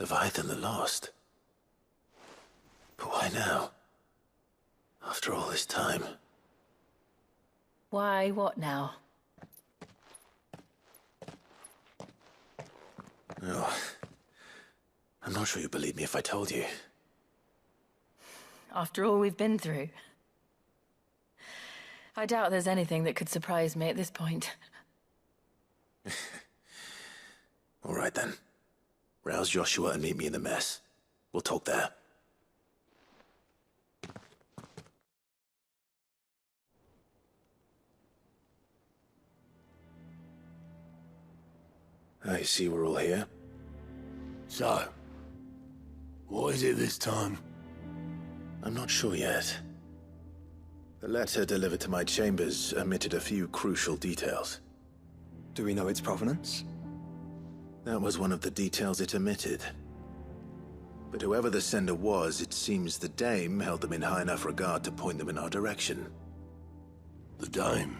Leviathan the Lost. But why now? After all this time. Why, what now? Oh, I'm not sure you'd believe me if I told you. After all we've been through. I doubt there's anything that could surprise me at this point. All right then. Rouse Joshua and meet me in the mess. We'll talk there. I see we're all here. So, what is it this time? I'm not sure yet. The letter delivered to my chambers omitted a few crucial details. Do we know its provenance? That was one of the details it omitted. But whoever the sender was, it seems the Dame held them in high enough regard to point them in our direction. The Dame?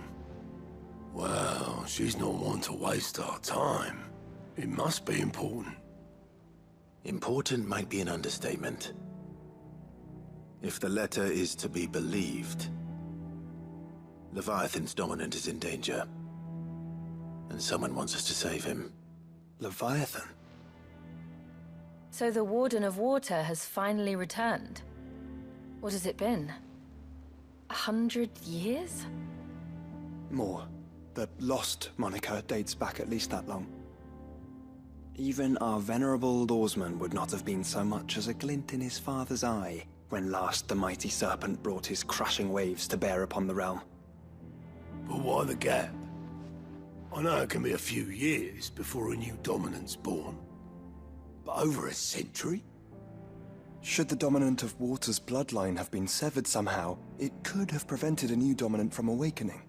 Well, she's not one to waste our time. It must be important. Important might be an understatement. If the letter is to be believed, Leviathan's dominant is in danger. And someone wants us to save him. Leviathan? So the Warden of Water has finally returned. What has it been? 100 years? More. The Lost moniker dates back at least that long. Even our venerable lawsman would not have been so much as a glint in his father's eye when last the mighty serpent brought his crushing waves to bear upon the realm. But why the gap? I know it can be a few years before a new dominant's born. But over a century? Should the dominant of Water's bloodline have been severed somehow, it could have prevented a new dominant from awakening.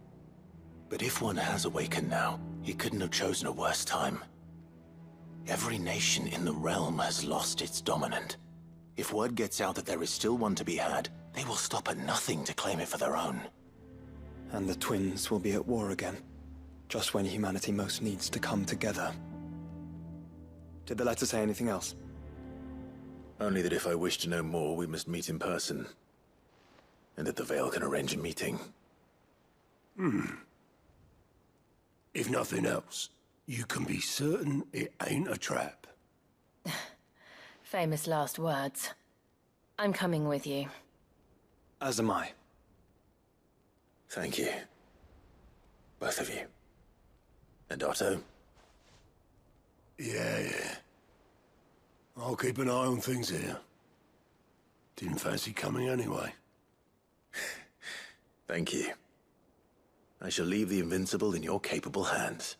But if one has awakened now, he couldn't have chosen a worse time. Every nation in the realm has lost its dominant. If word gets out that there is still one to be had, they will stop at nothing to claim it for their own. And the twins will be at war again, just when humanity most needs to come together. Did the letter say anything else? Only that if I wish to know more, we must meet in person. And that the Veil can arrange a meeting. If nothing else, you can be certain it ain't a trap. Famous last words. I'm coming with you. As am I. Thank you. Both of you. And Otto? Yeah. I'll keep an eye on things here. Didn't fancy coming anyway. Thank you. I shall leave the Invincible in your capable hands.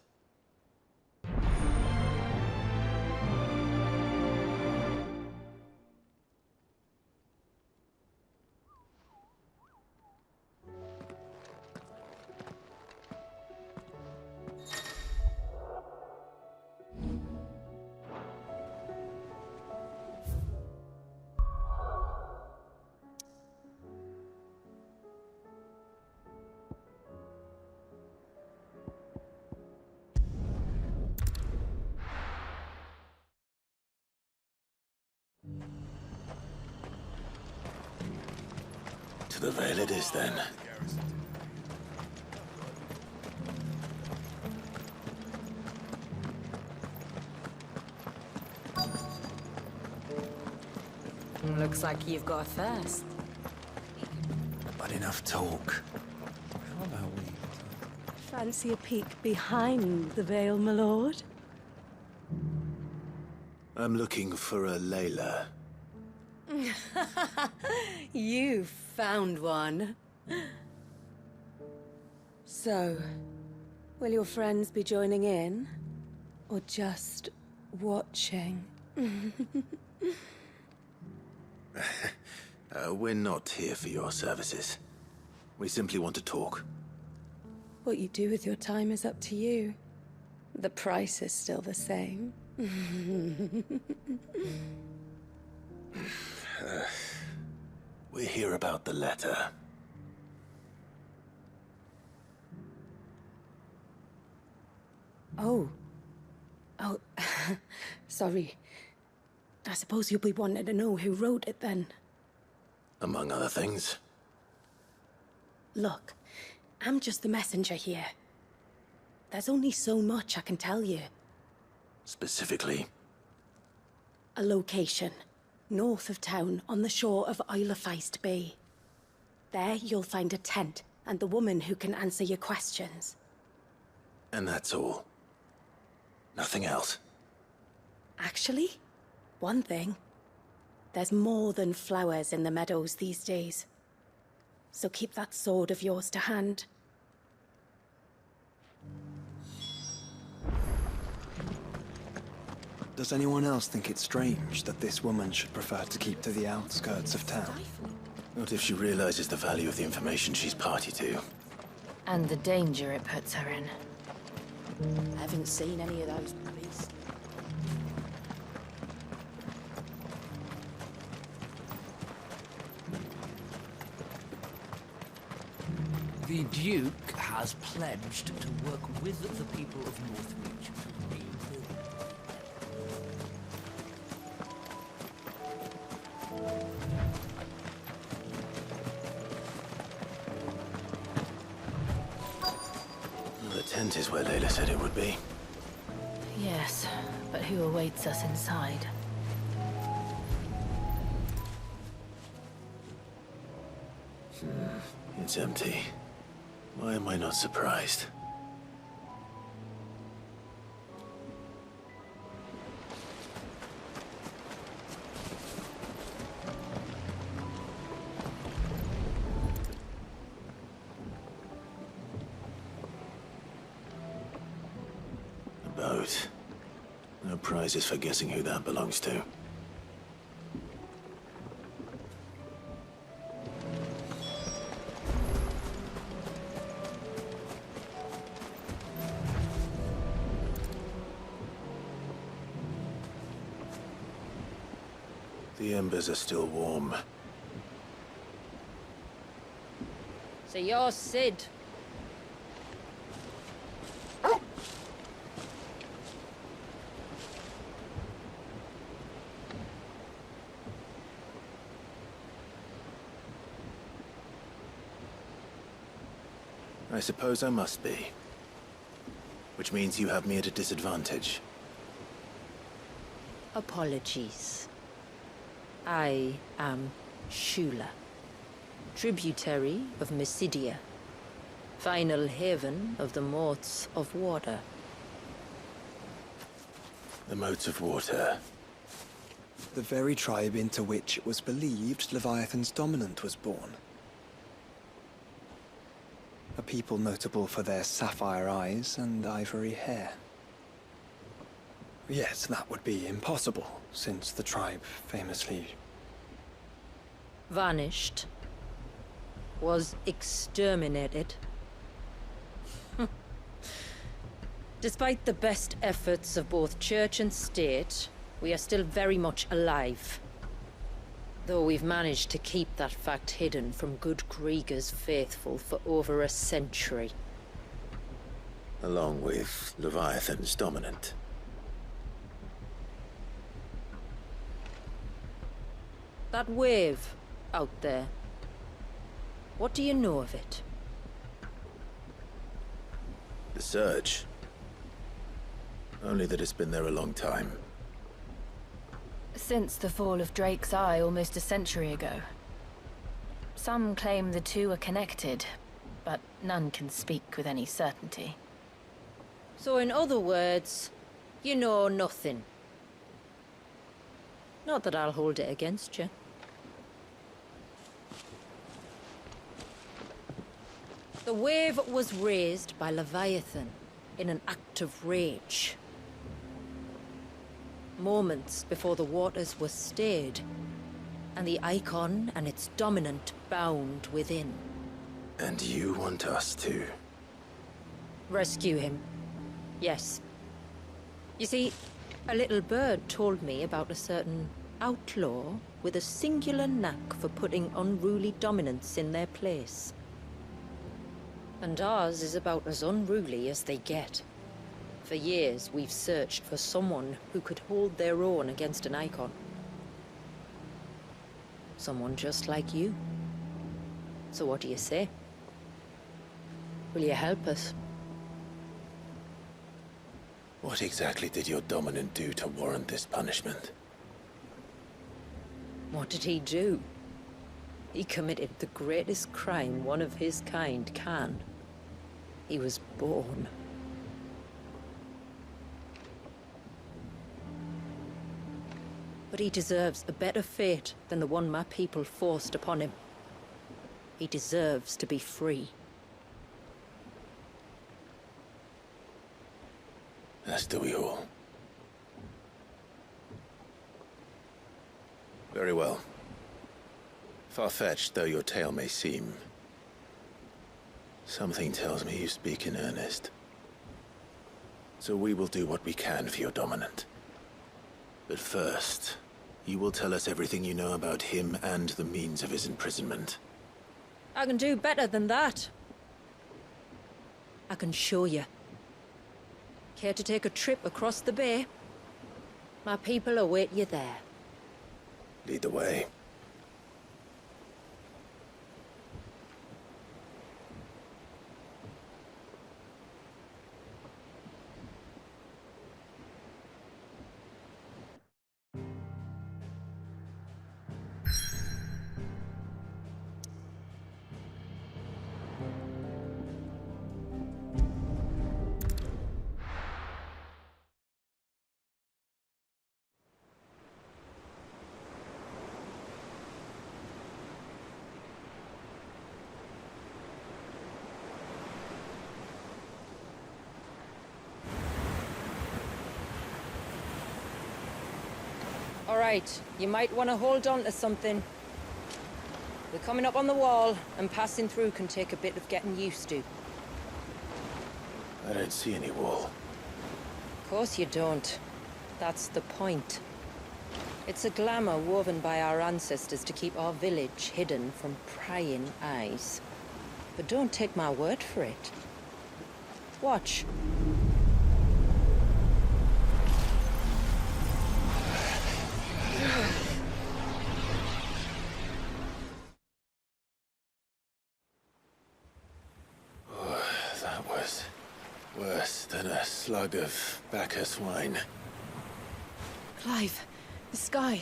To the Veil it is, then. Looks like you've got a thirst. But enough talk. How about we... Fancy a peek behind the veil, my lord? I'm looking for a Layla. You found one. So, will your friends be joining in? Or just watching? We're not here for your services. We simply want to talk. What you do with your time is up to you. The price is still the same. We're here about the letter. Oh, sorry. I suppose you'll be wanting to know who wrote it then. Among other things. Look, I'm just the messenger here. There's only so much I can tell you. Specifically? A location, north of town, on the shore of Isle of Feist Bay. There you'll find a tent, and the woman who can answer your questions. And that's all? Nothing else? Actually, one thing. There's more than flowers in the meadows these days. So keep that sword of yours to hand. Does anyone else think it's strange that this woman should prefer to keep to the outskirts of town? Not if she realizes the value of the information she's party to. And the danger it puts her in. I haven't seen any of those puppies. The Duke has pledged to work with the people of Northreach to rebuild. The tent is where Layla said it would be. Yes, but who awaits us inside? It's empty. Why am I not surprised? A boat. No prizes for guessing who that belongs to. The embers are still warm. So you're Sid. I suppose I must be. Which means you have me at a disadvantage. Apologies. I am Shula, tributary of Mysidia, final haven of the Motes of Water. The Motes of Water. The very tribe into which it was believed Leviathan's dominant was born. A people notable for their sapphire eyes and ivory hair. Yes, that would be impossible, since the tribe famously... Vanished. Was exterminated. Despite the best efforts of both church and state, we are still very much alive. Though we've managed to keep that fact hidden from good Kriegers faithful for over a century. Along with Leviathan's dominant. That wave out there. What do you know of it? The Surge. Only that it's been there a long time. Since the fall of Drake's Eye almost a century ago. Some claim the two are connected, but none can speak with any certainty. So in other words, you know nothing. Not that I'll hold it against you. The wave was raised by Leviathan in an act of rage. Moments before the waters were stayed, and the icon and its dominant bound within. And you want us to? Rescue him. Yes. You see, a little bird told me about a certain outlaw with a singular knack for putting unruly dominants in their place. And ours is about as unruly as they get. For years, we've searched for someone who could hold their own against an icon. someone just like you. So what do you say? Will you help us? What exactly did your dominant do to warrant this punishment? What did he do? He committed the greatest crime one of his kind can. He was born. But he deserves a better fate than the one my people forced upon him. He deserves to be free. As do we all. Very well. Far-fetched though your tale may seem, something tells me you speak in earnest. So we will do what we can for your dominant. But first, you will tell us everything you know about him and the means of his imprisonment. I can do better than that. I can show you. Care to take a trip across the bay? My people await you there. Lead the way. All right, you might want to hold on to something. We're coming up on the wall, and passing through can take a bit of getting used to. I don't see any wall. Of course you don't. That's the point. It's a glamour woven by our ancestors to keep our village hidden from prying eyes. But don't take my word for it. Watch. That was worse than a slug of Bacchus wine. Clive, the sky.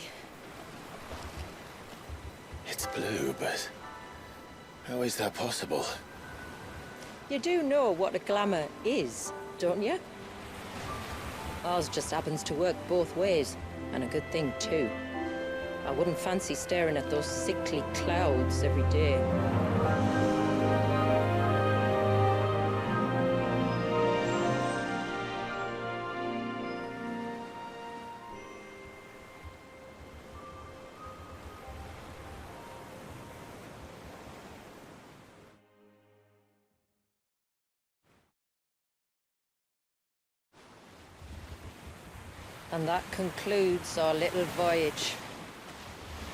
It's blue, but how is that possible? You do know what a glamour is, don't you? Ours just happens to work both ways, and a good thing too. I wouldn't fancy staring at those sickly clouds every day. And that concludes our little voyage.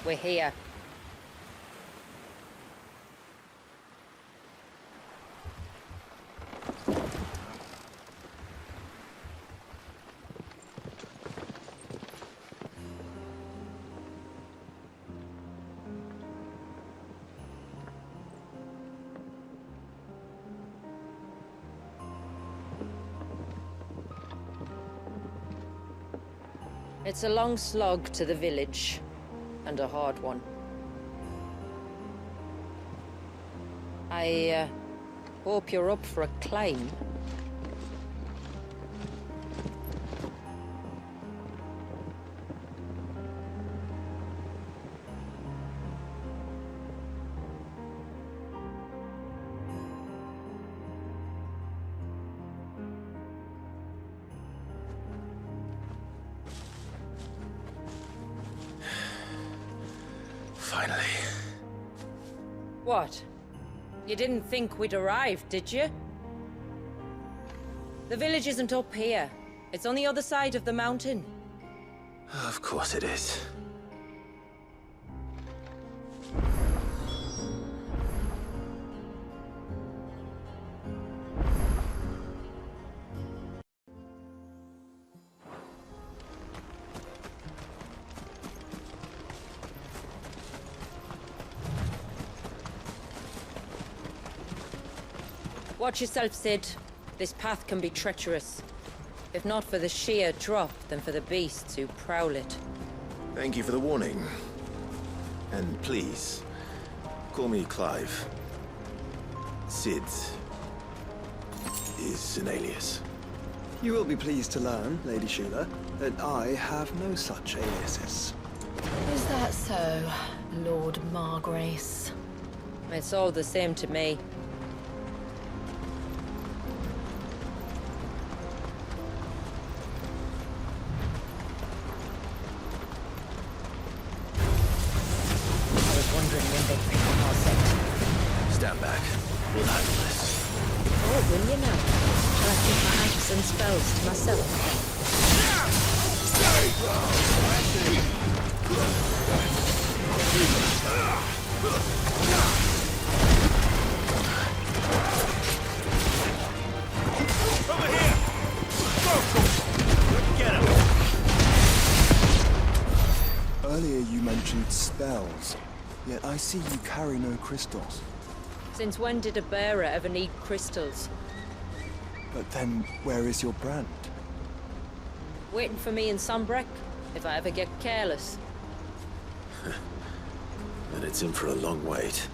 We're here. It's a long slog to the village, and a hard one. I hope you're up for a climb. Finally. What? You didn't think we'd arrived, did you? The village isn't up here. It's on the other side of the mountain. Of course it is. Watch yourself, Sid. This path can be treacherous. If not for the sheer drop, then for the beasts who prowl it. Thank you for the warning. And please, call me Clive. Sid is an alias. You will be pleased to learn, Lady Shula, that I have no such aliases. Is that so, Lord Margrace? It's all the same to me. I was wondering when they'd pick up our scent. Stand back. We'll handle this. Oh, will you now? Shall I keep my acts and spells to myself? Over here! Go! Get him! Earlier you mentioned spells, yet I see you carry no crystals. Since when did a bearer ever need crystals? But then, where is your brand? Waiting for me in Sunbreck, if I ever get careless. And it's in for a long wait.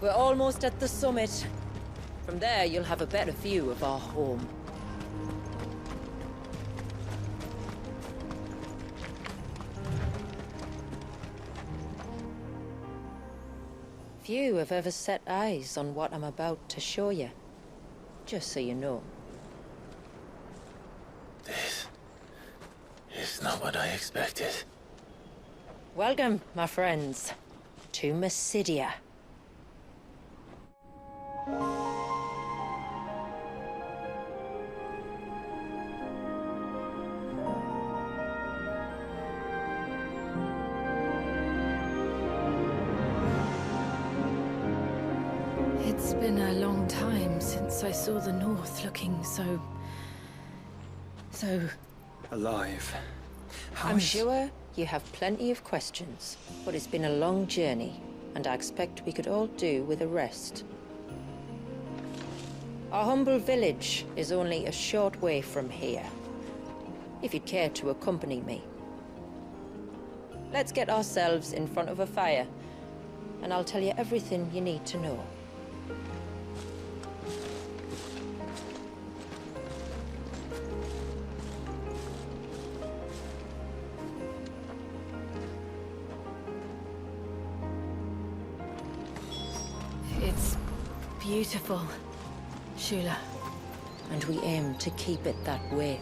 We're almost at the summit. From there, you'll have a better view of our home. Few have ever set eyes on what I'm about to show you. Just so you know. This is not what I expected. Welcome, my friends, to Mysidia. It's been a long time since I saw the North looking so... Alive. I'm sure you have plenty of questions, but it's been a long journey, and I expect we could all do with a rest. Our humble village is only a short way from here, if you'd care to accompany me. Let's get ourselves in front of a fire, and I'll tell you everything you need to know. It's beautiful, Shula. And we aim to keep it that way.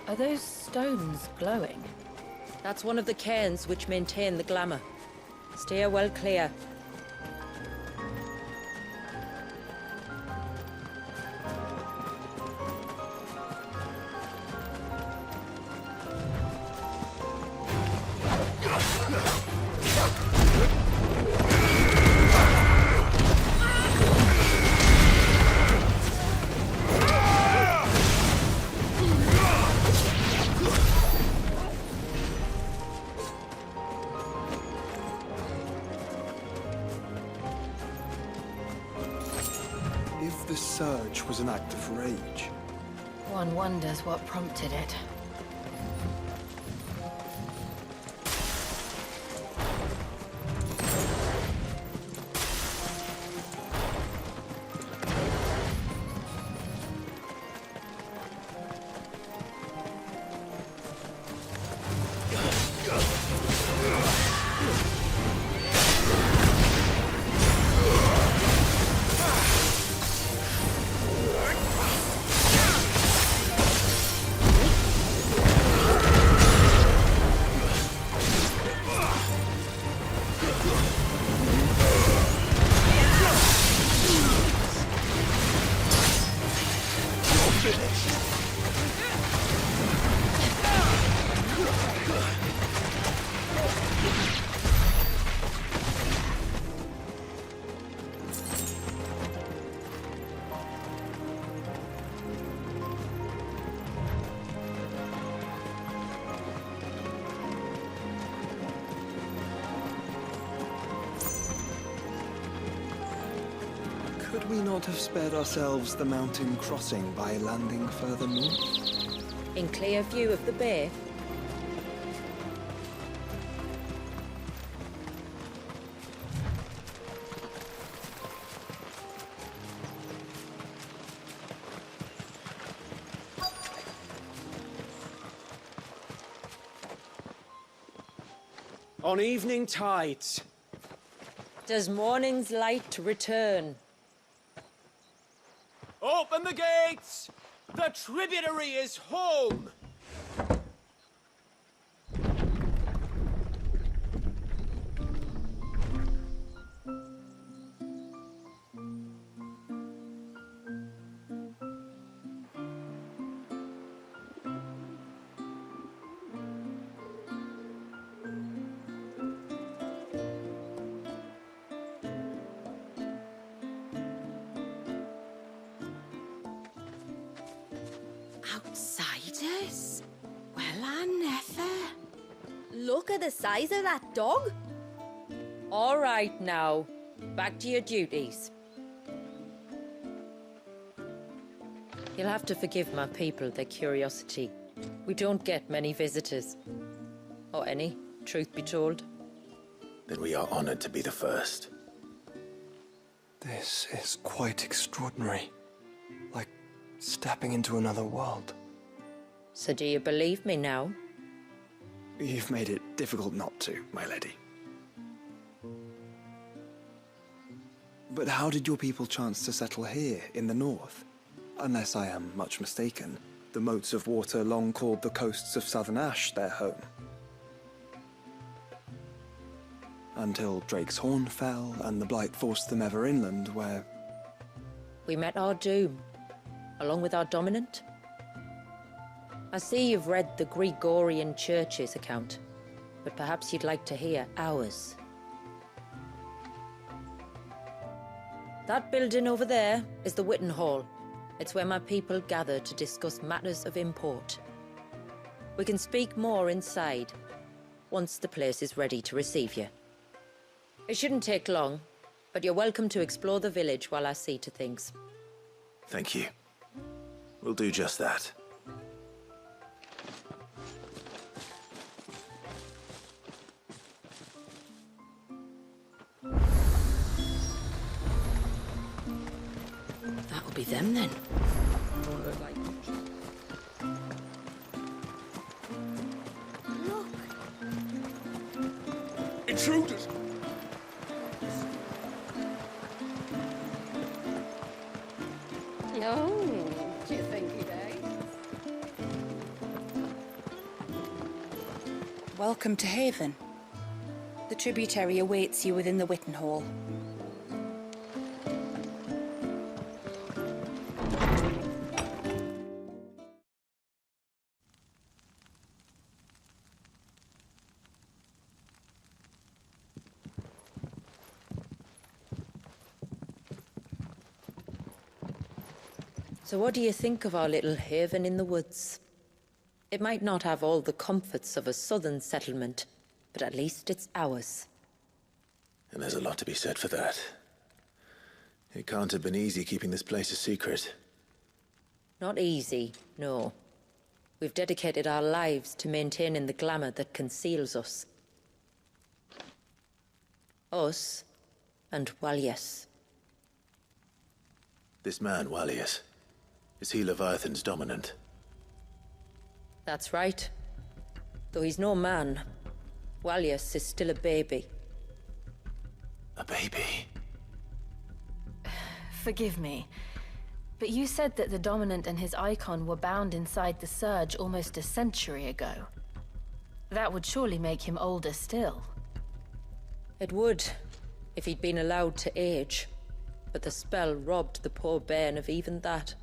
Are those stones glowing? That's one of the cairns which maintain the glamour. Steer well clear. If the surge was an act of rage, One wonders what prompted it. finished. Could we not have spared ourselves the mountain crossing by landing further north? In clear view of the bay? On evening tides. Does morning's light return? Open the gates! The tributary is home! Outsiders? Well, I never. Look at the size of that dog. All right now, back to your duties. You'll have to forgive my people their curiosity. We don't get many visitors. Or any, truth be told. Then we are honored to be the first. This is quite extraordinary. Like stepping into another world. So do you believe me now? You've made it difficult not to, my lady. But how did your people chance to settle here in the north? Unless I am much mistaken, the moats of water long called the coasts of southern Ash their home. Until Drake's Horn fell and the Blight forced them ever inland, where... We met our doom, along with our dominant. I see you've read the Gregorian Church's account, but perhaps you'd like to hear ours. That building over there is the Witten Hall. It's where my people gather to discuss matters of import. We can speak more inside, once the place is ready to receive you. It shouldn't take long, but you're welcome to explore the village while I see to things. Thank you. We'll do just that. That'll be them then. Don't look like much. Look. Intruders! Oh, do you think he died? Welcome to Haven. The tributary awaits you within the Witten Hall. So what do you think of our little haven in the woods? It might not have all the comforts of a southern settlement, but at least it's ours. And there's a lot to be said for that. It can't have been easy keeping this place a secret. Not easy, no. We've dedicated our lives to maintaining the glamour that conceals us. Us and Walyas. This man, Walyas, is he Leviathan's dominant? That's right. Though he's no man, Walyas is still a baby. A baby? Forgive me, but you said that the Dominant and his icon were bound inside the Surge almost a century ago. That would surely make him older still. It would, if he'd been allowed to age. But the spell robbed the poor bairn of even that.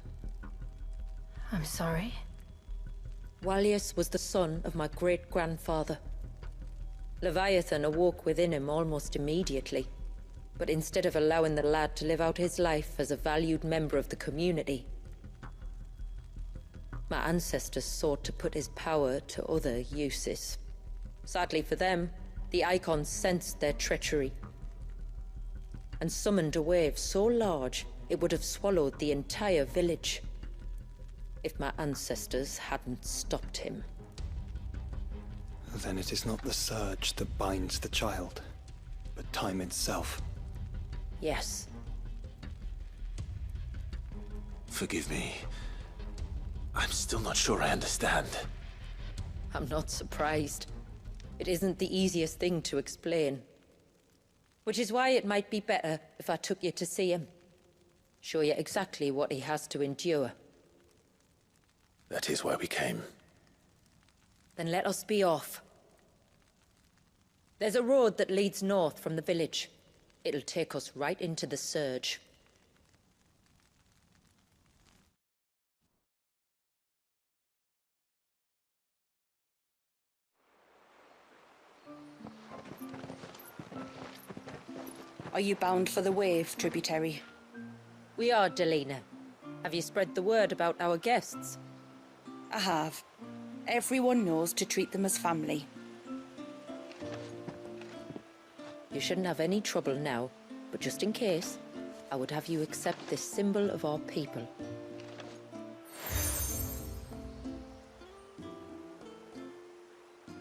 I'm sorry. Walius was the son of my great-grandfather. Leviathan awoke within him almost immediately, but instead of allowing the lad to live out his life as a valued member of the community, my ancestors sought to put his power to other uses. Sadly for them, the Icons sensed their treachery and summoned a wave so large it would have swallowed the entire village if my ancestors hadn't stopped him. Then it is not the surge that binds the child, but time itself. Yes. Forgive me. I'm still not sure I understand. I'm not surprised. It isn't the easiest thing to explain. Which is why it might be better if I took you to see him. Show you exactly what he has to endure. That is why we came. Then let us be off. There's a road that leads north from the village. It'll take us right into the surge. Are you bound for the wave, tributary? We are, Delina. Have you spread the word about our guests? I have. Everyone knows to treat them as family. You shouldn't have any trouble now, but just in case, I would have you accept this symbol of our people.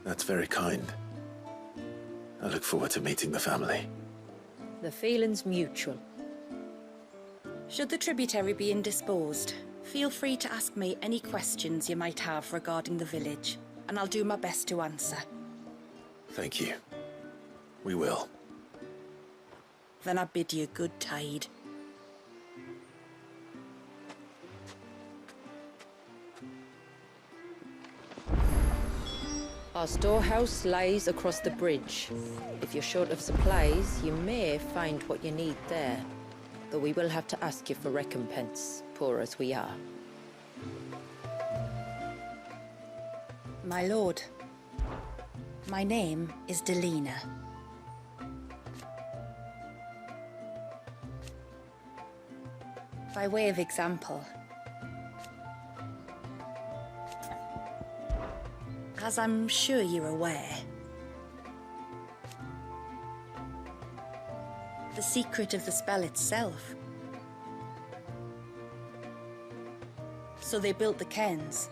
That's very kind. I look forward to meeting the family. The feeling's mutual. Should the tributary be indisposed, feel free to ask me any questions you might have regarding the village, and I'll do my best to answer. Thank you. We will. Then I bid you good tide. Our storehouse lies across the bridge. If you're short of supplies, you may find what you need there. Though we will have to ask you for recompense, poor as we are. My lord, my name is Delina. By way of example, as I'm sure you're aware, the secret of the spell itself. So they built the cairns,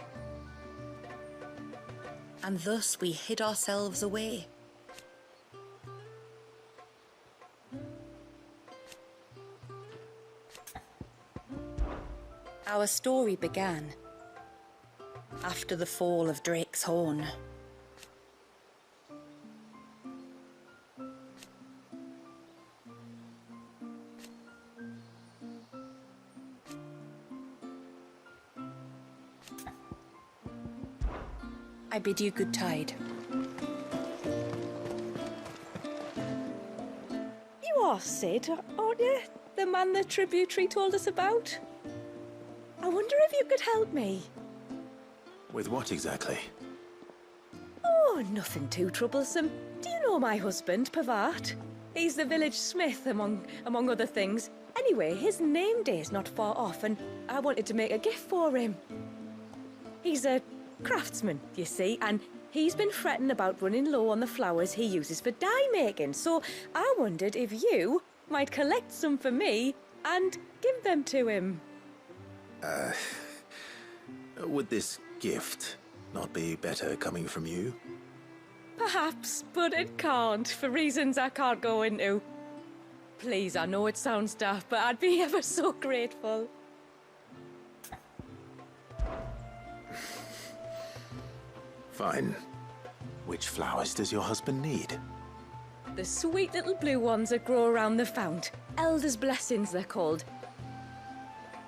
and thus we hid ourselves away. Our story began after the fall of Drake's Horn. I bid you good tide. You are Sid, aren't you? The man the tributary told us about? I wonder if you could help me. With what exactly? Oh, nothing too troublesome. Do you know my husband, Pavat? He's the village smith, among other things. Anyway, his name day's not far off, and I wanted to make a gift for him. He's a craftsman, you see, and he's been fretting about running low on the flowers he uses for dye making, so I wondered if you might collect some for me and give them to him. Would this gift not be better coming from you? Perhaps, but it can't, for reasons I can't go into. Please, I know it sounds daft, but I'd be ever so grateful. Fine. Which flowers does your husband need? The sweet little blue ones that grow around the fount. Elder's blessings, they're called.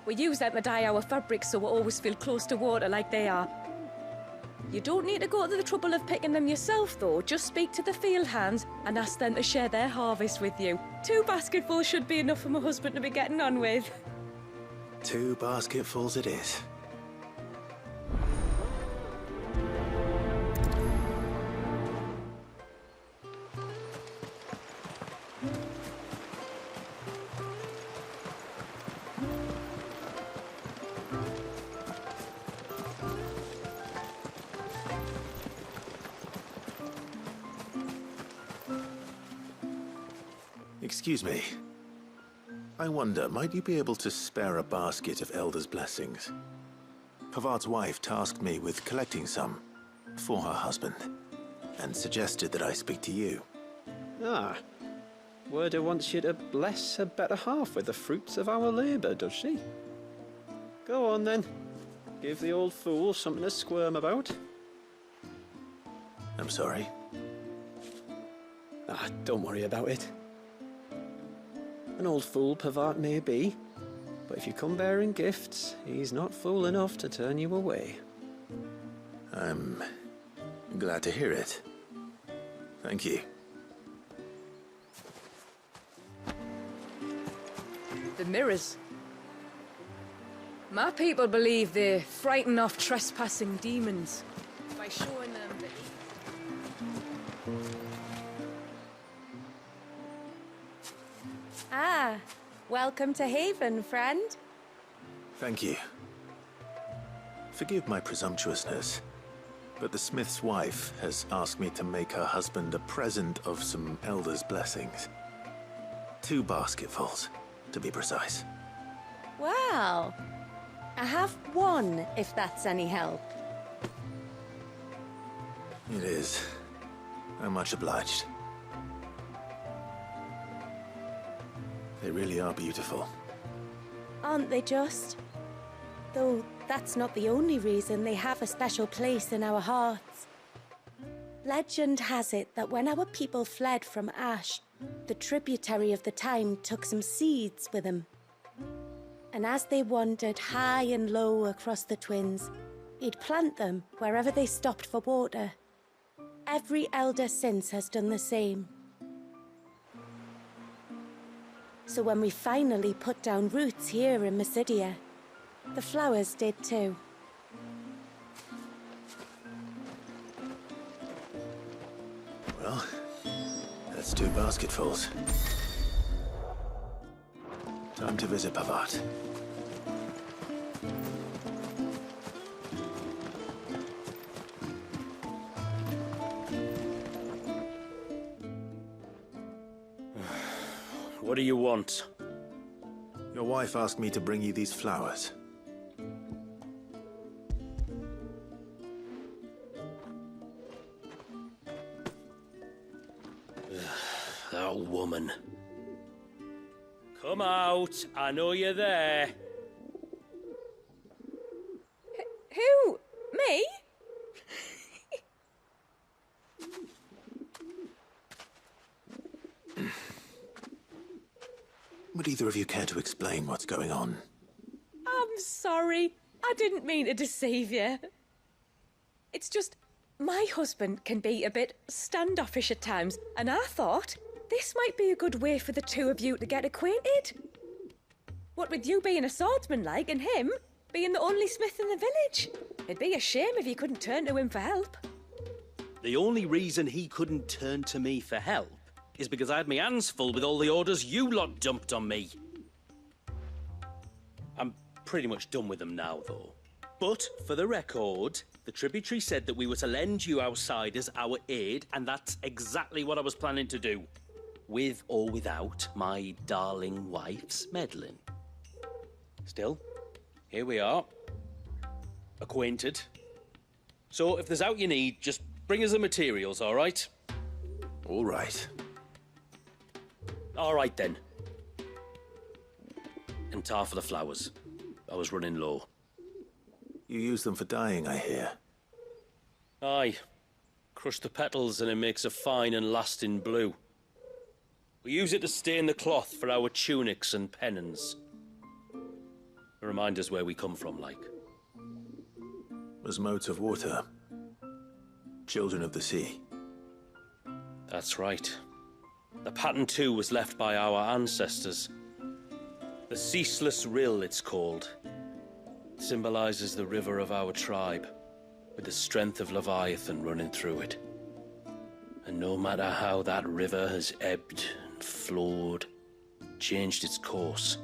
We use them to dye our fabrics so we always feel close to water like they are. You don't need to go to the trouble of picking them yourself, though. Just speak to the field hands and ask them to share their harvest with you. 2 basketfuls should be enough for my husband to be getting on with. 2 basketfuls it is. Excuse me. I wonder, might you be able to spare a basket of Elder's blessings? Pavart's wife tasked me with collecting some for her husband, and suggested that I speak to you. Ah. Werda wants you to bless her better half with the fruits of our labour, does she? Go on then. Give the old fool something to squirm about. I'm sorry. Ah, don't worry about it. An old fool Pavart may be, but if you come bearing gifts, he's not fool enough to turn you away. I'm glad to hear it. Thank you. The mirrors. My people believe they frighten off trespassing demons by showing them the... Ah, welcome to Haven, friend. Thank you. Forgive my presumptuousness, but the smith's wife has asked me to make her husband a present of some Elder's blessings. 2 basketfuls, to be precise. Wow. I have 1, if that's any help. It is. I'm much obliged. They really are beautiful. Aren't they just? Though that's not the only reason they have a special place in our hearts. Legend has it that when our people fled from Ash, the tributary of the time took some seeds with them. And as they wandered high and low across the Twins, he'd plant them wherever they stopped for water. Every elder since has done the same. So when we finally put down roots here in Mysidia, the flowers did too. Well, that's 2 basketfuls. Time to visit Pavart. What do you want? Your wife asked me to bring you these flowers. That woman. Come out. I know you're there. Who? Me? Would either of you care to explain what's going on? I'm sorry. I didn't mean to deceive you. It's just, my husband can be a bit standoffish at times, and I thought this might be a good way for the 2 of you to get acquainted. What with you being a swordsman like, and him being the only smith in the village. It'd be a shame if you couldn't turn to him for help. The only reason he couldn't turn to me for help is because I had my hands full with all the orders you lot dumped on me. I'm pretty much done with them now, though. But, for the record, the tributary said that we were to lend you outsiders our aid, and that's exactly what I was planning to do. With or without my darling wife's meddling. Still, here we are. Acquainted. So, if there's out you need, just bring us the materials, all right? All right. All right, then. And tar for the flowers. I was running low. You use them for dyeing, I hear. Aye. Crush the petals and it makes a fine and lasting blue. We use it to stain the cloth for our tunics and pennons. Remind us where we come from, like. As motes of water. Children of the sea. That's right. The pattern too was left by our ancestors. The Ceaseless Rill, it's called. It symbolizes the river of our tribe, with the strength of Leviathan running through it. And no matter how that river has ebbed and flowed, changed its course,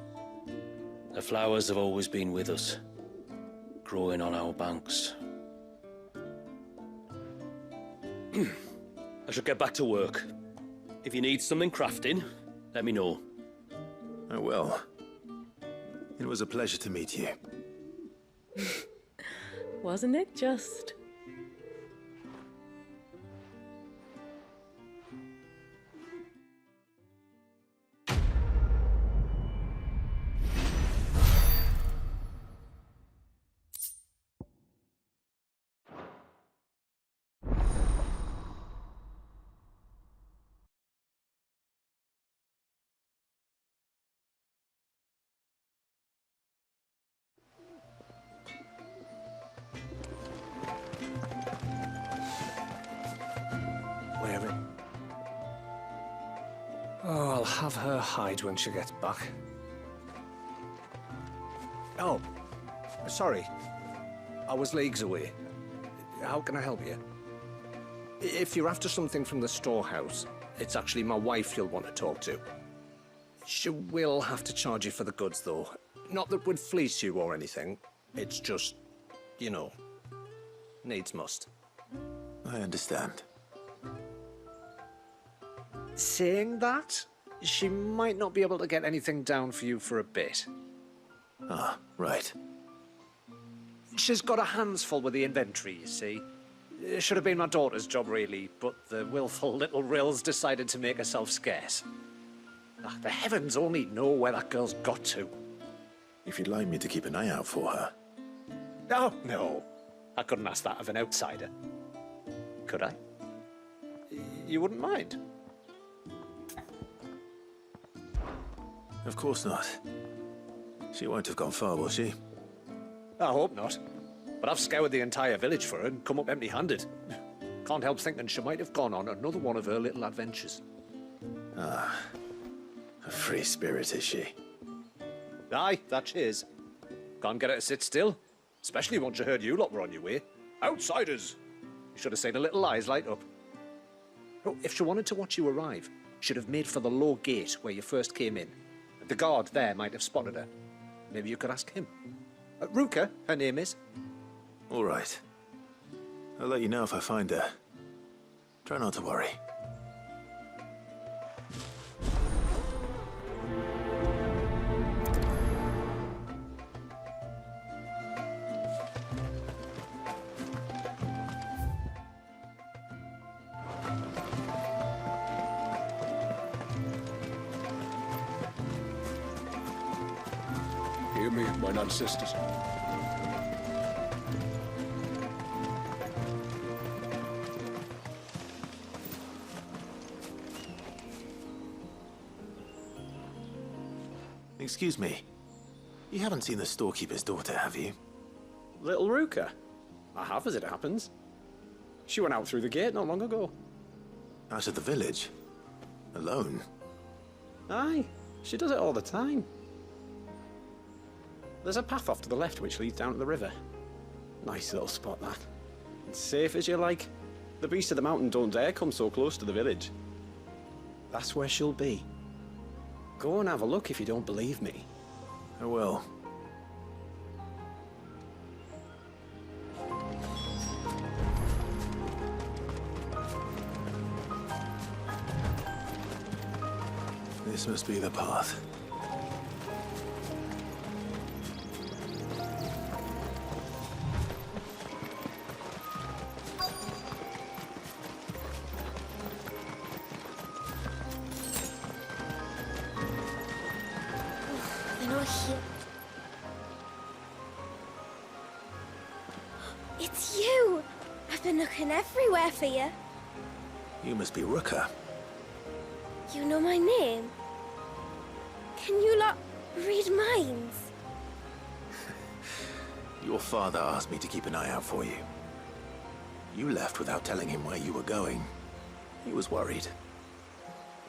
the flowers have always been with us, growing on our banks. I should get back to work. If you need something crafting, let me know. I will. It was a pleasure to meet you. Wasn't it just? Oh, I'll have her hide when she gets back. Oh, sorry. I was leagues away. How can I help you? If you're after something from the storehouse, it's actually my wife you'll want to talk to. She will have to charge you for the goods, though. Not that we'd fleece you or anything. It's just, you know, needs must. I understand. Saying that, she might not be able to get anything down for you for a bit. Ah, right. She's got her hands full with the inventory, you see. It should have been my daughter's job, really, but the willful little Rills decided to make herself scarce. Ah, the heavens only know where that girl's got to. If you'd like me to keep an eye out for her. Oh, no. I couldn't ask that of an outsider. Could I? You wouldn't mind? Of course not. She won't have gone far, will she? I hope not. But I've scoured the entire village for her and come up empty-handed. Can't help thinking she might have gone on another one of her little adventures. Ah, a free spirit, is she? Aye, that she is. Can't get her to sit still, especially once she heard you lot were on your way. Outsiders! You should have seen her little eyes light up. Oh, if she wanted to watch you arrive, she'd have made for the low gate where you first came in. The guard there might have spotted her. Maybe you could ask him. Ruka, her name is. All right. I'll let you know if I find her. Try not to worry. Hear me, mine ancestors. Excuse me. You haven't seen the storekeeper's daughter, have you? Little Ruka? I have, as it happens. She went out through the gate not long ago. Out of the village? Alone? Aye, she does it all the time. There's a path off to the left which leads down to the river. Nice little spot, that. It's safe as you like. The beasts of the mountain don't dare come so close to the village. That's where she'll be. Go and have a look if you don't believe me. I will. This must be the path. It's you! I've been looking everywhere for you. You must be Ruka. You know my name? Can you lot read minds? Your father asked me to keep an eye out for you. You left without telling him where you were going. He was worried.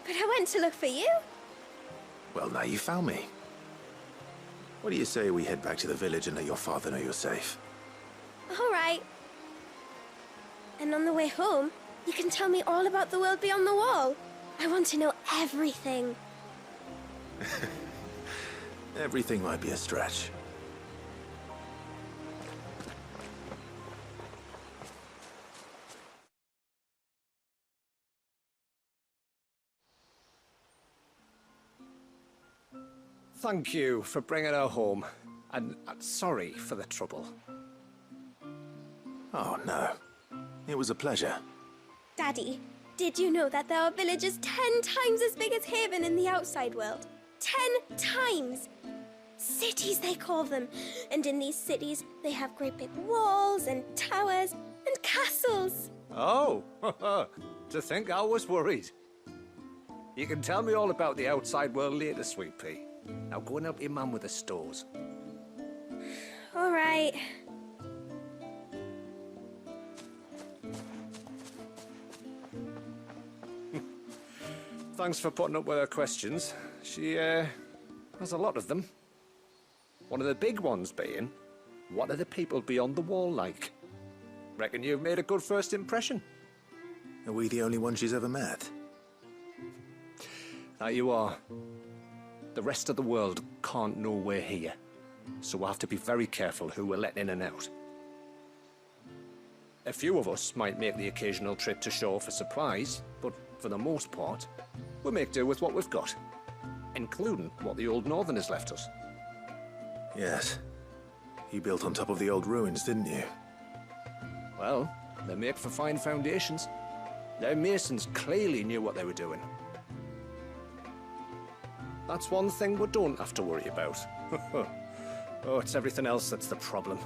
But I went to look for you. Well, now you found me. What do you say we head back to the village and let your father know you're safe? All right. And on the way home, you can tell me all about the world beyond the wall. I want to know everything. Everything might be a stretch. Thank you for bringing her home. And sorry for the trouble. Oh, no. It was a pleasure. Daddy, did you know that there are villages 10 times as big as Haven in the outside world? 10 times! Cities, they call them. And in these cities, they have great big walls and towers and castles. Oh, to think I was worried. You can tell me all about the outside world later, Sweet Pea. Now go and help your mum with the stores. All right. Thanks for putting up with her questions. She, has a lot of them. One of the big ones being, what are the people beyond the wall like? Reckon you've made a good first impression. Are we the only one she's ever met? That you are. The rest of the world can't know we're here, so we'll have to be very careful who we're letting in and out. A few of us might make the occasional trip to shore for supplies, but for the most part, we'll make do with what we've got, including what the old Northerners left us. Yes. You built on top of the old ruins, didn't you? Well, they make for fine foundations. Their masons clearly knew what they were doing. That's one thing we don't have to worry about. Oh, it's everything else that's the problem.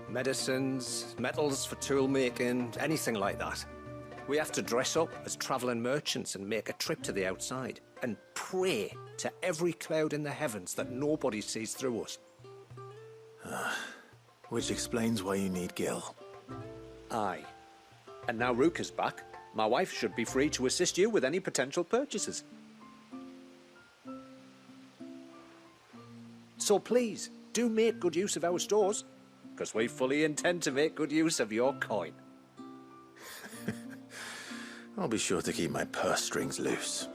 Medicines, metals for tool making, anything like that. We have to dress up as traveling merchants and make a trip to the outside and pray to every cloud in the heavens that nobody sees through us. Which explains why you need Gil. Aye. And now Ruka's back, my wife should be free to assist you with any potential purchases. So please, do make good use of our stores, because we fully intend to make good use of your coin. I'll be sure to keep my purse strings loose.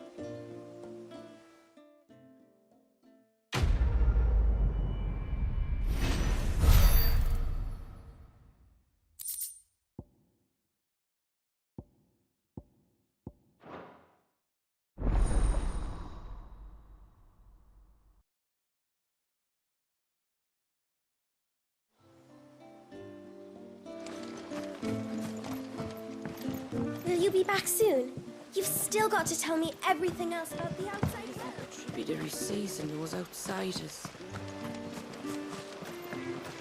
Will you be back soon? You've still got to tell me everything else about the outside world. Tributary seas and those outsiders.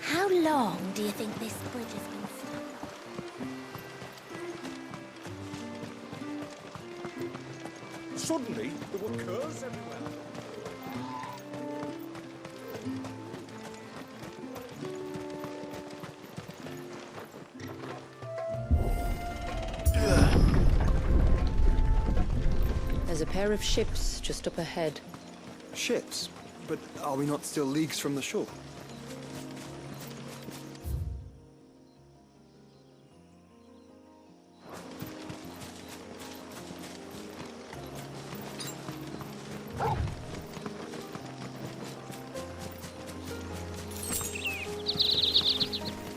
How long do you think this bridge has been stuck? Suddenly, there were curves everywhere. There's a pair of ships just up ahead. Ships? But are we not still leagues from the shore?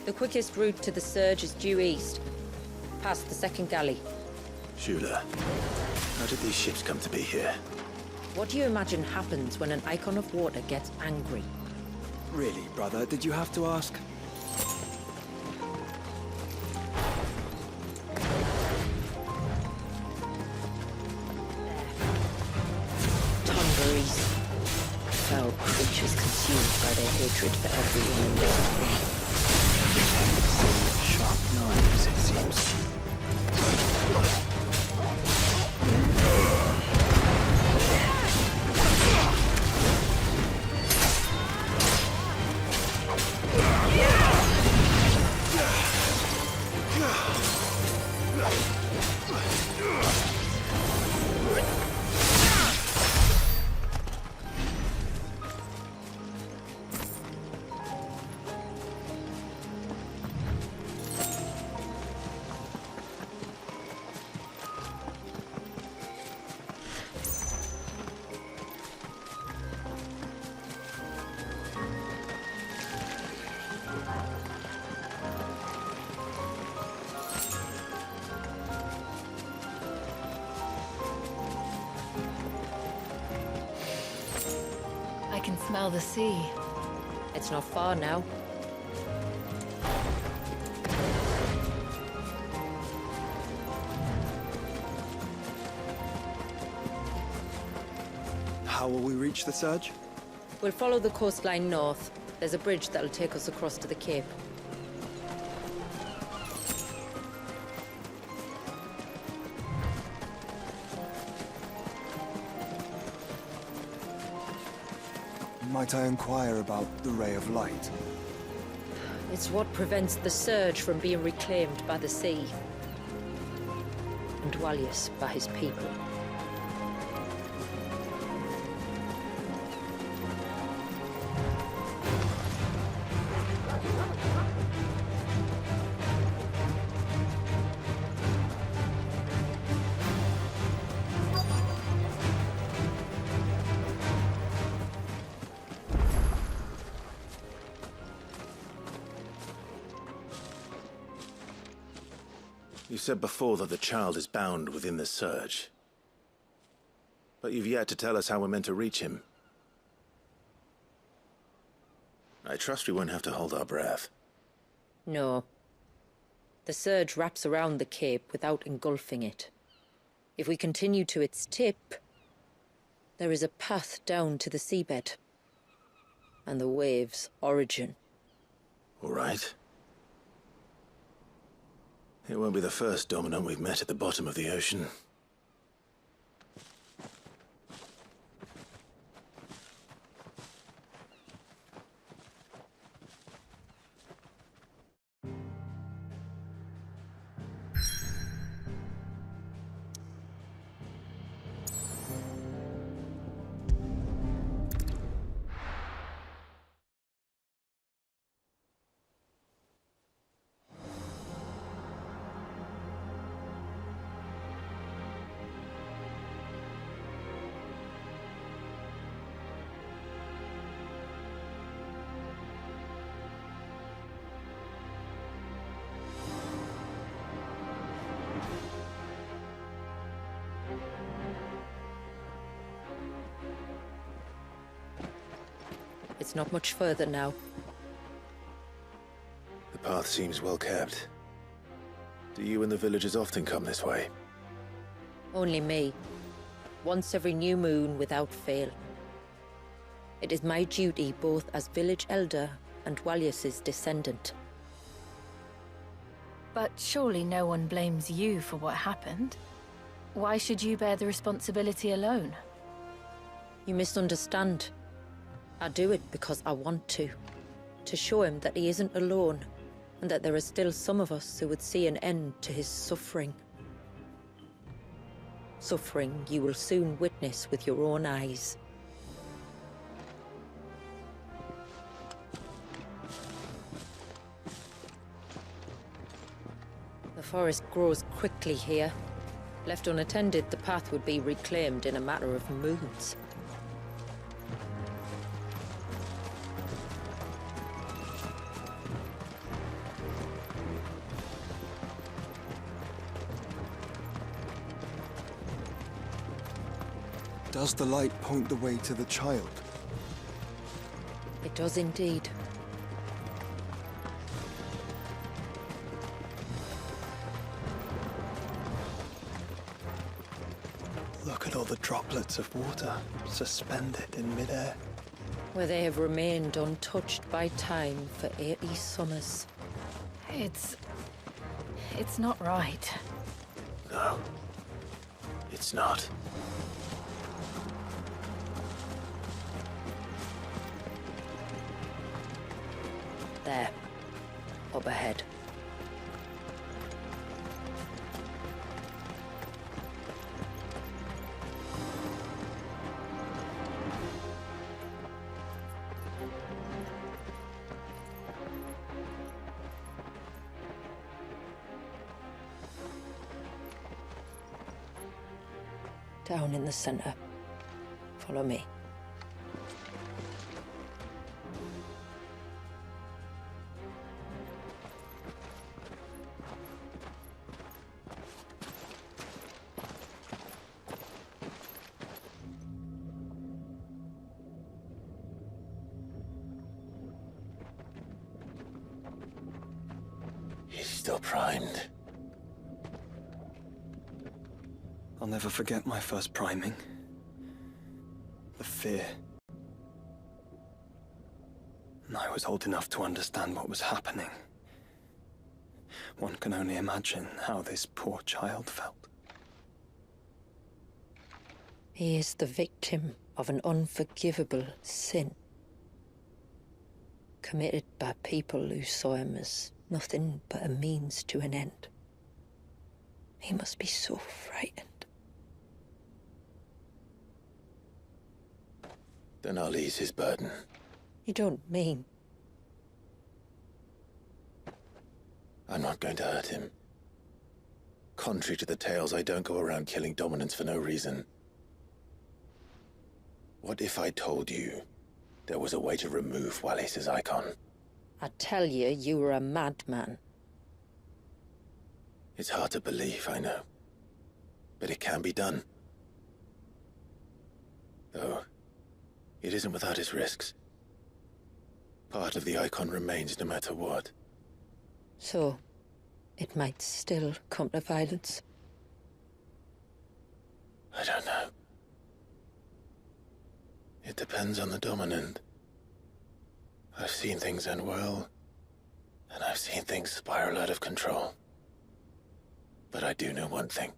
The quickest route to the surge is due east, past the second galley. Shula, how did these ships come to be here? What do you imagine happens when an icon of water gets angry? Really, brother, did you have to ask? Tongarees. Foul creatures consumed by their hatred for everyone in their way. Sharp knives, it seems. smell the sea. It's not far now. How will we reach the surge? We'll follow the coastline north. There's a bridge that'll take us across to the cape. Might I inquire about the ray of light? It's what prevents the surge from being reclaimed by the sea. And Dwalius by his people. You said before that the child is bound within the surge. But you've yet to tell us how we're meant to reach him. I trust we won't have to hold our breath. No. The surge wraps around the cape without engulfing it. If we continue to its tip, there is a path down to the seabed. And the wave's origin. All right. It won't be the first dominant we've met at the bottom of the ocean. It's not much further now. The path seems well kept. Do you and the villagers often come this way? Only me. Once every new moon without fail. It is my duty both as village elder and Dwalius's descendant. But surely no one blames you for what happened. Why should you bear the responsibility alone? You misunderstand. I do it because I want to show him that he isn't alone, and that there are still some of us who would see an end to his suffering. Suffering you will soon witness with your own eyes. The forest grows quickly here. Left unattended, the path would be reclaimed in a matter of moons. Does the light point the way to the child? It does indeed. Look at all the droplets of water suspended in midair. Where they have remained untouched by time for 80 summers. It's not right. No. It's not. There. Up ahead. Down in the center. Follow me. still primed. I'll never forget my first priming. The fear. And I was old enough to understand what was happening. One can only imagine how this poor child felt. He is the victim of an unforgivable sin, committed by people who saw him as nothing but a means to an end. He must be so frightened. Then I'll ease his burden. You don't mean? I'm not going to hurt him. Contrary to the tales, I don't go around killing dominants for no reason. What if I told you there was a way to remove Wallace's icon? I tell you, you were a madman. It's hard to believe, I know. But it can be done. Though, it isn't without its risks. Part of the icon remains no matter what. So, it might still come to violence? I don't know. It depends on the dominant. I've seen things end well, and I've seen things spiral out of control. But I do know one thing.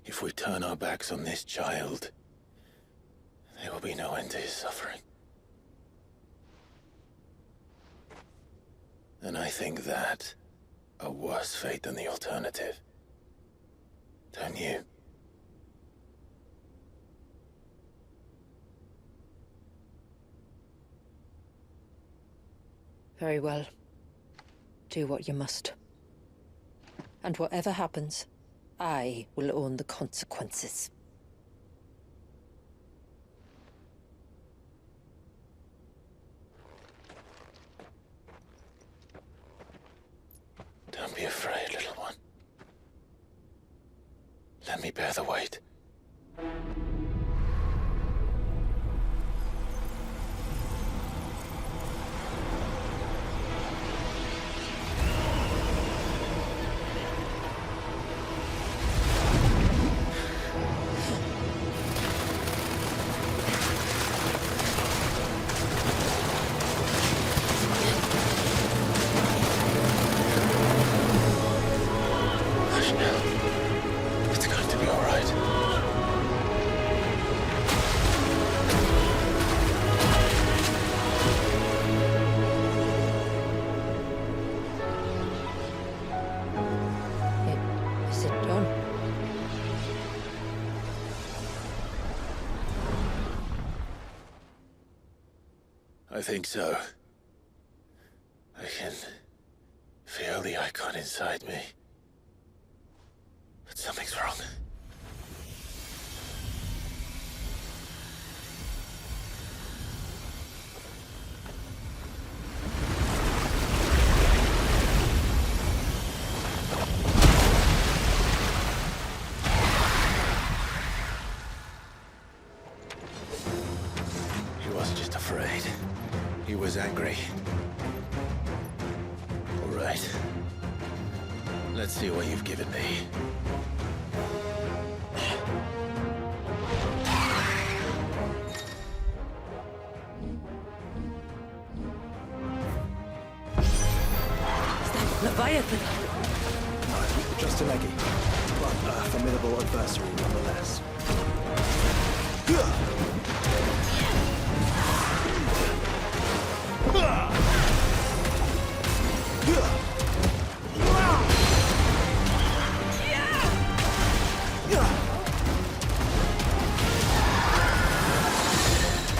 If we turn our backs on this child, there will be no end to his suffering. And I think that a worse fate than the alternative. Don't you? Very well. Do what you must. And whatever happens, I will own the consequences. Don't be afraid, little one. Let me bear the weight. I think so. I can feel the icon inside me. But something's wrong. He wasn't just afraid. He was angry. All right. Let's see what you've given me. Leviathan! No, just an eggy. But a formidable adversary nonetheless.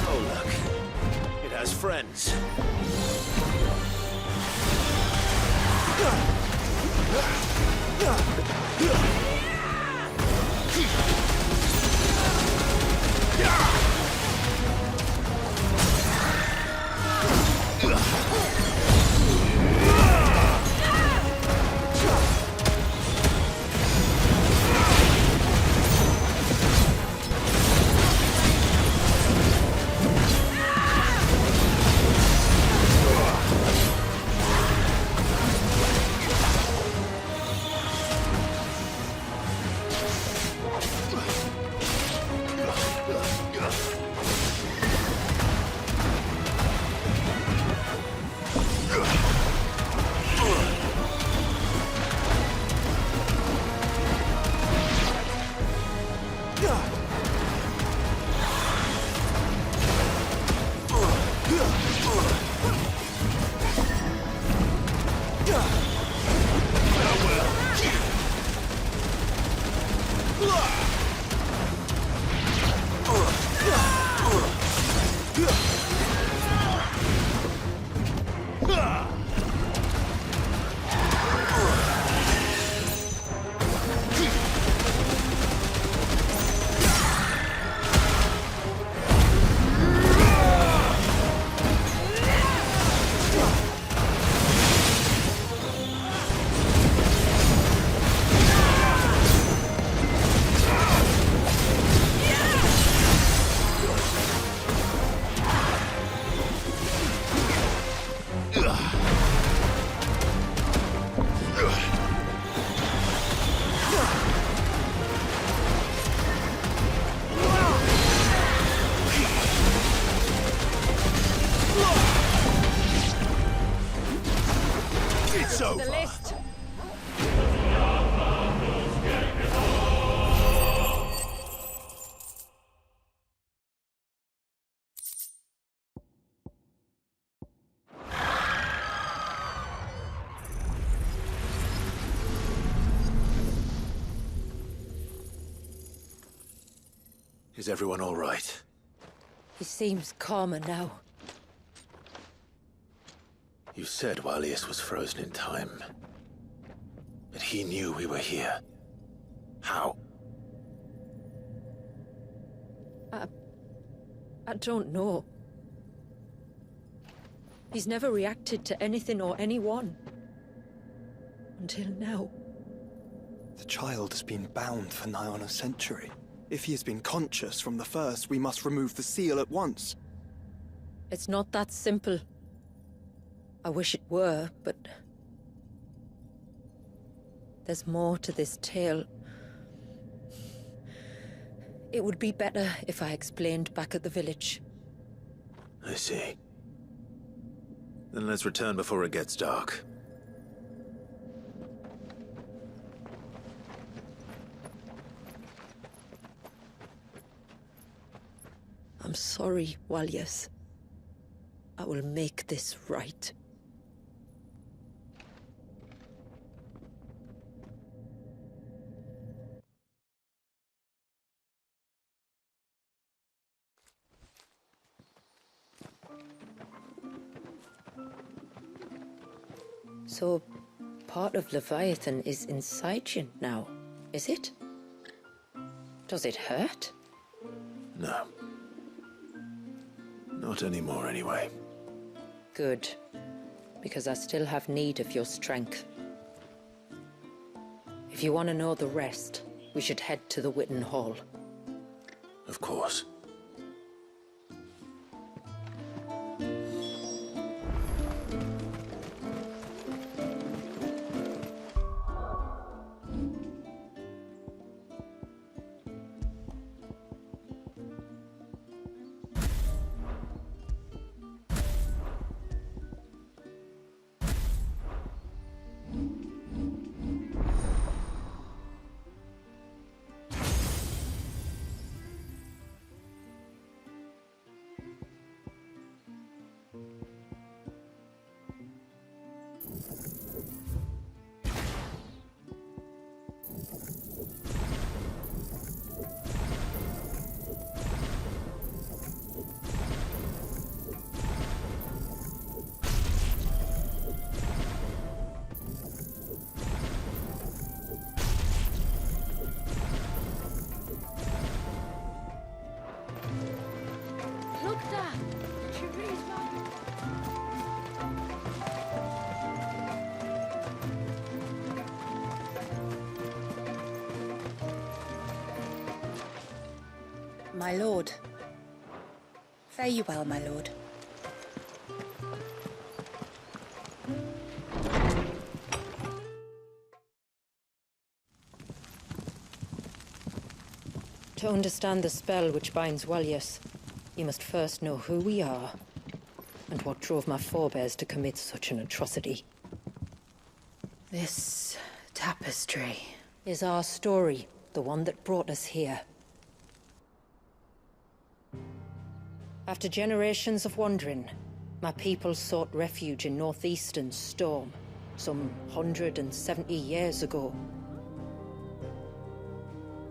Oh, look. It has friends. It's To over. the list. Is everyone all right? He seems calmer now. You said Walius was frozen in time. But he knew we were here. How? I don't know. He's never reacted to anything or anyone. Until now. The child has been bound for nigh on a century. If he has been conscious from the first, we must remove the seal at once. It's not that simple. I wish it were, but... there's more to this tale. It would be better if I explained back at the village. I see. Then let's return before it gets dark. I'm sorry, Walius. I will make this right. So, part of Leviathan is inside you now, is it? Does it hurt? No. Not anymore, anyway. Good. Because I still have need of your strength. If you want to know the rest, we should head to the Witten Hall. Of course. My lord. Fare you well, my lord. To understand the spell which binds Walius, you must first know who we are, and what drove my forebears to commit such an atrocity. This tapestry is our story, the one that brought us here. After generations of wandering, my people sought refuge in northeastern Storm, some 170 years ago.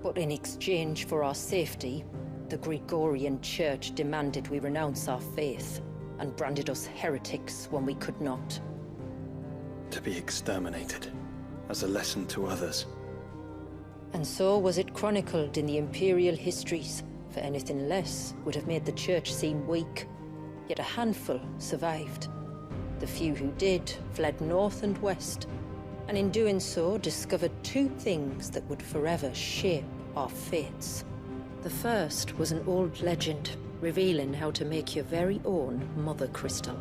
But in exchange for our safety, the Gregorian Church demanded we renounce our faith, and branded us heretics when we could not. To be exterminated, as a lesson to others. And so was it chronicled in the Imperial histories, for anything less would have made the Church seem weak. Yet a handful survived. The few who did fled north and west, and in doing so discovered two things that would forever shape our fates. The first was an old legend, revealing how to make your very own Mother Crystal.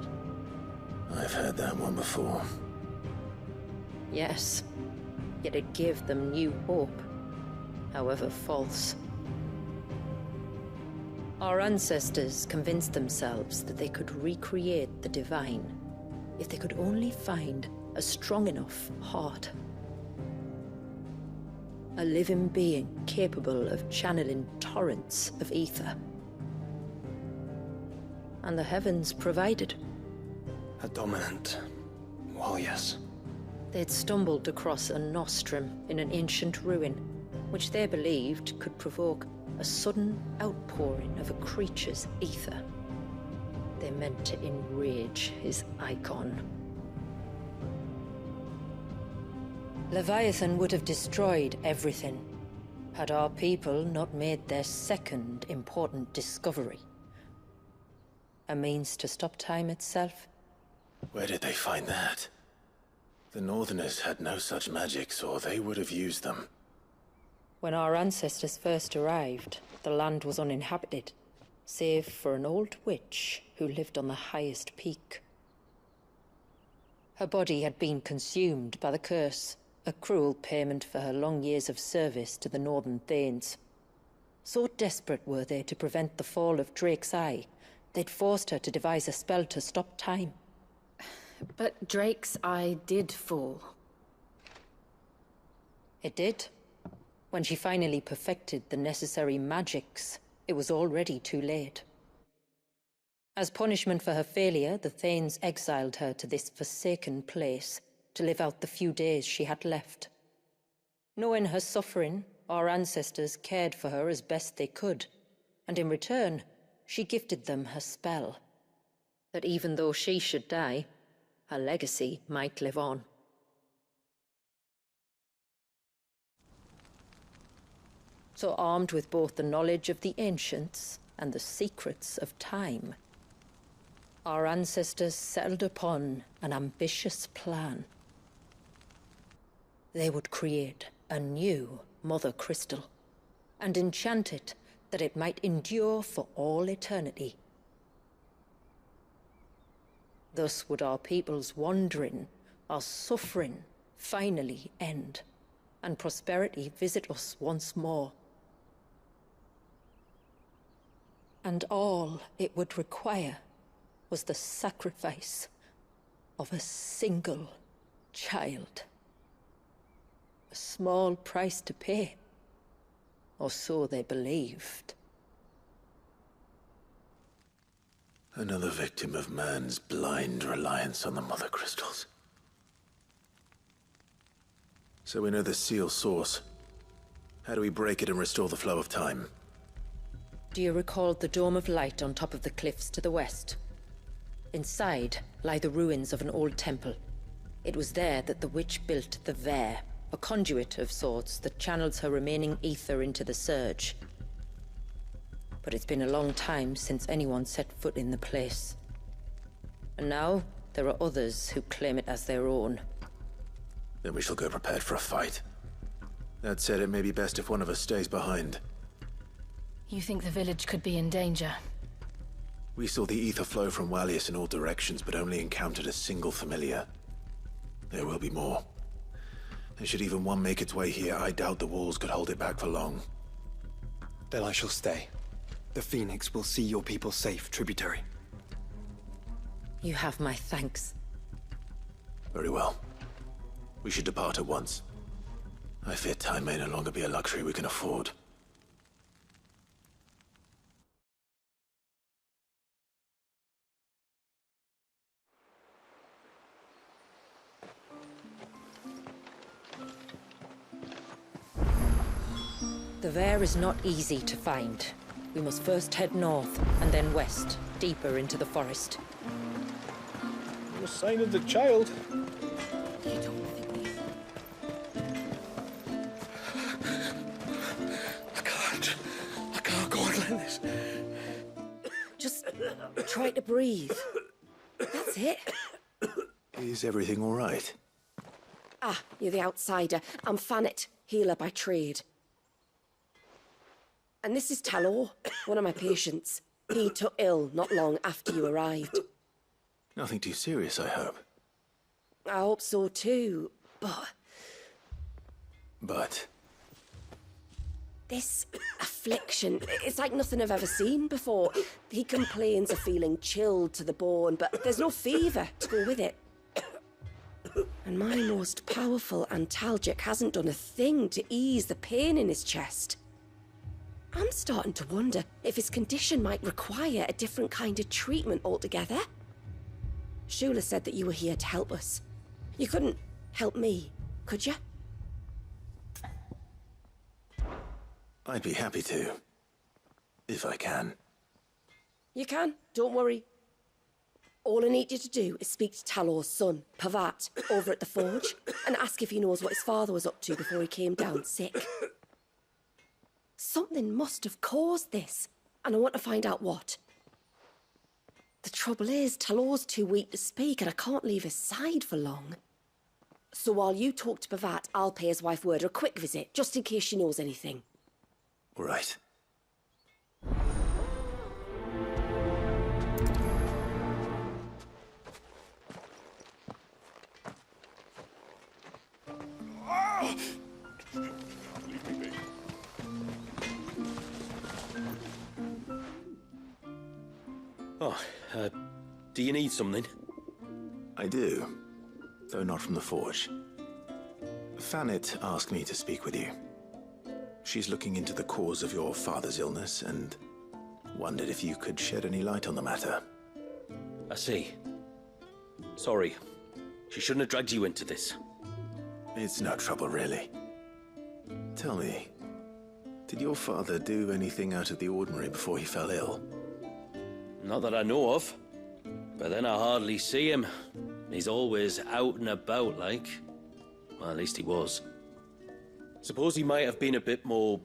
I've heard that one before. Yes, yet it gave them new hope, however false. Our ancestors convinced themselves that they could recreate the divine, if they could only find a strong enough heart. A living being capable of channeling torrents of ether. And the heavens provided. A dominant. Well, yes. They'd stumbled across a nostrum in an ancient ruin, which they believed could provoke a sudden outpouring of a creature's ether. They meant to enrage his icon. Leviathan would have destroyed everything, had our people not made their second important discovery. A means to stop time itself. Where did they find that? The Northerners had no such magics, or they would have used them. When our ancestors first arrived, the land was uninhabited, save for an old witch who lived on the highest peak. Her body had been consumed by the curse, a cruel payment for her long years of service to the Northern Thanes. So desperate were they to prevent the fall of Drake's Eye, they'd forced her to devise a spell to stop time. But Drake's Eye did fall. It did. When she finally perfected the necessary magics, it was already too late. As punishment for her failure, the Thanes exiled her to this forsaken place to live out the few days she had left. Knowing her suffering, our ancestors cared for her as best they could, and in return, she gifted them her spell. That even though she should die, her legacy might live on. So armed with both the knowledge of the ancients and the secrets of time, our ancestors settled upon an ambitious plan. They would create a new Mother Crystal, and enchant it that it might endure for all eternity. Thus would our people's wandering, our suffering, finally end, and prosperity visit us once more. And all it would require was the sacrifice of a single child. A small price to pay, or so they believed. Another victim of man's blind reliance on the Mother Crystals. So we know the seal source. How do we break it and restore the flow of time? Do you recall the dome of light on top of the cliffs to the west? Inside lie the ruins of an old temple. It was there that the witch built the Vare, a conduit of sorts that channels her remaining ether into the surge. But it's been a long time since anyone set foot in the place. And now, there are others who claim it as their own. Then we shall go prepared for a fight. That said, it may be best if one of us stays behind. You think the village could be in danger? We saw the ether flow from Wallius in all directions, but only encountered a single familiar. There will be more. And should even one make its way here, I doubt the walls could hold it back for long. Then I shall stay. The Phoenix will see your people safe, tributary. You have my thanks. Very well. We should depart at once. I fear time may no longer be a luxury we can afford. The Vare is not easy to find. We must first head north, and then west, deeper into the forest. No sign of the child. You don't think we... I can't go on like this. Just try to breathe. That's it. Is everything all right? Ah, you're the outsider. I'm Fannet, healer by trade. And this is Talor, one of my patients. He took ill not long after you arrived. Nothing too serious, I hope. I hope so too, But? This affliction, it's like nothing I've ever seen before. He complains of feeling chilled to the bone, but there's no fever to go with it. And my most powerful antalgic hasn't done a thing to ease the pain in his chest. I'm starting to wonder if his condition might require a different kind of treatment altogether. Shula said that you were here to help us. You couldn't help me, could you? I'd be happy to. If I can. You can, don't worry. All I need you to do is speak to Talor's son, Pavat, over at the forge, and ask if he knows what his father was up to before he came down sick. Something must have caused this, and I want to find out what. The trouble is, Talor's too weak to speak, and I can't leave his side for long. So while you talk to Pavat, I'll pay his wife word a quick visit, just in case she knows anything. Right. Oh, do you need something? I do, though not from the forge. Fanit asked me to speak with you. She's looking into the cause of your father's illness and wondered if you could shed any light on the matter. I see. Sorry. She shouldn't have dragged you into this. It's no trouble, really. Tell me, did your father do anything out of the ordinary before he fell ill? Not that I know of. But then I hardly see him. He's always out and about, like. Well, at least he was. Suppose he might have been a bit more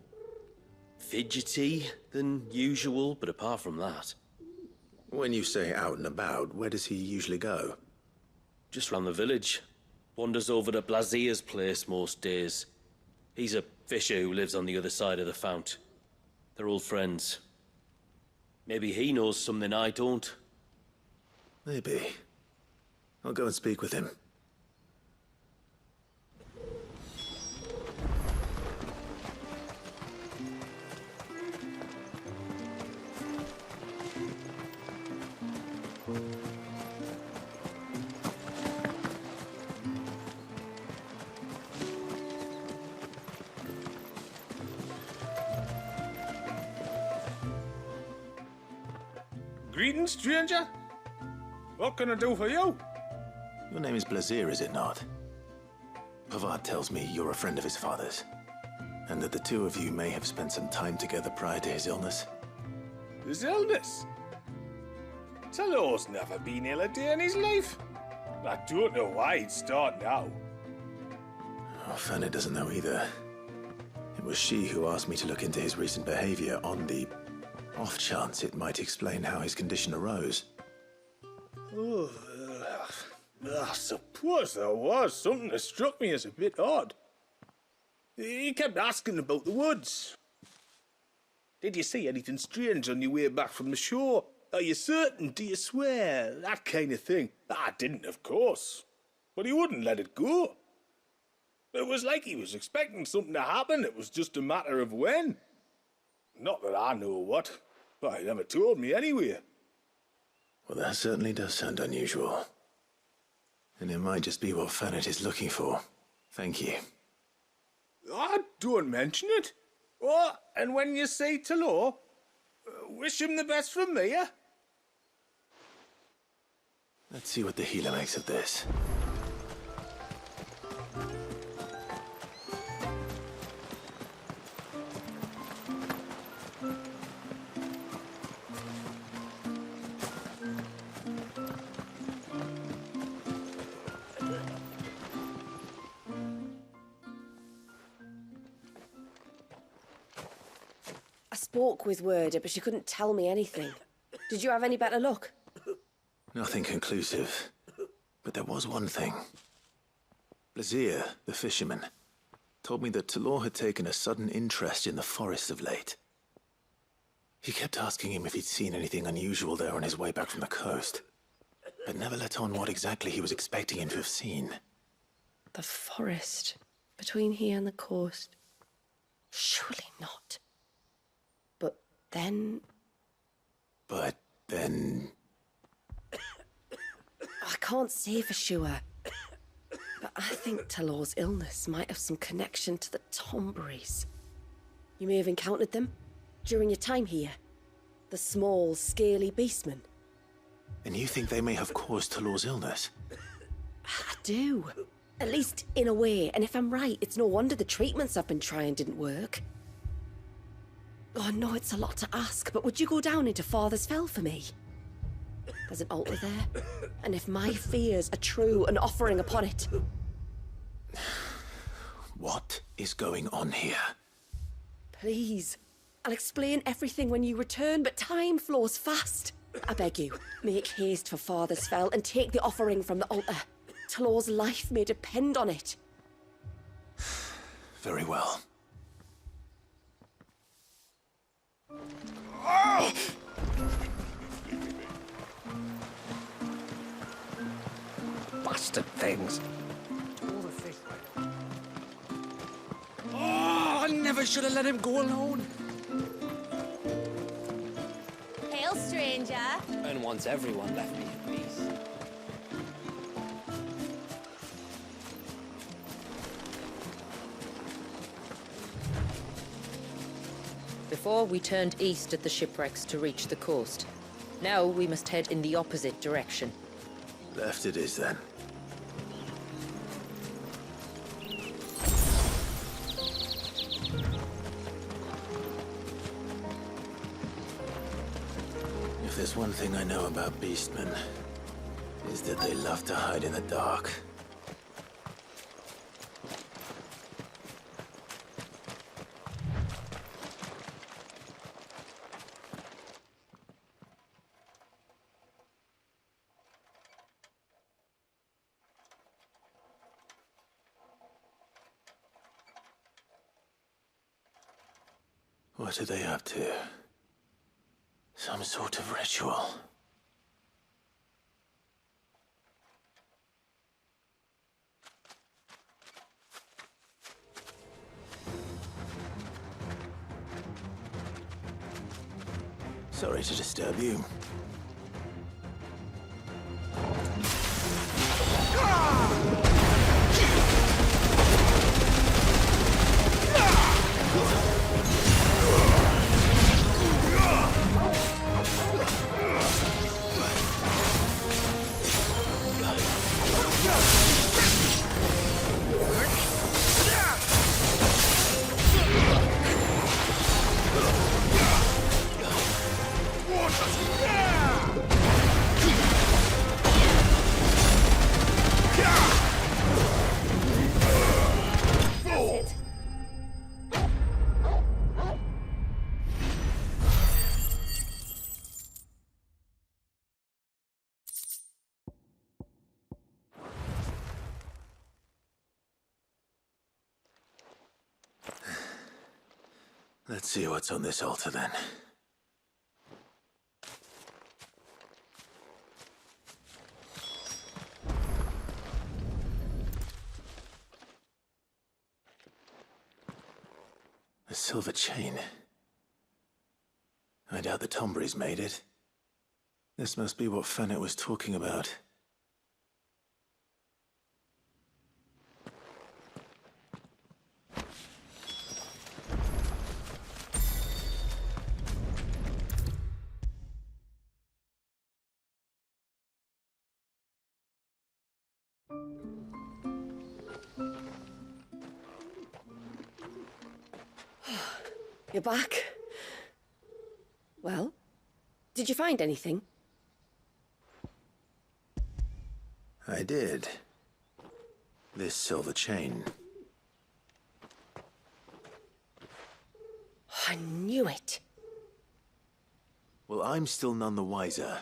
fidgety than usual, but apart from that. When you say out and about, where does he usually go? Just round the village. Wanders over to Blazier's place most days. He's a fisher who lives on the other side of the fount. They're old friends. Maybe he knows something I don't. Maybe. I'll go and speak with him. Greetings, stranger. What can I do for you? Your name is Blazier, is it not? Pavat tells me you're a friend of his father's, and that the two of you may have spent some time together prior to his illness. His illness? Talor's never been ill a day in his life. I don't know why he'd start now. Oh, Fanny doesn't know either. It was she who asked me to look into his recent behavior on the off chance it might explain how his condition arose. Oh, I suppose there was something that struck me as a bit odd. He kept asking about the woods. Did you see anything strange on your way back from the shore? Are you certain? Do you swear? That kind of thing. I didn't, of course. But he wouldn't let it go. It was like he was expecting something to happen. It was just a matter of when. Not that I know what. But he never told me anyway. Well, that certainly does sound unusual. And it might just be what Fanit is looking for. Thank you. Ah, don't mention it. Oh, and when you say Talor, wish him the best from me, eh? Let's see what the healer makes of this. I spoke with Werder, but she couldn't tell me anything. Did you have any better luck? Nothing conclusive. But there was one thing. Blazier, the fisherman, told me that Talor had taken a sudden interest in the forest of late. He kept asking him if he'd seen anything unusual there on his way back from the coast, but never let on what exactly he was expecting him to have seen. The forest between here and the coast. Surely not. But then... I can't say for sure. But I think Talor's illness might have some connection to the Tomberries. You may have encountered them during your time here. The small, scaly beastmen. And you think they may have caused Talor's illness? I do. At least in a way, and if I'm right, it's no wonder the treatments I've been trying didn't work. Oh, I know it's a lot to ask, but would you go down into Father's Fell for me? There's an altar there, and if my fears are true, an offering upon it. What is going on here? Please. I'll explain everything when you return, but time flows fast. I beg you, make haste for Father's Fell and take the offering from the altar. Talor's life may depend on it. Very well. Bastard things. Oh, I never should have let him go alone. Hail, stranger. And once everyone left me in peace. Before, we turned east at the shipwrecks to reach the coast. Now we must head in the opposite direction. Left it is, then. If there's one thing I know about beastmen, is that they love to hide in the dark. What are they up to? Some sort of ritual. Sorry to disturb you. Let's see what's on this altar, then. A silver chain. I doubt the Tomberries made it. This must be what Fennec was talking about. You're back. Well, did you find anything? I did. This silver chain. I knew it. Well, I'm still none the wiser.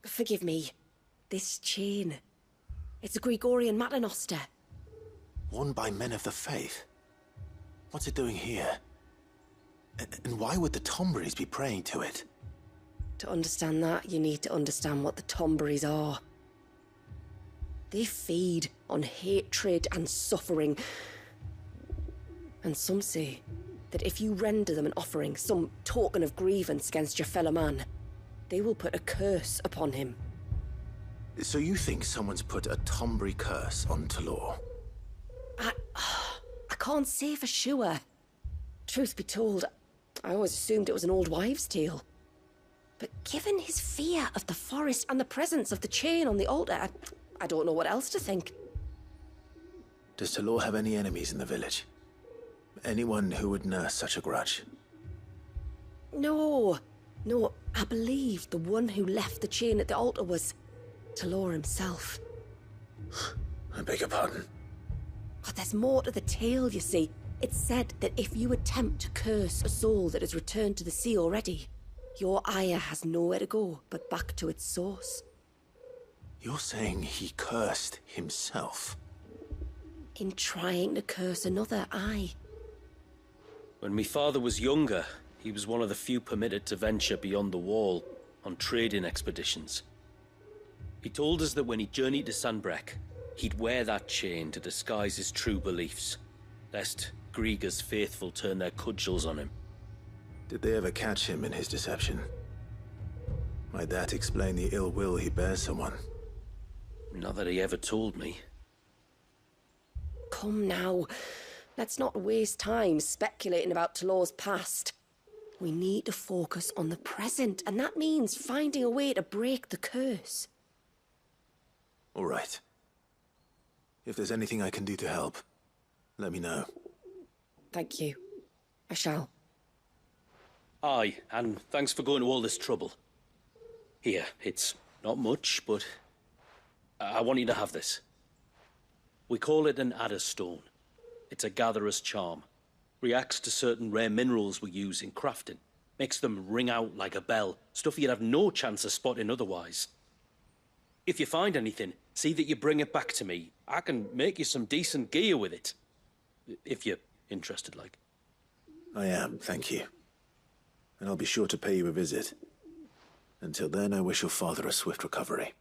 Forgive me. This chain. It's a Gregorian Maternoster. Worn by men of the faith. What's it doing here? And why would the Tomberries be praying to it? To understand that, you need to understand what the Tomberries are. They feed on hatred and suffering. And some say that if you render them an offering, some token of grievance against your fellow man, they will put a curse upon him. So you think someone's put a Tombry curse on Talor? I can't say for sure. Truth be told, I always assumed it was an old wives' tale. But given his fear of the forest and the presence of the chain on the altar, I don't know what else to think. Does Talor have any enemies in the village? Anyone who would nurse such a grudge? No, I believe the one who left the chain at the altar was Talor himself. I beg your pardon? But there's more to the tale, you see. It's said that if you attempt to curse a soul that has returned to the sea already, your ire has nowhere to go but back to its source. You're saying he cursed himself? In trying to curse another, aye. When my father was younger, he was one of the few permitted to venture beyond the wall on trading expeditions. He told us that when he journeyed to Sanbreque, he'd wear that chain to disguise his true beliefs, lest Griga's faithful turn their cudgels on him. Did they ever catch him in his deception? Might that explain the ill will he bears someone? Not that he ever told me. Come now, let's not waste time speculating about Talor's past. We need to focus on the present, and that means finding a way to break the curse. All right. If there's anything I can do to help, let me know. Thank you. I shall. Aye, and thanks for going to all this trouble. Here, it's not much, but I want you to have this. We call it an adder stone. It's a gatherer's charm. Reacts to certain rare minerals we use in crafting. Makes them ring out like a bell, stuff you'd have no chance of spotting otherwise. If you find anything, see that you bring it back to me. I can make you some decent gear with it. If you're interested, like. I am, thank you. And I'll be sure to pay you a visit. Until then, I wish your father a swift recovery.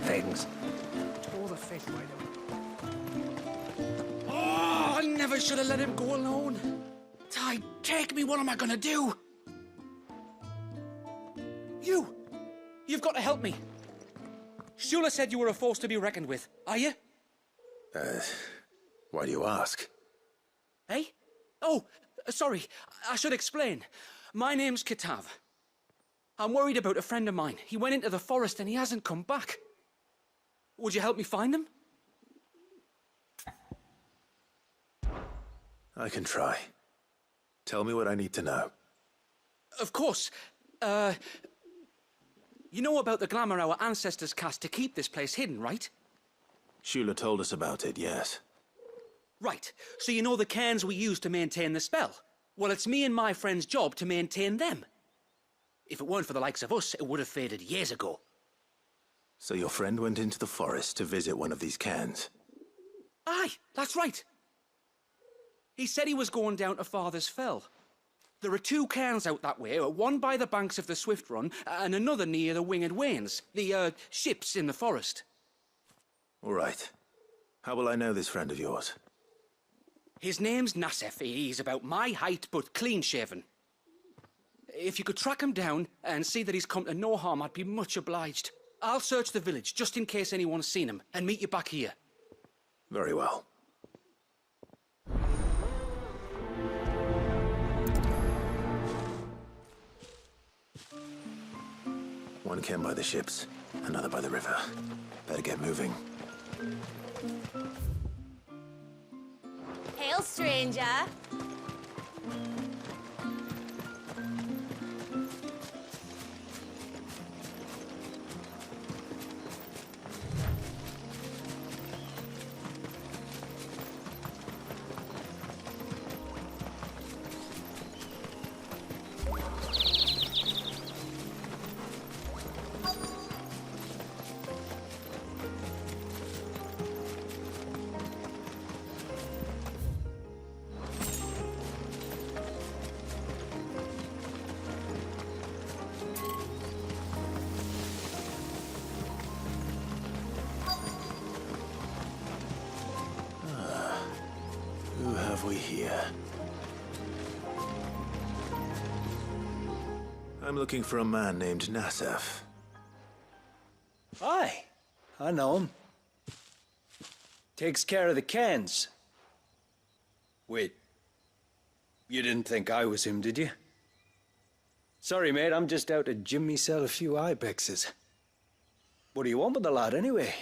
Things. Tore the fish right away. Oh, I never should have let him go alone. Ty, take me. What am I gonna do? You've got to help me. Shula said you were a force to be reckoned with. Are you? Why do you ask? Hey? Oh, sorry. I should explain. My name's Kitav. I'm worried about a friend of mine. He went into the forest and he hasn't come back. Would you help me find him? I can try. Tell me what I need to know. Of course. You know about the glamour our ancestors cast to keep this place hidden, right? Shula told us about it, yes. Right. So you know the cairns we use to maintain the spell? Well, it's me and my friend's job to maintain them. If it weren't for the likes of us, it would have faded years ago. So your friend went into the forest to visit one of these cairns? Aye, that's right. He said he was going down to Father's Fell. There are 2 cairns out that way, one by the banks of the Swift Run, and another near the Winged Wains, the, ships in the forest. All right. How will I know this friend of yours? His name's Nassef. He's about my height, but clean-shaven. If you could track him down and see that he's come to no harm, I'd be much obliged. I'll search the village, just in case anyone's seen him, and meet you back here. Very well. One cairn by the ships, another by the river. Better get moving. Hail, stranger. here? I'm looking for a man named Nassef. Aye, I know him. Takes care of the cans. Wait, you didn't think I was him, did you? Sorry, mate, I'm just out to gym myself a few ibexes. What do you want with the lad, anyway?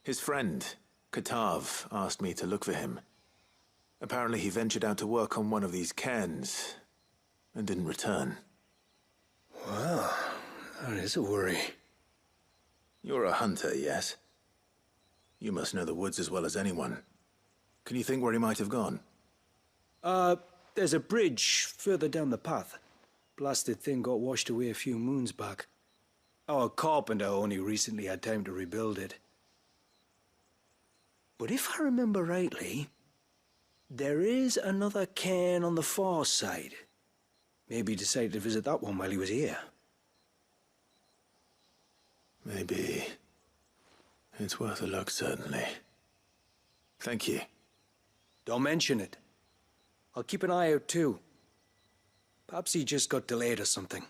His friend, Katav, asked me to look for him. Apparently he ventured out to work on one of these cairns and didn't return. Well, that is a worry. You're a hunter, yes? You must know the woods as well as anyone. Can you think where he might have gone? There's a bridge further down the path. Blasted thing got washed away a few moons back. Our carpenter only recently had time to rebuild it. But if I remember rightly, there is another cairn on the far side. Maybe he decided to visit that one while he was here. Maybe. It's worth a look, certainly. Thank you. Don't mention it. I'll keep an eye out too. Perhaps he just got delayed or something.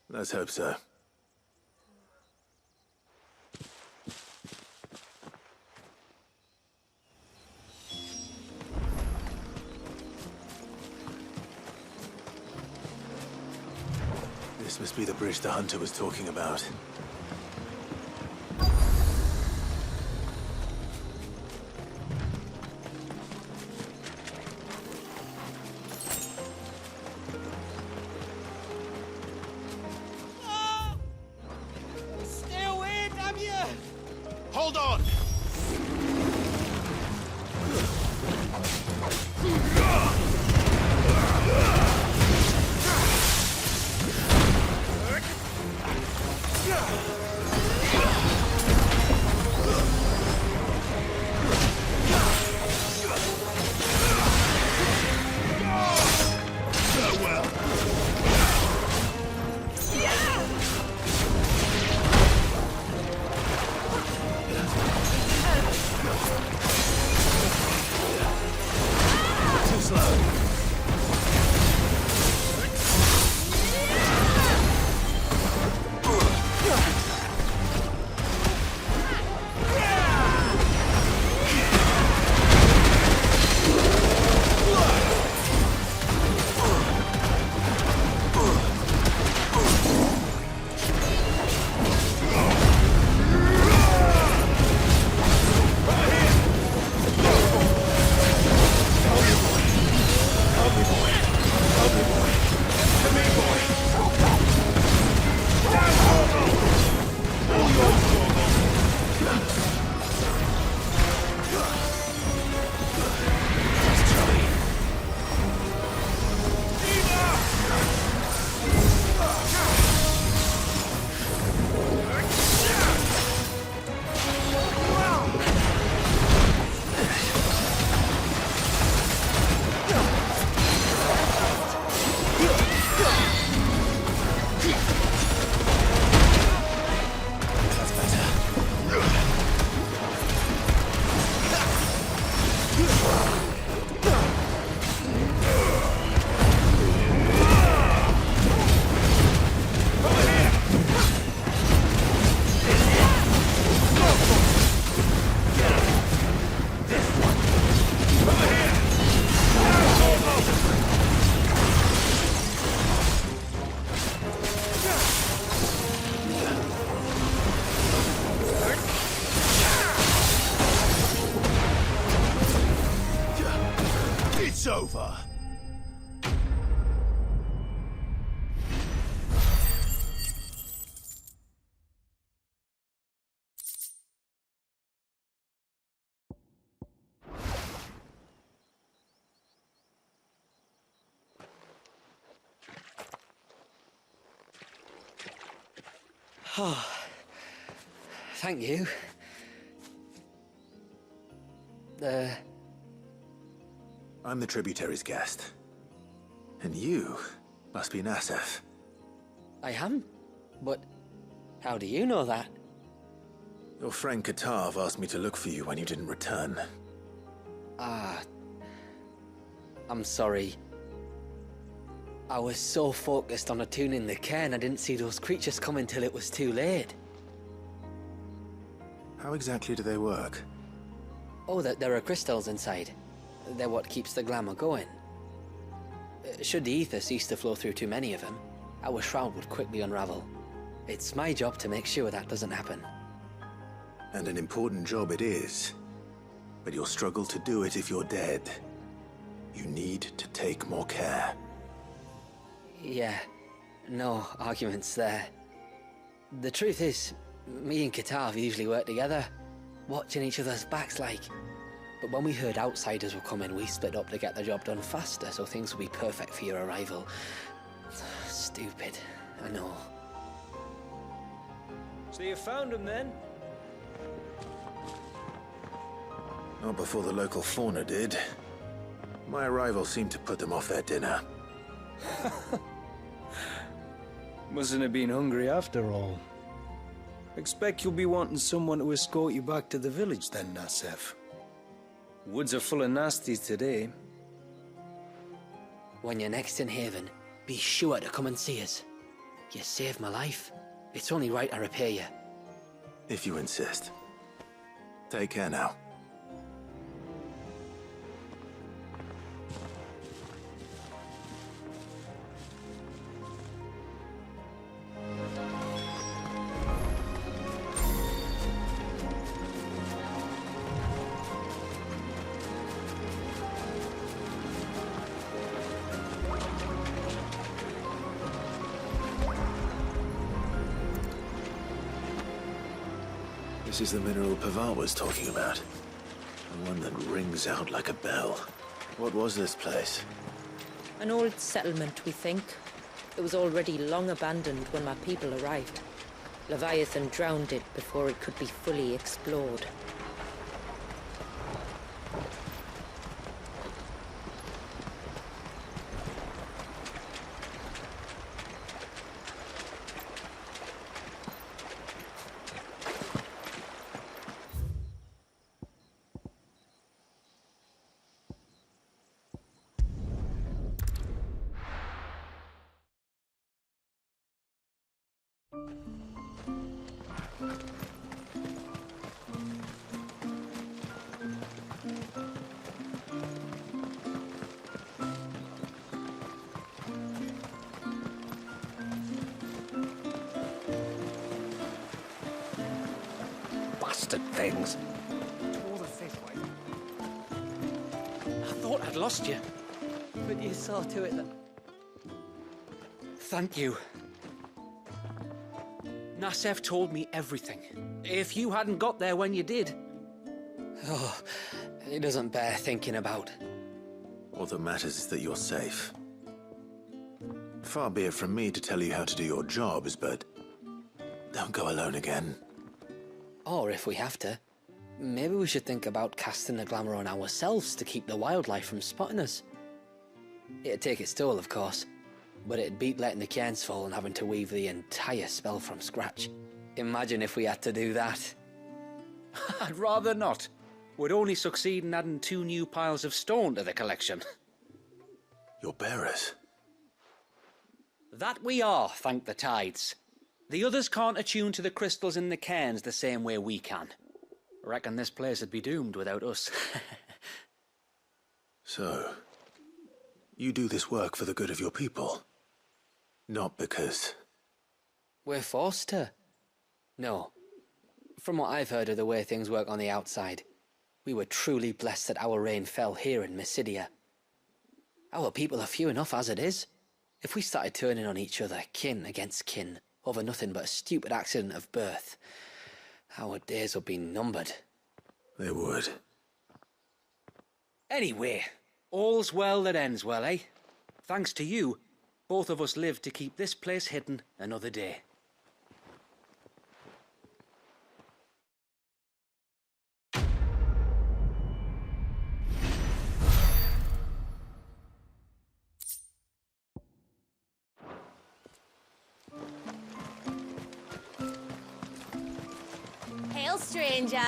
Let's hope so. This must be the bridge the hunter was talking about. Stay away, damn you! Hold on! It's over. Oh, thank you. I'm the tributary's guest. And you must be Nassef. I am? But how do you know that? Your friend Katav asked me to look for you when you didn't return. I'm sorry. I was so focused on attuning the cairn, I didn't see those creatures coming till it was too late. How exactly do they work? Oh, there are crystals inside. They're what keeps the glamour going. Should the ether cease to flow through too many of them, our shroud would quickly unravel. It's my job to make sure that doesn't happen. And an important job it is. But you'll struggle to do it if you're dead. You need to take more care. Yeah, no arguments there. The truth is, me and Katav usually work together, watching each other's backs like. But when we heard outsiders were coming, we split up to get the job done faster, so things would be perfect for your arrival. Stupid, I know. So you found him then? Not before the local fauna did. My arrival seemed to put them off their dinner. Mustn't have been hungry after all. Expect you'll be wanting someone to escort you back to the village then, Nassef. Woods are full of nasties today. When you're next in Haven, be sure to come and see us. You saved my life. It's only right I repay you. If you insist. Take care now. This is the mineral Pavar was talking about. The one that rings out like a bell. What was this place? An old settlement, we think. It was already long abandoned when my people arrived. Leviathan drowned it before it could be fully explored. Bastard things. I thought I'd lost you. But you saw to it that... Thank you. Nassef told me everything. If you hadn't got there when you did... Oh, it doesn't bear thinking about. All that matters is that you're safe. Far be it from me to tell you how to do your jobs, but don't go alone again. Or if we have to, maybe we should think about casting the glamour on ourselves to keep the wildlife from spotting us. It'd take its toll, of course, but it'd beat letting the cairns fall and having to weave the entire spell from scratch. Imagine if we had to do that. I'd rather not. Would only succeed in adding 2 new piles of stone to the collection. Your bearers? That we are, thank the tides. The others can't attune to the crystals in the cairns the same way we can. Reckon this place would be doomed without us. So, you do this work for the good of your people? Not because... We're forced to. No. From what I've heard of the way things work on the outside, we were truly blessed that our rain fell here in Mysidia. Our people are few enough as it is. If we started turning on each other, kin against kin, over nothing but a stupid accident of birth, our days would be numbered. They would. Anyway, all's well that ends well, eh? Thanks to you, both of us lived to keep this place hidden another day. Hail, stranger.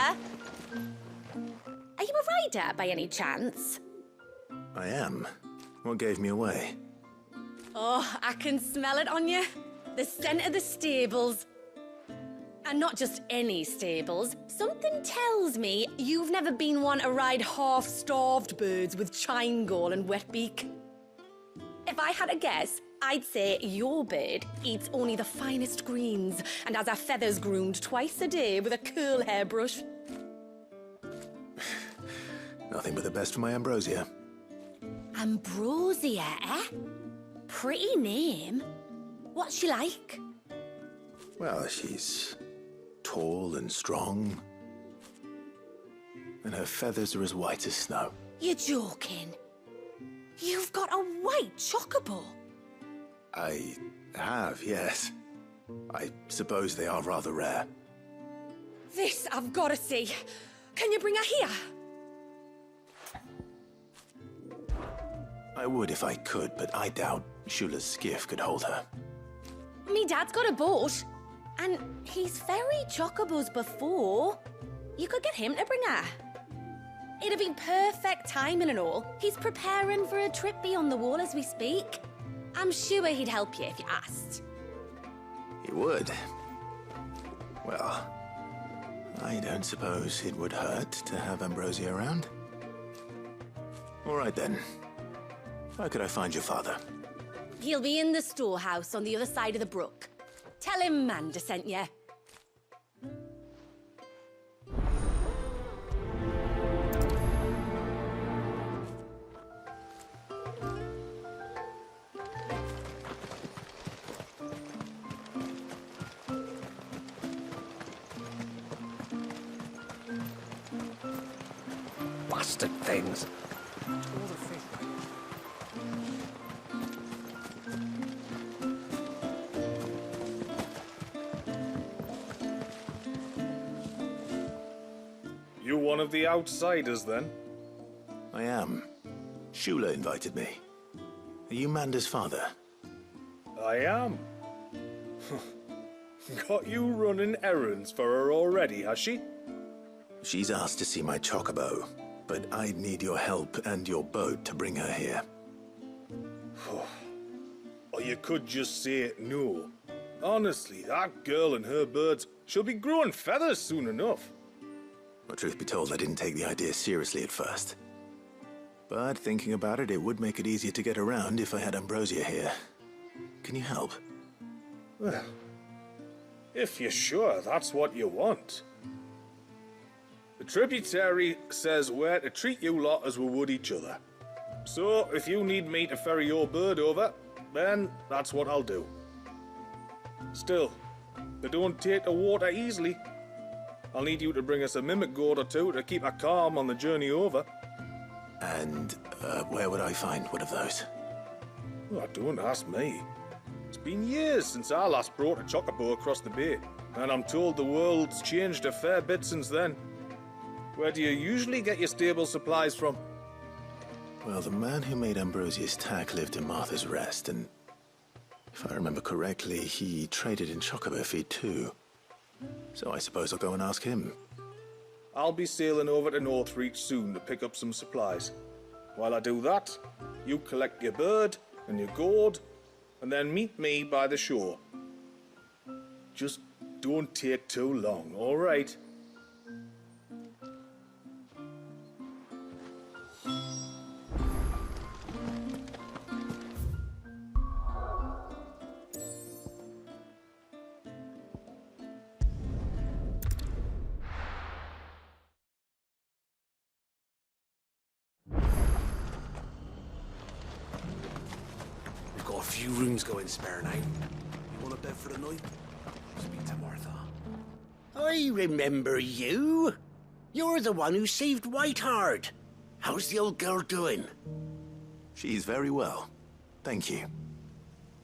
I Are you a rider by any chance? I am. What gave me away? Oh, I can smell it on you. The scent of the stables. And not just any stables. Something tells me you've never been one to ride half-starved birds with chine-gall and wet beak. If I had to guess, I'd say your bird eats only the finest greens and has her feathers groomed twice a day with a curl hairbrush. Nothing but the best for my Ambrosia. Ambrosia, eh? Pretty name. What's she like? Well, she's tall and strong. And her feathers are as white as snow. You're joking. You've got a white chocobo. I have, yes. I suppose they are rather rare. This I've got to see. Can you bring her here? I would if I could, but I doubt Shula's skiff could hold her. Me dad's got a boat. And he's ferried chocobos before. You could get him to bring her. It'd be perfect timing and all. He's preparing for a trip beyond the wall as we speak. I'm sure he'd help you if you asked. He would. Well, I don't suppose it would hurt to have Ambrosia around. All right then. Where could I find your father? He'll be in the storehouse on the other side of the brook. Tell him Manda sent you. Bastard things. You one of the outsiders, then? I am. Shula invited me. Are you Manda's father? I am. Got you running errands for her already, has she? She's asked to see my chocobo, but I'd need your help and your boat to bring her here. Or you could just say no. Honestly, that girl and her birds, she'll be growing feathers soon enough. Well, truth be told, I didn't take the idea seriously at first. But thinking about it, it would make it easier to get around if I had Ambrosia here. Can you help? Well, if you're sure that's what you want. The tributary says we're to treat you lot as we would each other. So, if you need me to ferry your bird over, then that's what I'll do. Still, they don't take the water easily. I'll need you to bring us a mimic gourd or two to keep her calm on the journey over. And where would I find one of those? Oh, don't ask me. It's been years since I last brought a chocobo across the bay, and I'm told the world's changed a fair bit since then. Where do you usually get your stable supplies from? Well, the man who made Ambrosia's tack lived in Martha's Rest, and if I remember correctly, he traded in chocobo feed too. So I suppose I'll go and ask him. I'll be sailing over to Northreach soon to pick up some supplies. While I do that, you collect your bird and your gourd, and then meet me by the shore. Just don't take too long, all right? Few rooms going spare now. You want a bed for the night? Speak to Martha. I remember you. You're the one who saved Whiteheart. How's the old girl doing? She's very well. Thank you.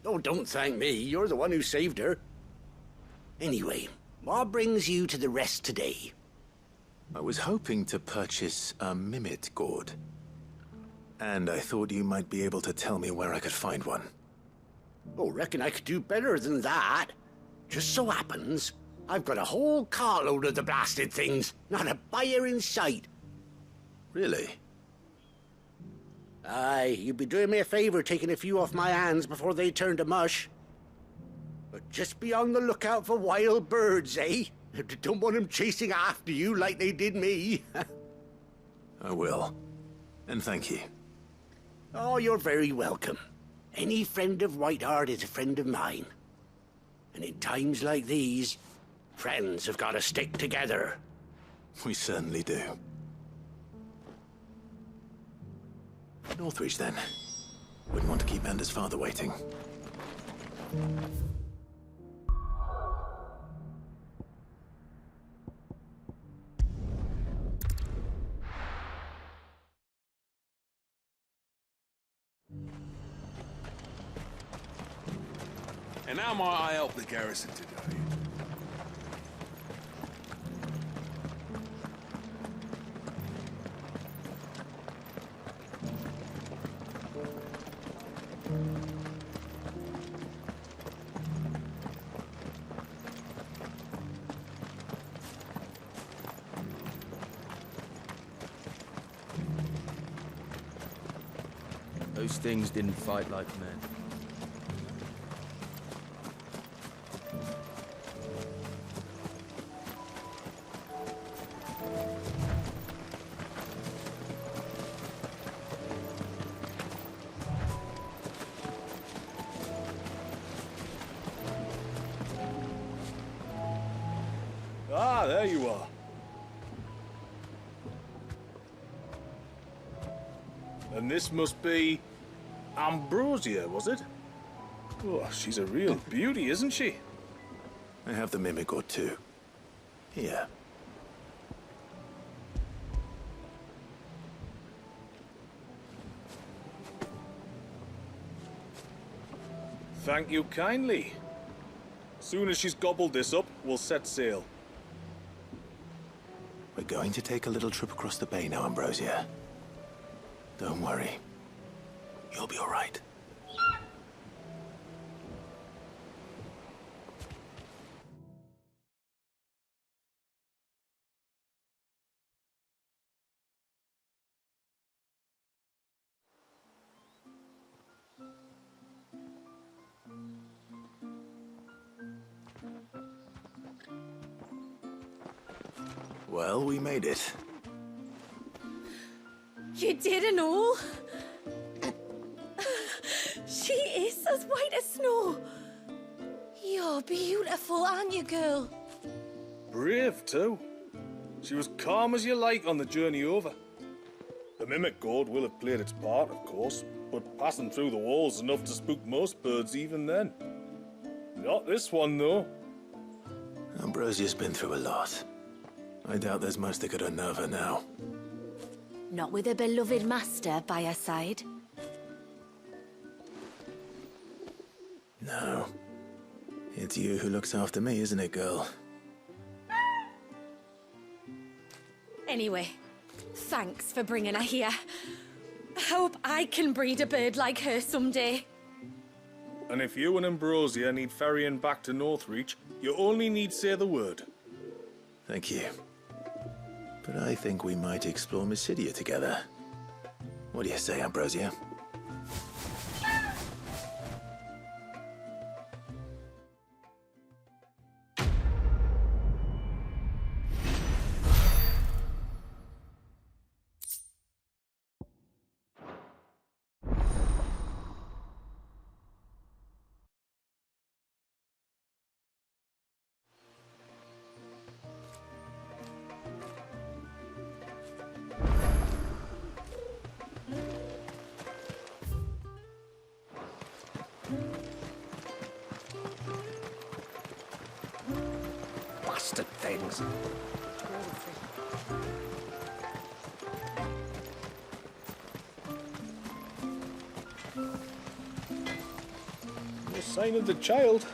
Oh, don't thank me. You're the one who saved her. Anyway, what brings you to the rest today? I was hoping to purchase a mimic gourd. And I thought you might be able to tell me where I could find one. Oh, reckon I could do better than that. Just so happens, I've got a whole carload of the blasted things, not a buyer in sight. Really? Aye, you'd be doing me a favour taking a few off my hands before they turn to mush. But just be on the lookout for wild birds, eh? Don't want them chasing after you like they did me. I will. And thank you. Oh, you're very welcome. Any friend of Whiteheart is a friend of mine. And in times like these, friends have got to stick together. We certainly do. Northreach, then. Wouldn't want to keep Anders' father waiting. And how might I help the garrison today? Those things didn't fight like men. Ah, there you are. And this must be Ambrosia, was it? Oh, she's a real beauty, isn't she? I have the mimic or two. Here. Thank you kindly. Soon as she's gobbled this up, we'll set sail. We're going to take a little trip across the bay now, Ambrosia. Don't worry. You'll be all right. Well, we made it. You didn't all? She is as white as snow. You're beautiful, aren't you, girl? Brave, too. She was calm as you like on the journey over. The mimic gourd will have played its part, of course, but passing through the walls enough to spook most birds even then. Not this one, though. Ambrosia's been through a lot. I doubt there's much that could unnerve her now. Not with a beloved master by her side. No. It's you who looks after me, isn't it, girl? Anyway, thanks for bringing her here. Hope I can breed a bird like her someday. And if you and Ambrosia need ferrying back to Northreach, you only need say the word. Thank you. But I think we might explore Mysidia together. What do you say, Ambrosia? Bastard things. No sign of the child.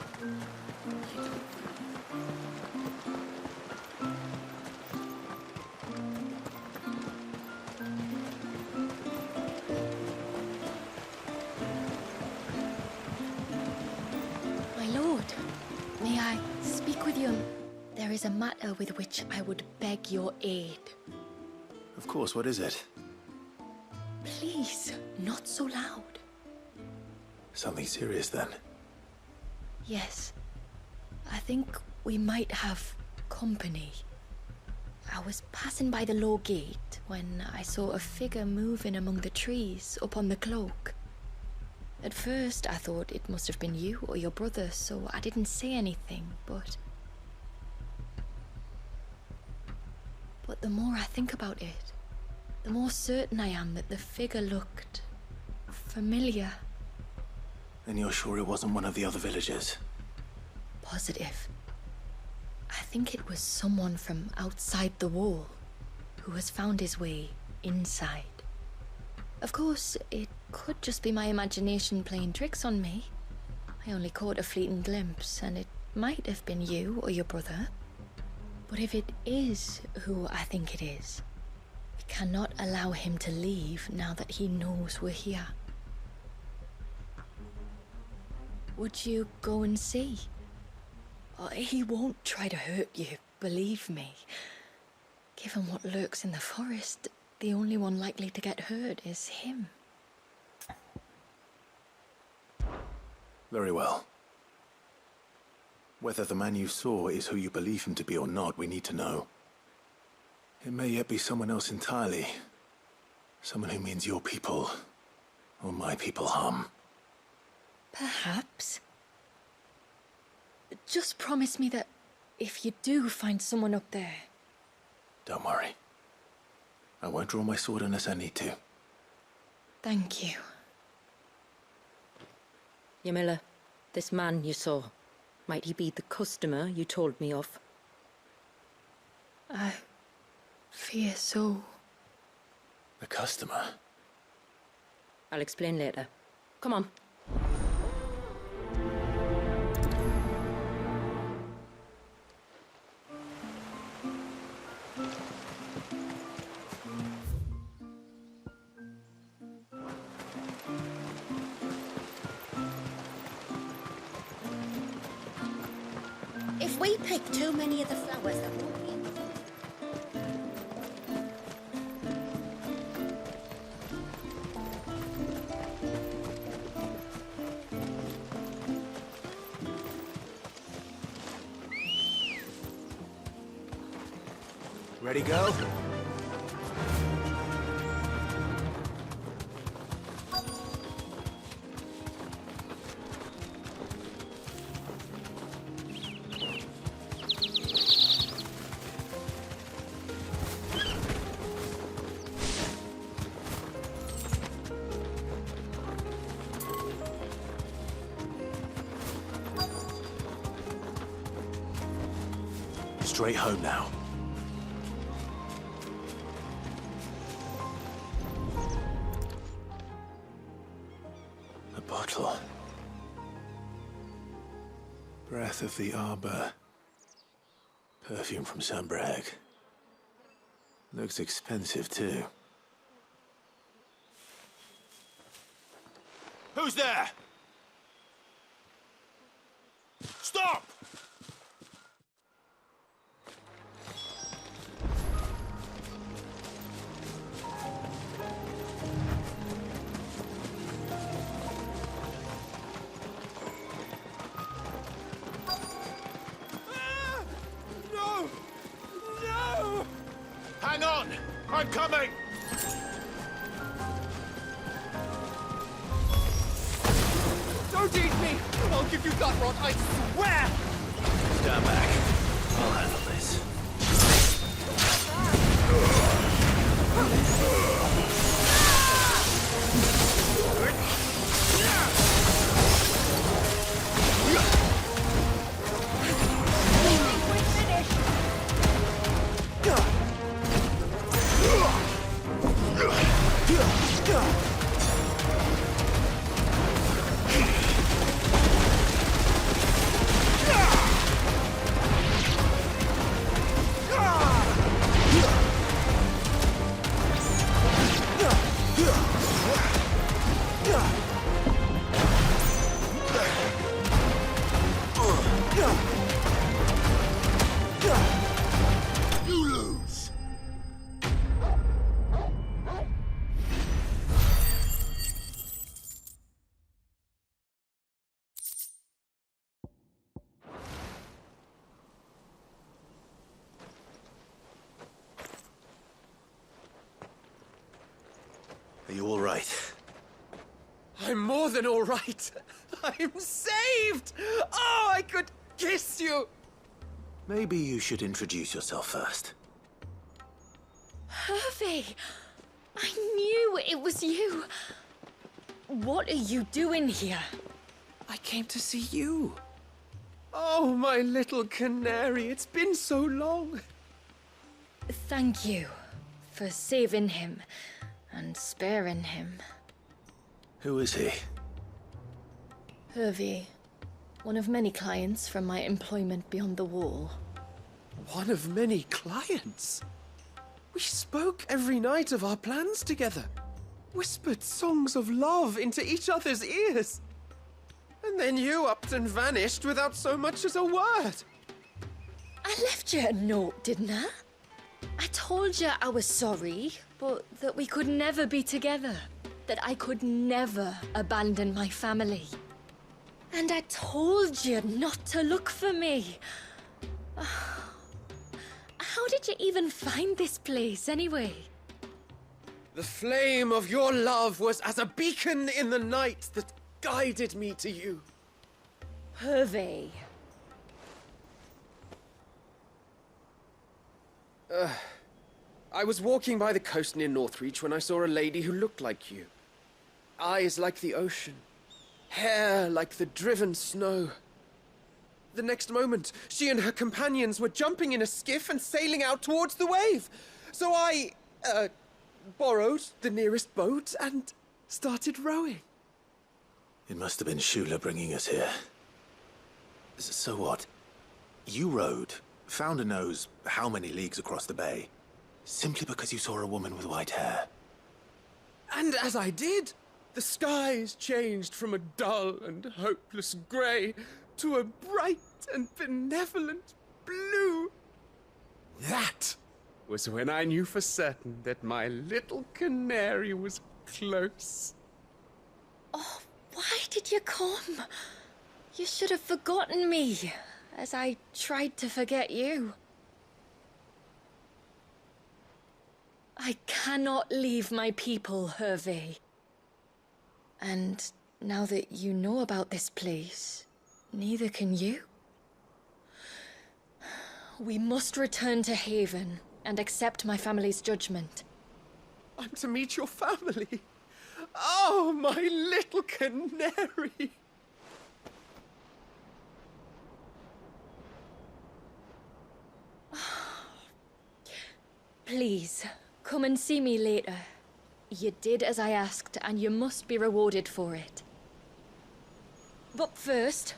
My lord, may I speak with you? There is a matter with which I would beg your aid. Of course, what is it? Please, not so loud. Something serious then? Yes. I think we might have company. I was passing by the low gate when I saw a figure moving among the trees up on the cloak. At first, I thought it must have been you or your brother, so I didn't say anything, but the more I think about it, the more certain I am that the figure looked familiar. And you're sure it wasn't one of the other villagers? Positive. I think it was someone from outside the wall who has found his way inside. Of course, it could just be my imagination playing tricks on me. I only caught a fleeting glimpse, and it might have been you or your brother. But if it is who I think it is, we cannot allow him to leave now that he knows we're here. Would you go and see? Oh, he won't try to hurt you, believe me. Given what lurks in the forest, the only one likely to get hurt is him. Very well. Whether the man you saw is who you believe him to be or not, we need to know. It may yet be someone else entirely. Someone who means your people, or my people, harm. Perhaps. Just promise me that if you do find someone up there... Don't worry. I won't draw my sword unless I need to. Thank you. Yamila, this man you saw, might he be the customer you told me of? I fear so. The customer? I'll explain later. Come on. If we pick too many of the flowers, there won't be enough. Ready, go? Straight home now. A bottle. Breath of the arbor. Perfume from Sunbrag. Looks expensive too. Who's there? Stop! Hang on! I'm coming! Don't eat me! I'll give you gut rot, I swear! Stand back. I'll handle this. than all right. I'm saved! Oh, I could kiss you! Maybe you should introduce yourself first. Hervey! I knew it was you. What are you doing here? I came to see you. Oh, my little canary, it's been so long. Thank you for saving him and sparing him. Who is he? Hervey, one of many clients from my employment beyond the wall. One of many clients? We spoke every night of our plans together. Whispered songs of love into each other's ears. And then you upped and vanished without so much as a word. I left you a note, didn't I? I told you I was sorry, but that we could never be together. That I could never abandon my family. And I told you not to look for me. How did you even find this place, anyway? The flame of your love was as a beacon in the night that guided me to you. Hervey. I was walking by the coast near Northreach when I saw a lady who looked like you. Eyes like the ocean. Hair like the driven snow. The next moment, she and her companions were jumping in a skiff and sailing out towards the wave. So I, borrowed the nearest boat and started rowing. It must have been Shula bringing us here. So what? You rowed, found a nose how many leagues across the bay, simply because you saw a woman with white hair. And as I did, the skies changed from a dull and hopeless grey to a bright and benevolent blue. That was when I knew for certain that my little canary was close. Oh, why did you come? You should have forgotten me, as I tried to forget you. I cannot leave my people, Hervey. And now that you know about this place, neither can you. We must return to Haven and accept my family's judgment. I'm to meet your family. Oh, my little canary. Please, come and see me later. You did as I asked, and you must be rewarded for it. But first,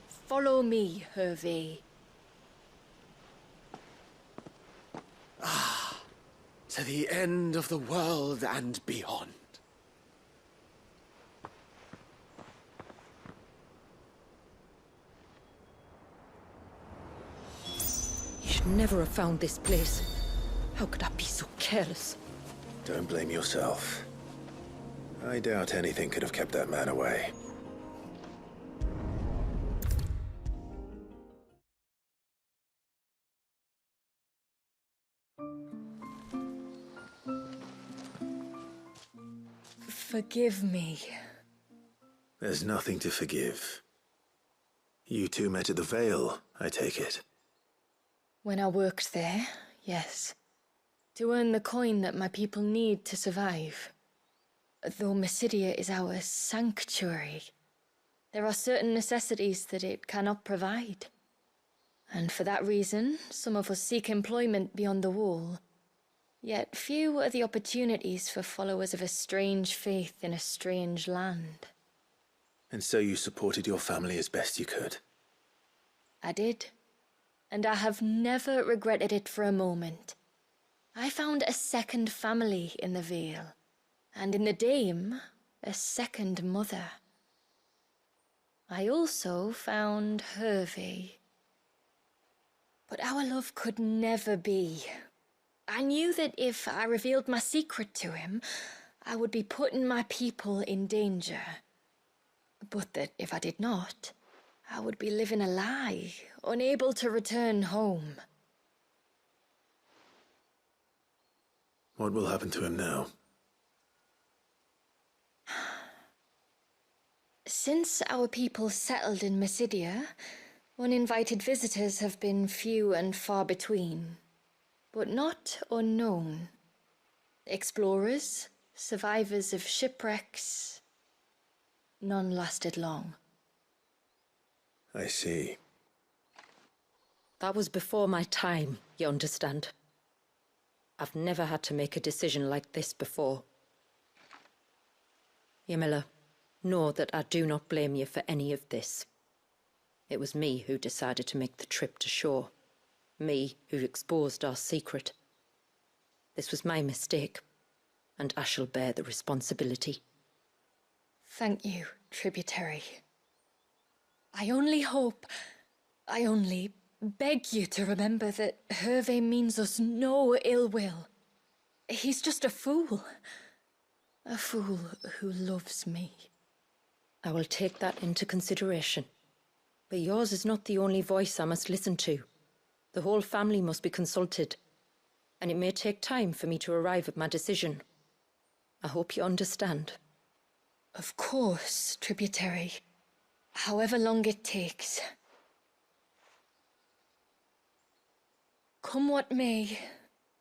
follow me, Hervey. To the end of the world and beyond. You should never have found this place. How could I be so careless? Don't blame yourself. I doubt anything could have kept that man away. Forgive me. There's nothing to forgive. You two met at the Vale, I take it. When I worked there, yes. To earn the coin that my people need to survive. Though Mysidia is our sanctuary, there are certain necessities that it cannot provide. And for that reason, some of us seek employment beyond the wall. Yet few are the opportunities for followers of a strange faith in a strange land. And so you supported your family as best you could? I did. And I have never regretted it for a moment. I found a second family in the Vale. And in the Dame, a second mother. I also found Hervey. But our love could never be. I knew that if I revealed my secret to him, I would be putting my people in danger. But that if I did not, I would be living a lie, unable to return home. What will happen to him now? Since our people settled in Mysidia, uninvited visitors have been few and far between, but not unknown. Explorers, survivors of shipwrecks, none lasted long. I see. That was before my time, you understand. I've never had to make a decision like this before. Yamila, know that I do not blame you for any of this. It was me who decided to make the trip to shore. Me who exposed our secret. This was my mistake, and I shall bear the responsibility. Thank you, tributary. I only beg you to remember that Hervé means us no ill will. He's just a fool. A fool who loves me. I will take that into consideration. But yours is not the only voice I must listen to. The whole family must be consulted, and it may take time for me to arrive at my decision. I hope you understand. Of course, tributary. However long it takes. Come what may,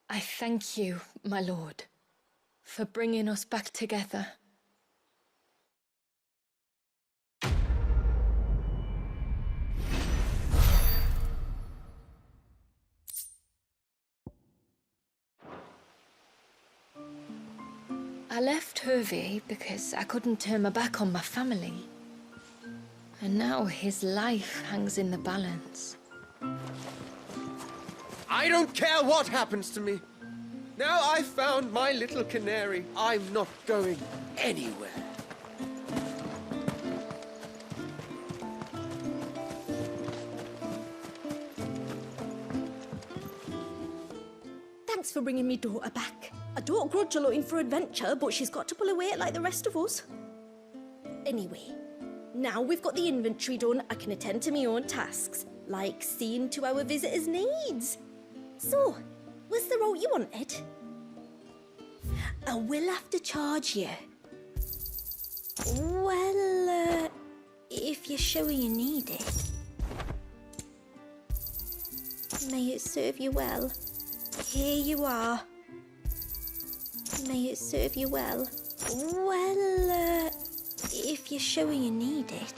I thank you, my lord, for bringing us back together. I left Hervé because I couldn't turn my back on my family. And now his life hangs in the balance. I don't care what happens to me. Now I've found my little canary, I'm not going anywhere. Thanks for bringing me daughter back. I don't grudge her looking for adventure, but she's got to pull her weight like the rest of us. Anyway, now we've got the inventory done, I can attend to my own tasks, like seeing to our visitors' needs. So, was the route you wanted? I will have to charge you. Well, if you're sure you need it. May it serve you well. Here you are. May it serve you well. Well, if you're sure you need it.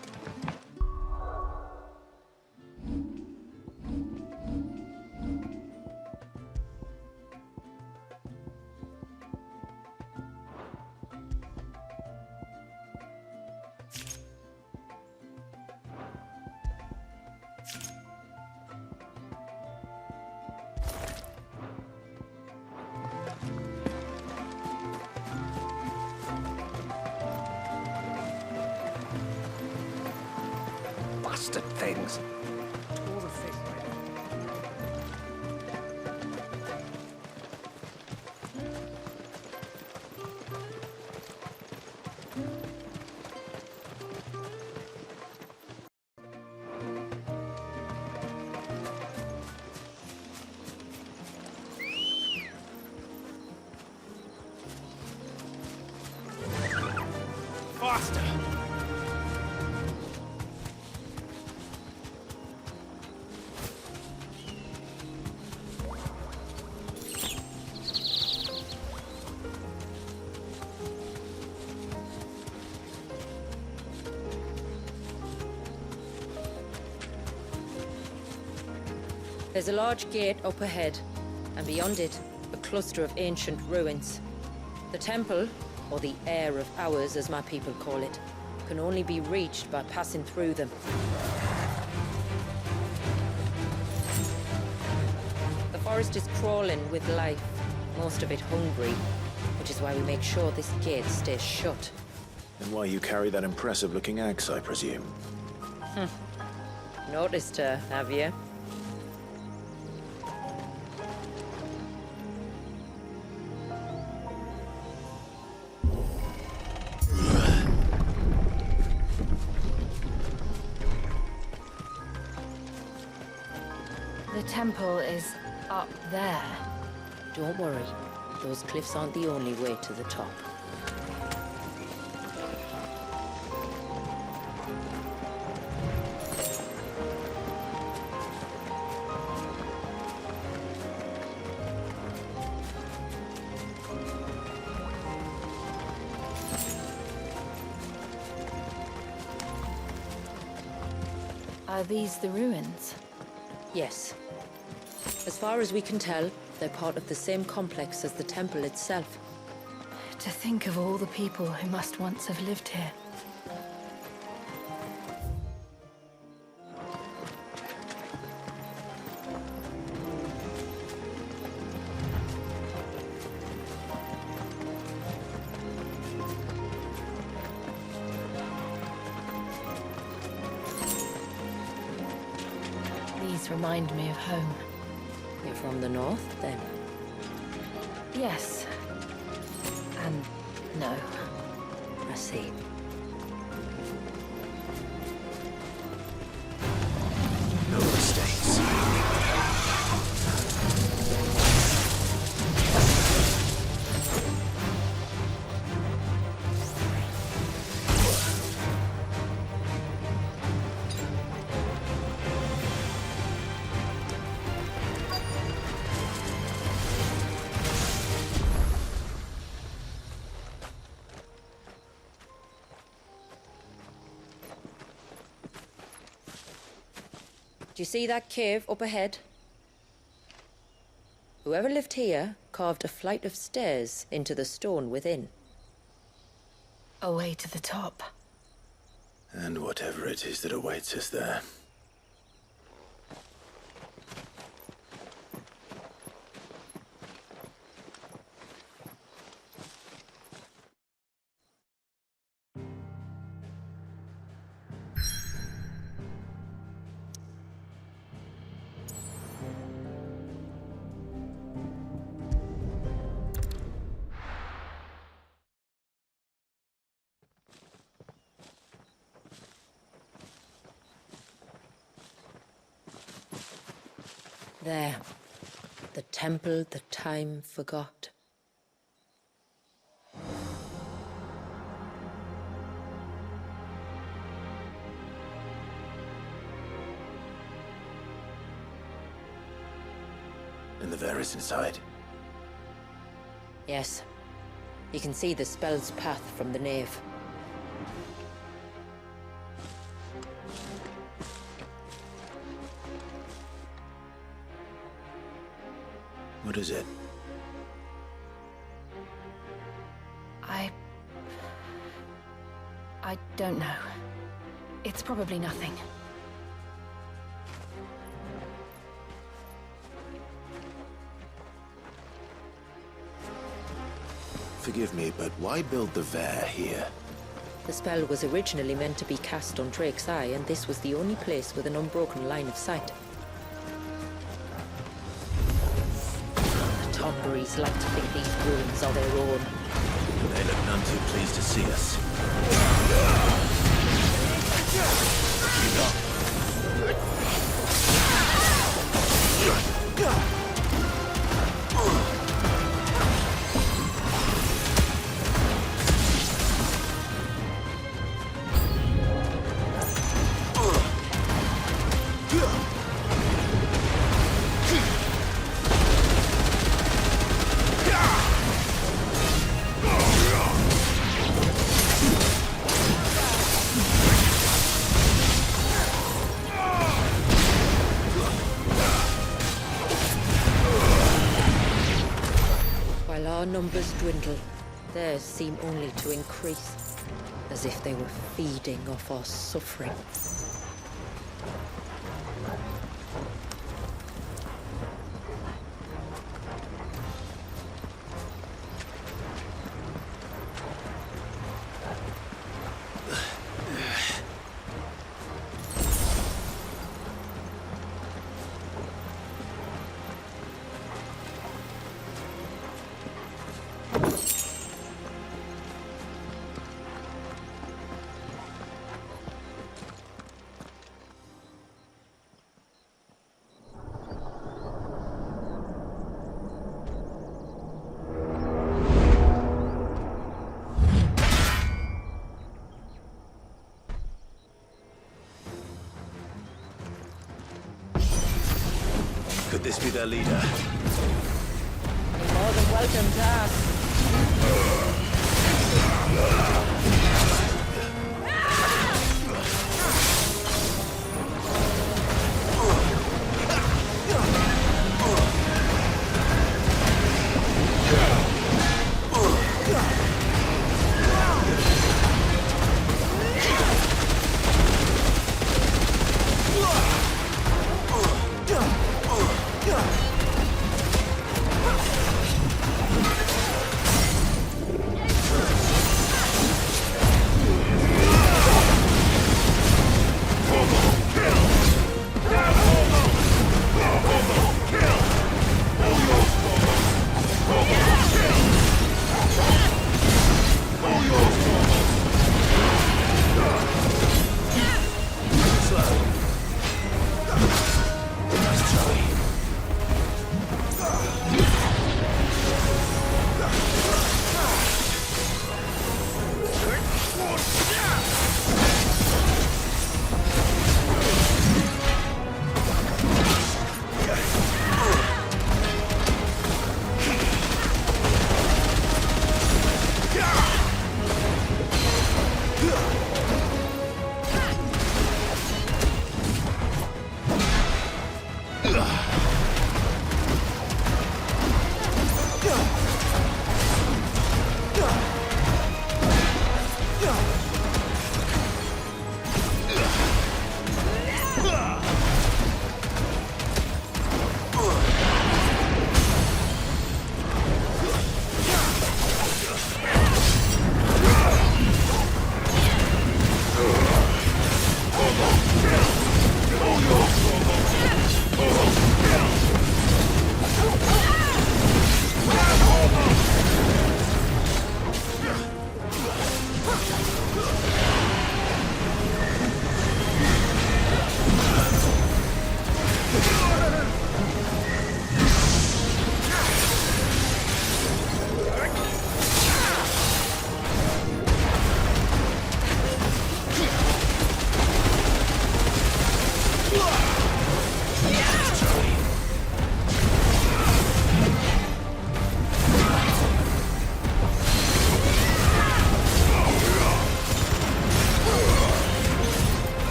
Bastard things. Tore the thing. Faster! There's a large gate up ahead, and beyond it, a cluster of ancient ruins. The temple, or the Heir of Hours as my people call it, can only be reached by passing through them. The forest is crawling with life, most of it hungry, which is why we make sure this gate stays shut. And why you carry that impressive-looking axe, I presume? Noticed her, have you? The temple is up there. Don't worry. Those cliffs aren't the only way to the top. Are these the ruins? Yes. As far as we can tell, they're part of the same complex as the temple itself. To think of all the people who must once have lived here. These remind me of home. You're from the north, then? Yes. And no. I see. No mistakes. Do you see that cave up ahead? Whoever lived here carved a flight of stairs into the stone within. A way to the top. And whatever it is that awaits us there. There. The temple the time forgot. And the Varys inside? Yes. You can see the spell's path from the nave. What is it? I don't know. It's probably nothing. Forgive me, but why build the Vare here? The spell was originally meant to be cast on Drake's Eye, and this was the only place with an unbroken line of sight. The Tonberries like to think these ruins are their own. They look none too pleased to see us. Our numbers dwindle, theirs seem only to increase, as if they were feeding off our suffering. Could this be their leader? You're more than welcome to ask.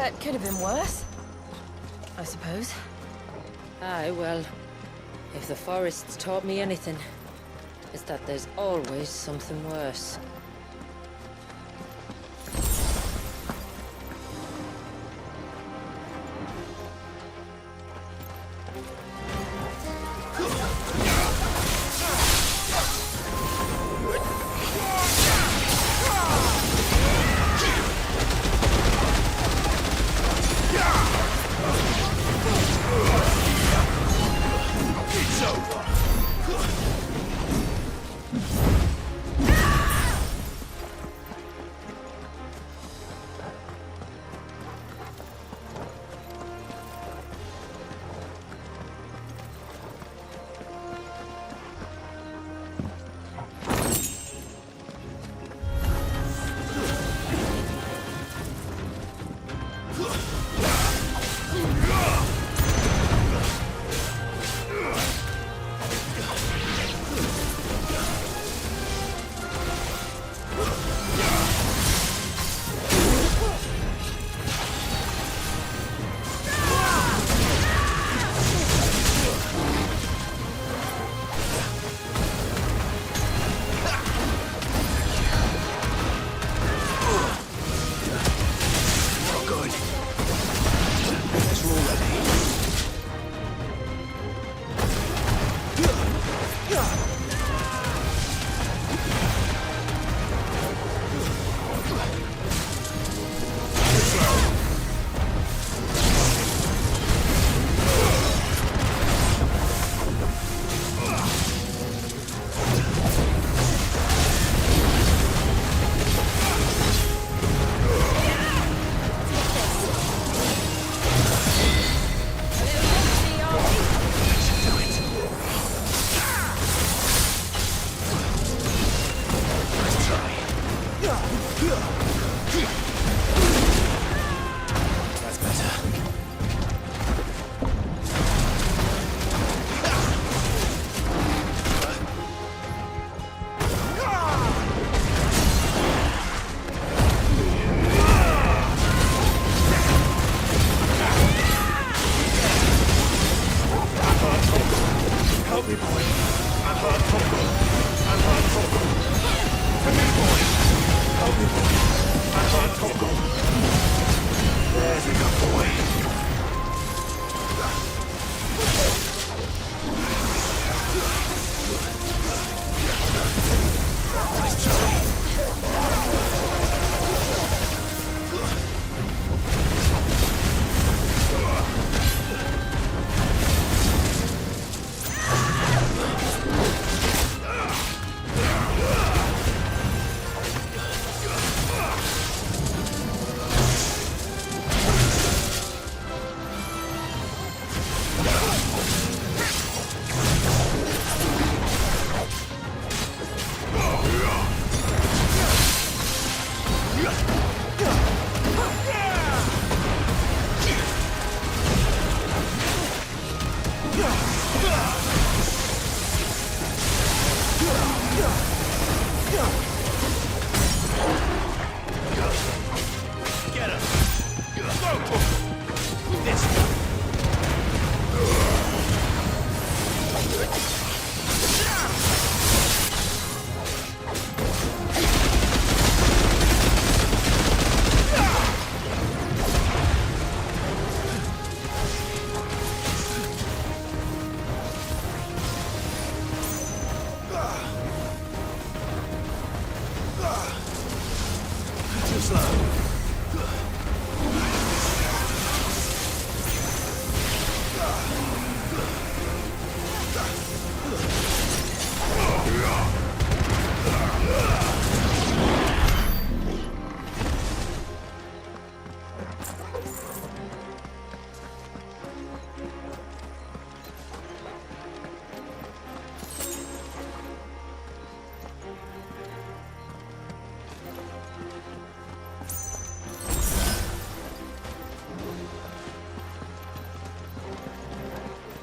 That could have been worse, I suppose. Aye, well, if the forest's taught me anything, it's that there's always something worse.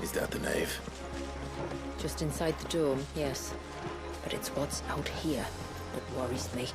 Is that the nave? Just inside the dome, yes. But it's what's out here that worries me.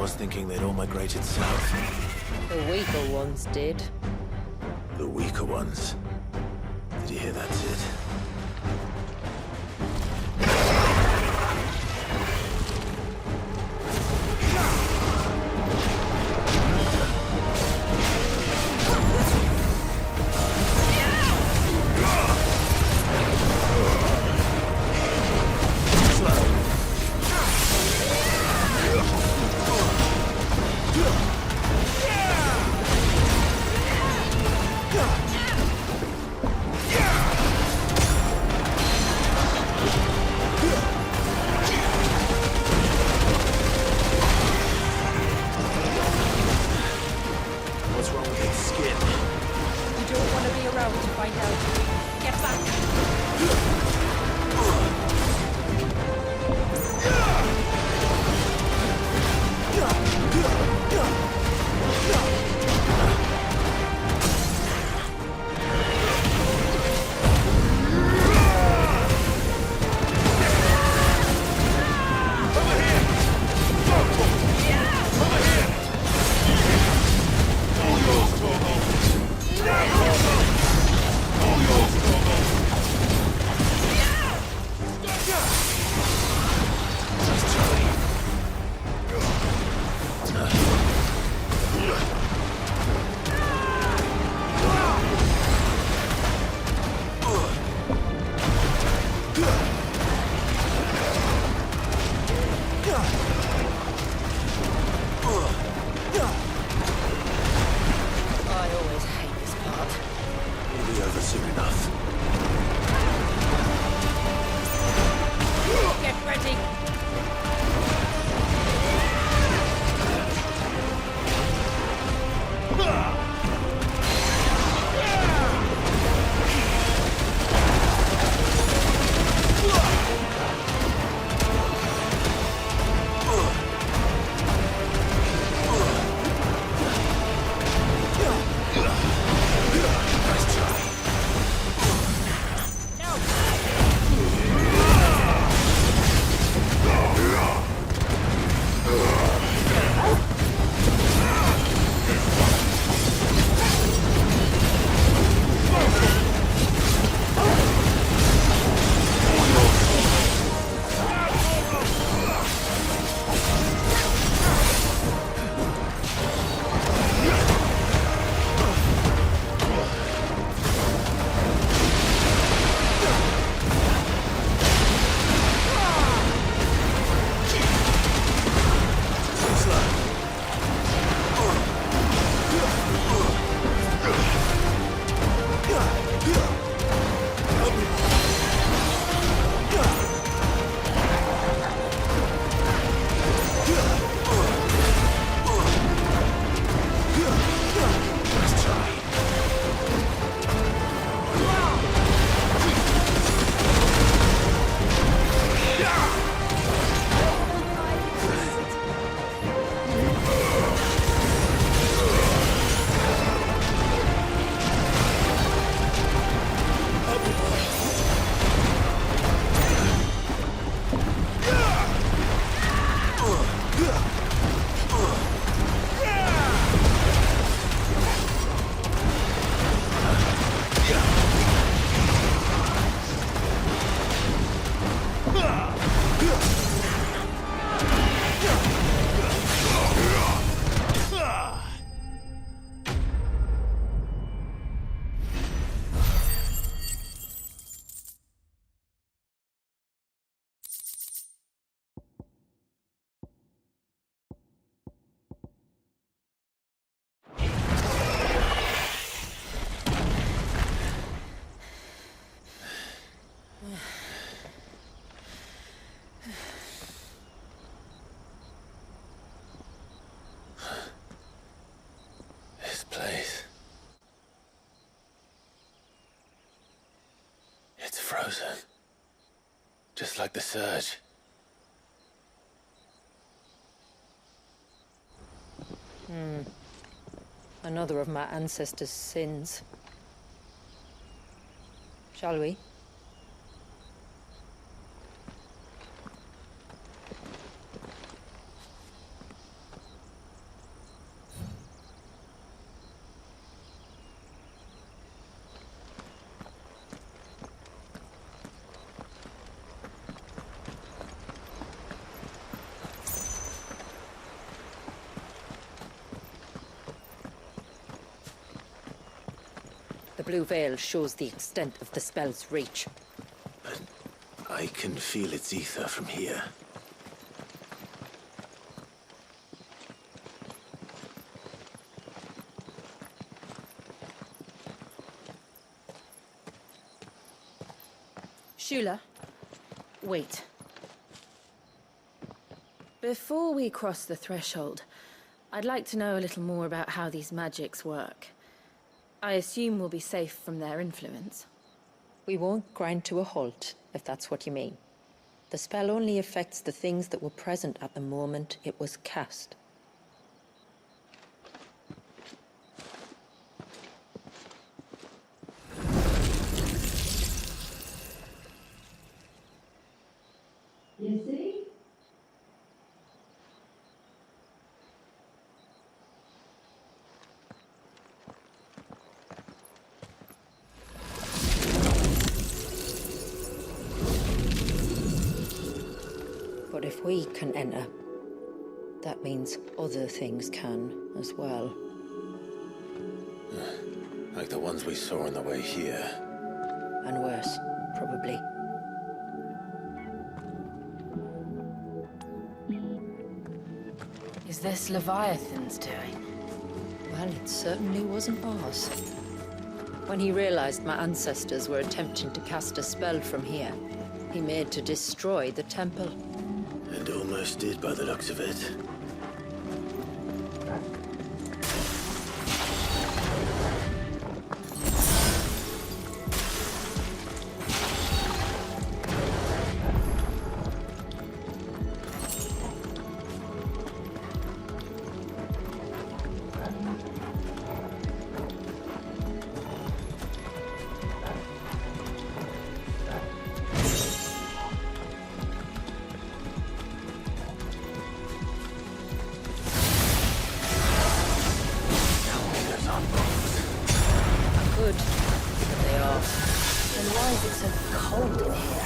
was thinking they'd all migrated south. The weaker ones did. The weaker ones. Did you hear that, Sid? Frozen. Just like the surge. Another of my ancestors' sins. Shall we? blue veil shows the extent of the spell's reach. But I can feel its ether from here. Shula, wait. Before we cross the threshold, I'd like to know a little more about how these magics work. I assume we'll be safe from their influence. We won't grind to a halt, if that's what you mean. The spell only affects the things that were present at the moment it was cast. You see? But if we can enter, that means other things can as well. Like the ones we saw on the way here. And worse, probably. Is this Leviathan's doing? Well, it certainly wasn't ours. When he realized my ancestors were attempting to cast a spell from here, he made to destroy the temple. And almost did by the looks of it. Good. They are. Then why is it so cold in here?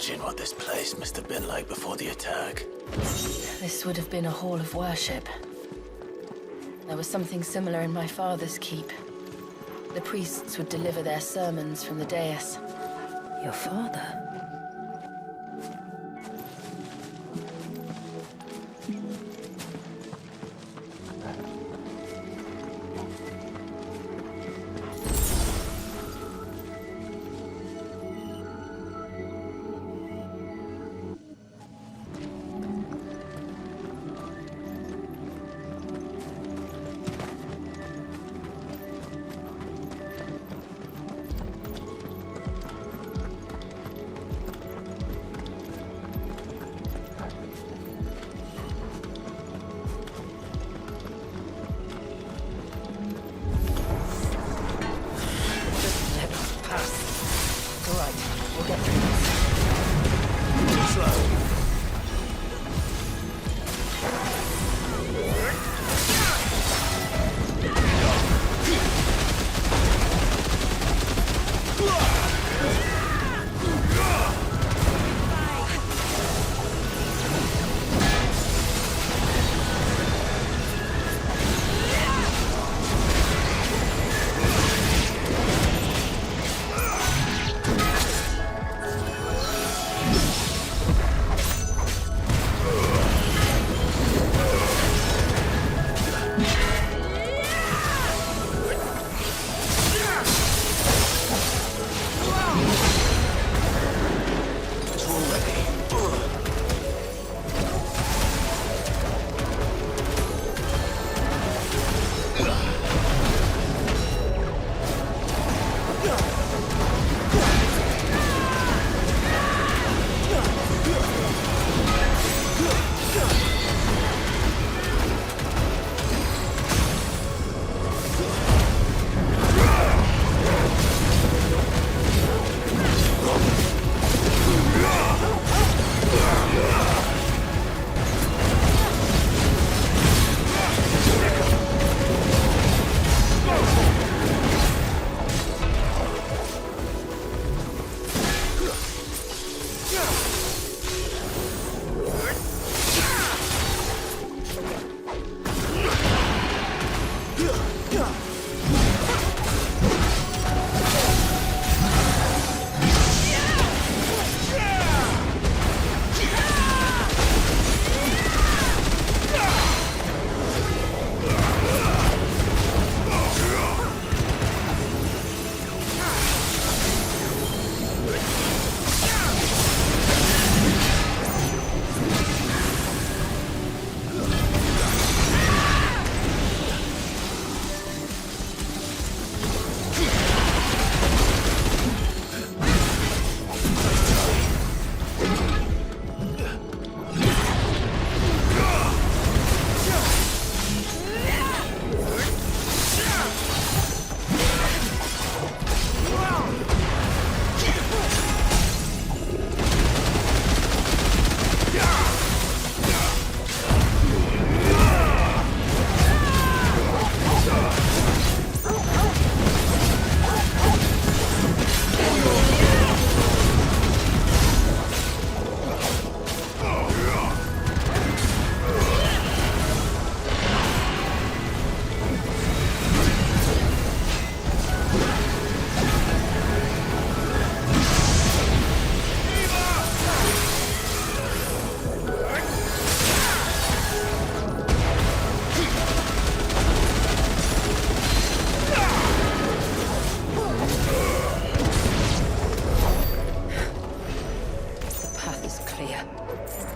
Imagine what this place must have been like before the attack. This would have been a hall of worship. There was something similar in my father's keep. The priests would deliver their sermons from the dais. Your father?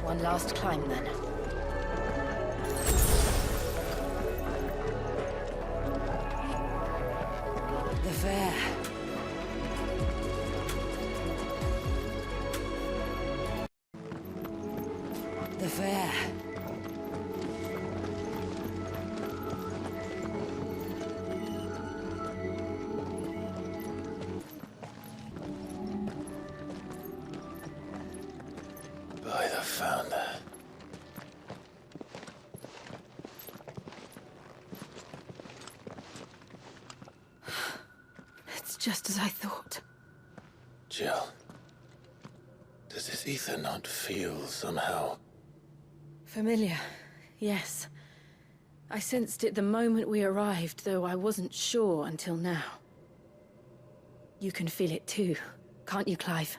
One last climb, then. The fair. The fair. By the Founder. It's just as I thought. Jill, does this ether not feel somehow? Familiar, yes. I sensed it the moment we arrived, though I wasn't sure until now. You can feel it too, can't you, Clive?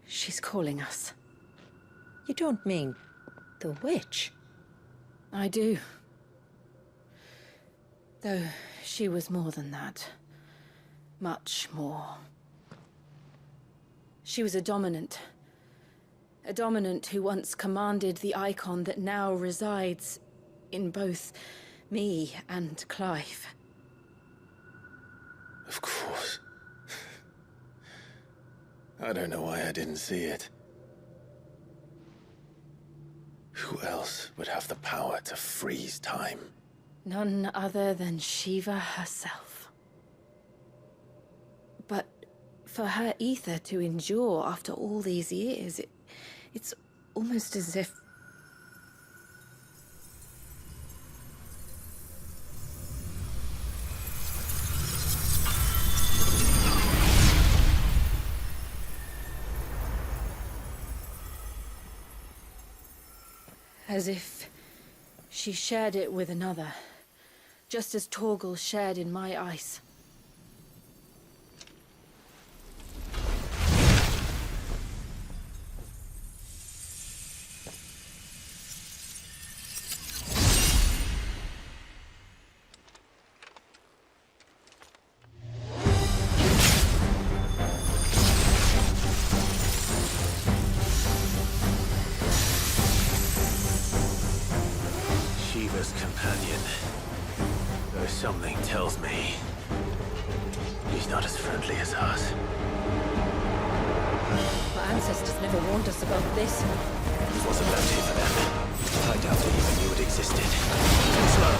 She's calling us. You don't mean the witch? I do. Though she was more than that. Much more. She was a dominant. A dominant who once commanded the icon that now resides in both me and Clive. Of course. I don't know why I didn't see it. Who else would have the power to freeze time? None other than Shiva herself. But for her ether to endure after all these years, it's almost as if... As if she shared it with another, just as Torgal shared in my ice. Companion. Though something tells me he's not as friendly as us. Our ancestors never warned us about this. It wasn't left here for them. I doubt they even knew it existed. Slow.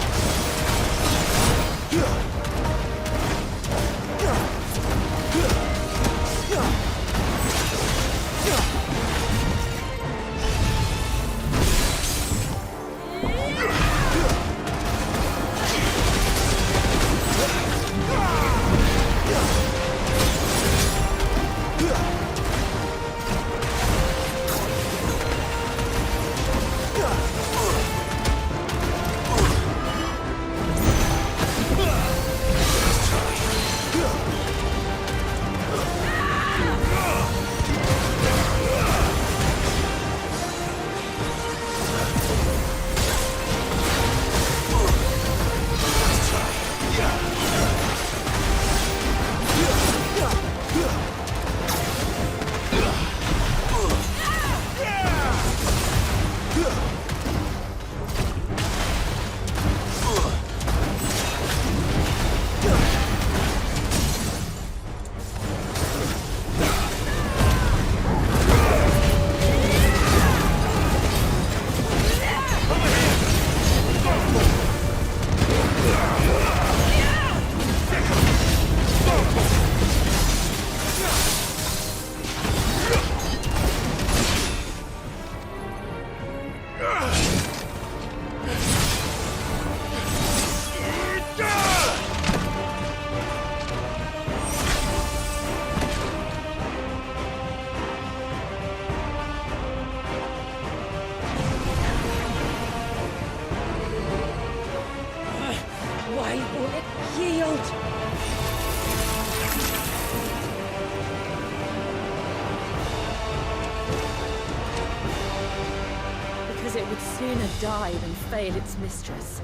It would sooner die than fail its mistress.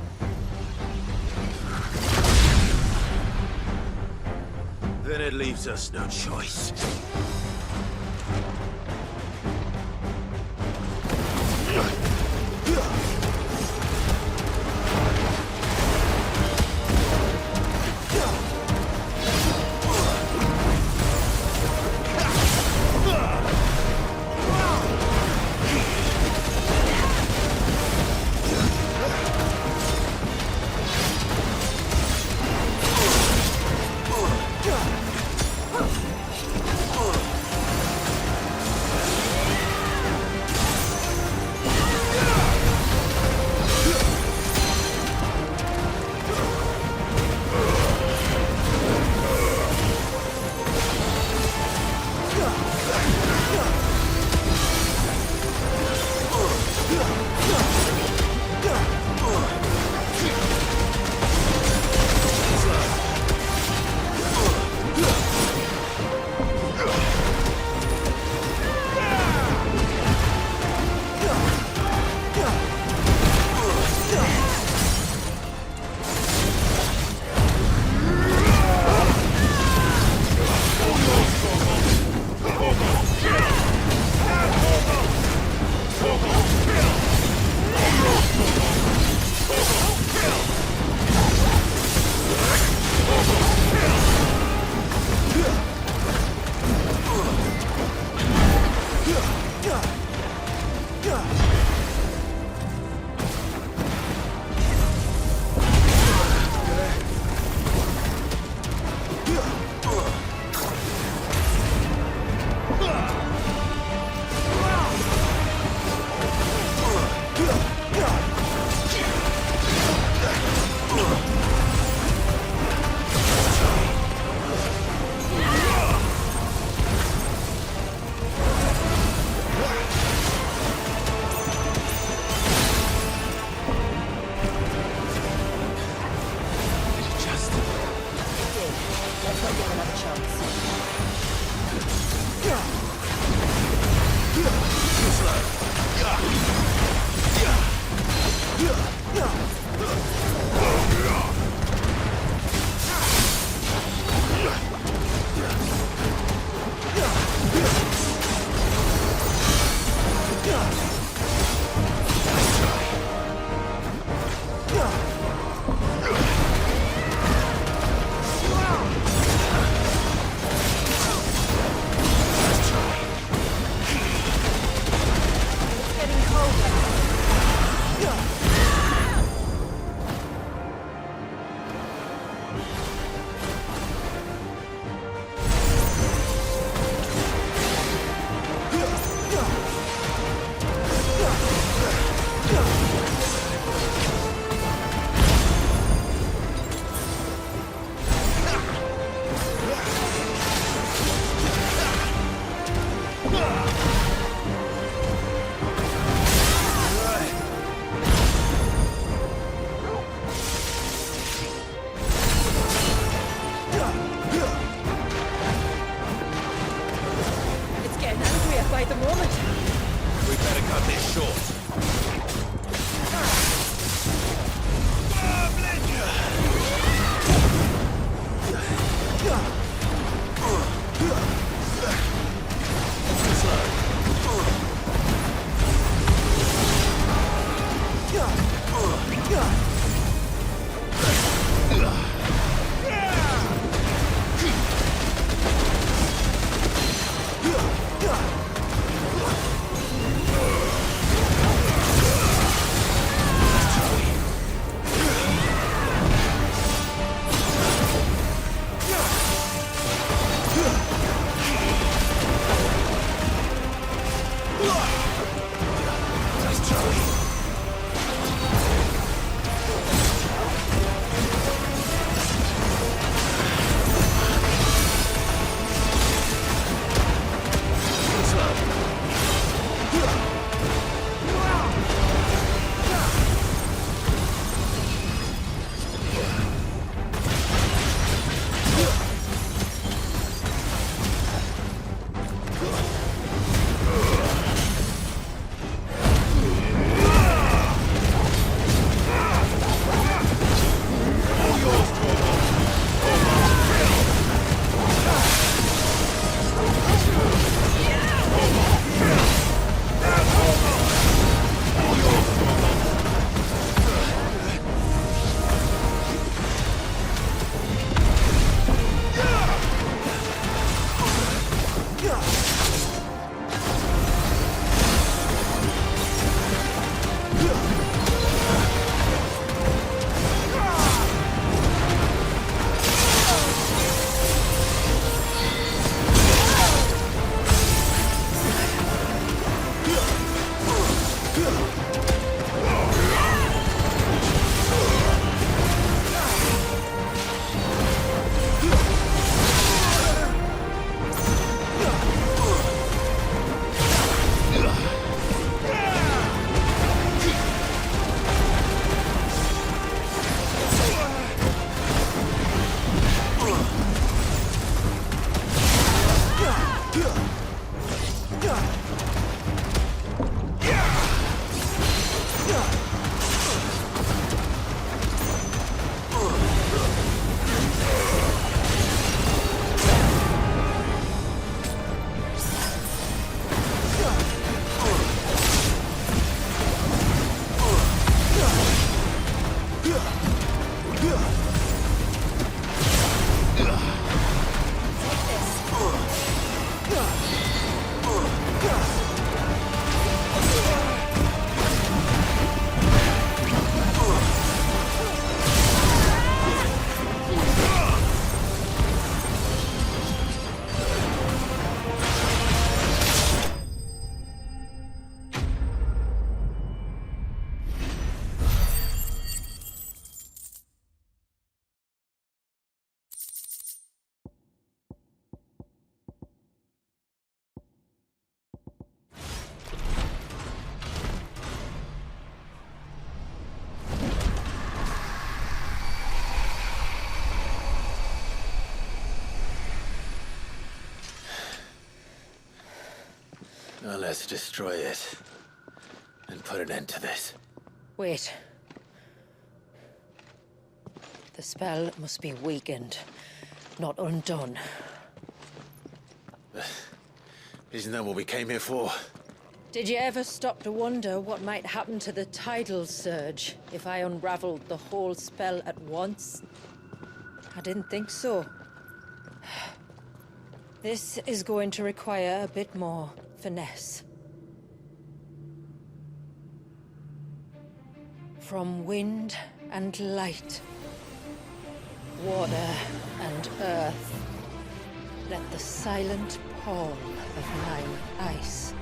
Then it leaves us no choice. Let's destroy it. And put an end to this. Wait. The spell must be weakened, not undone. Isn't that what we came here for? Did you ever stop to wonder what might happen to the tidal surge if I unraveled the whole spell at once? I didn't think so. This is going to require a bit more finesse. From wind and light, water and earth, let the silent palm of mine ice.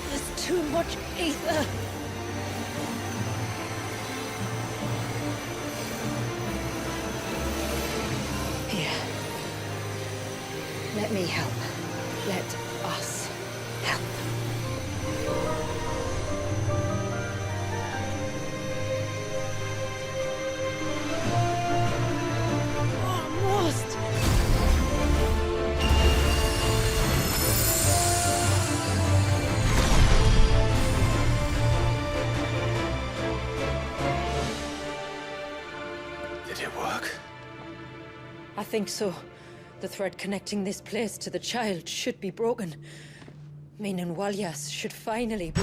There's too much ether. Here. Let me help. Let us help. Almost. Did it work? I think so. The thread connecting this place to the child should be broken. Meaning Walyas should finally be...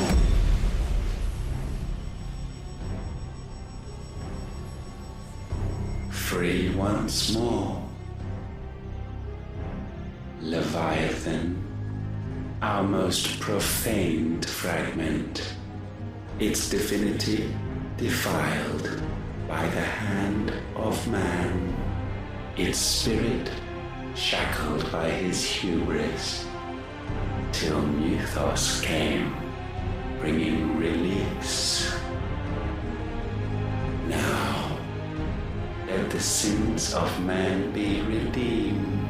Free once more. Leviathan, our most profaned fragment, its divinity defiled by the hand of man, its spirit shackled by his hubris, till Mythos came, bringing release. Now, let the sins of man be redeemed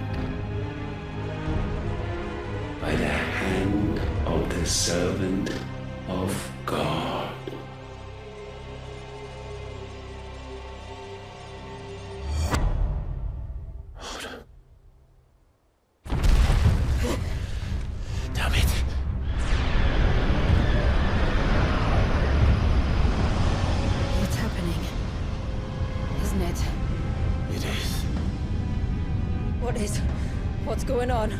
by the hand of the servant of God. Damn it. What's happening? Isn't it? It is. What is? What's going on?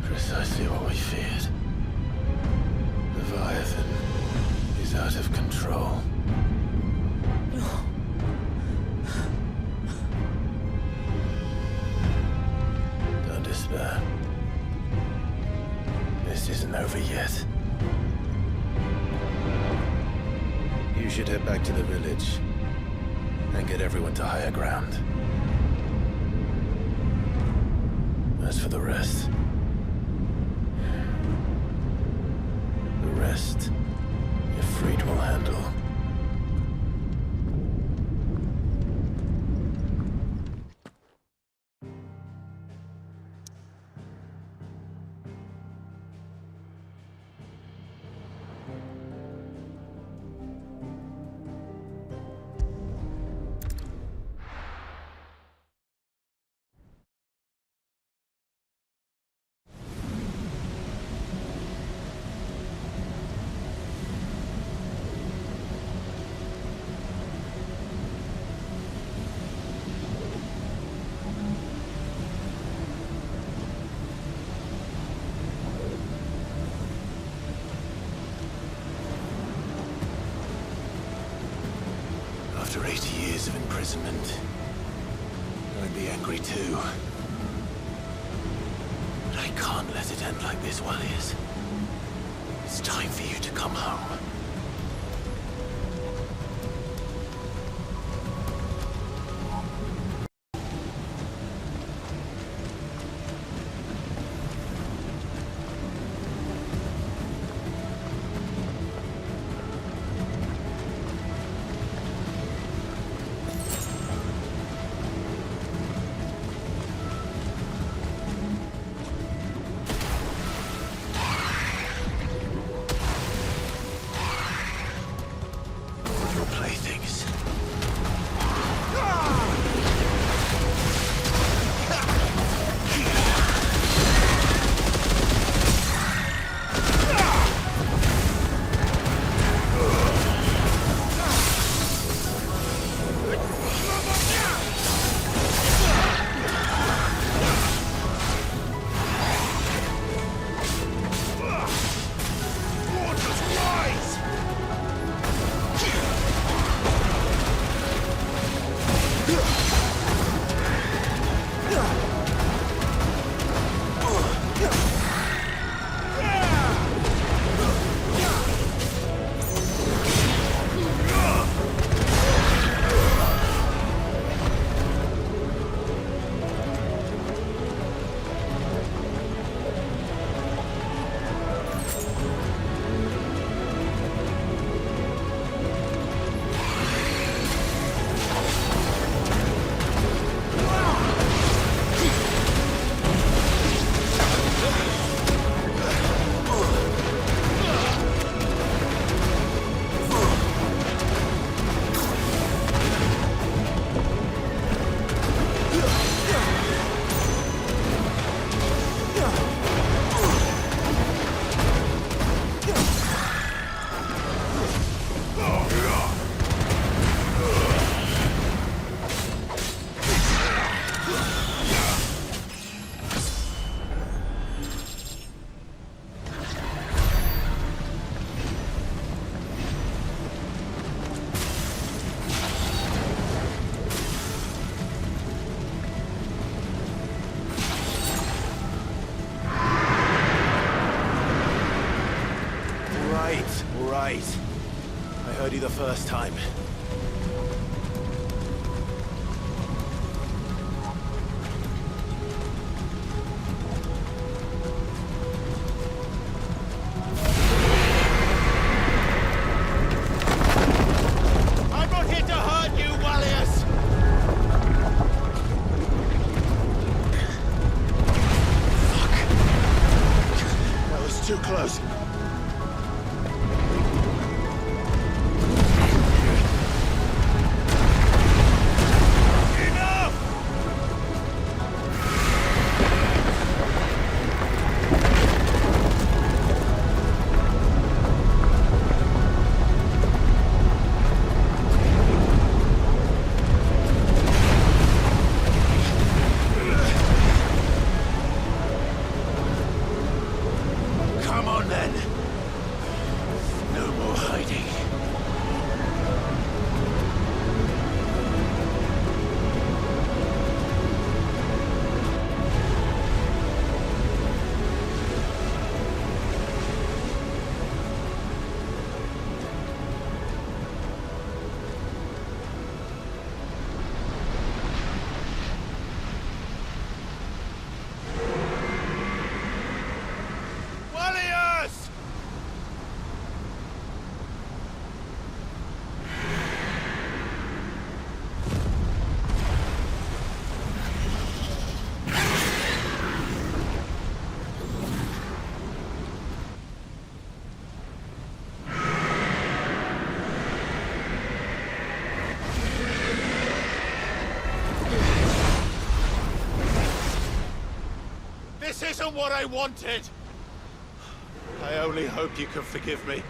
Precisely what we feared. Leviathan is out of control. Don't despair. This isn't over yet. You should head back to the village and get everyone to higher ground. As for the rest, Ifrit will handle. After 80 years of imprisonment, I'd be angry too. But I can't let it end like this, Walyas. It's time for you to come home. evil playthings. Right. I heard you the first time. I'm not here to hurt you, Wallius! Fuck. That was too close. This isn't what I wanted! I only hope you can forgive me.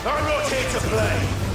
I'm not here to play.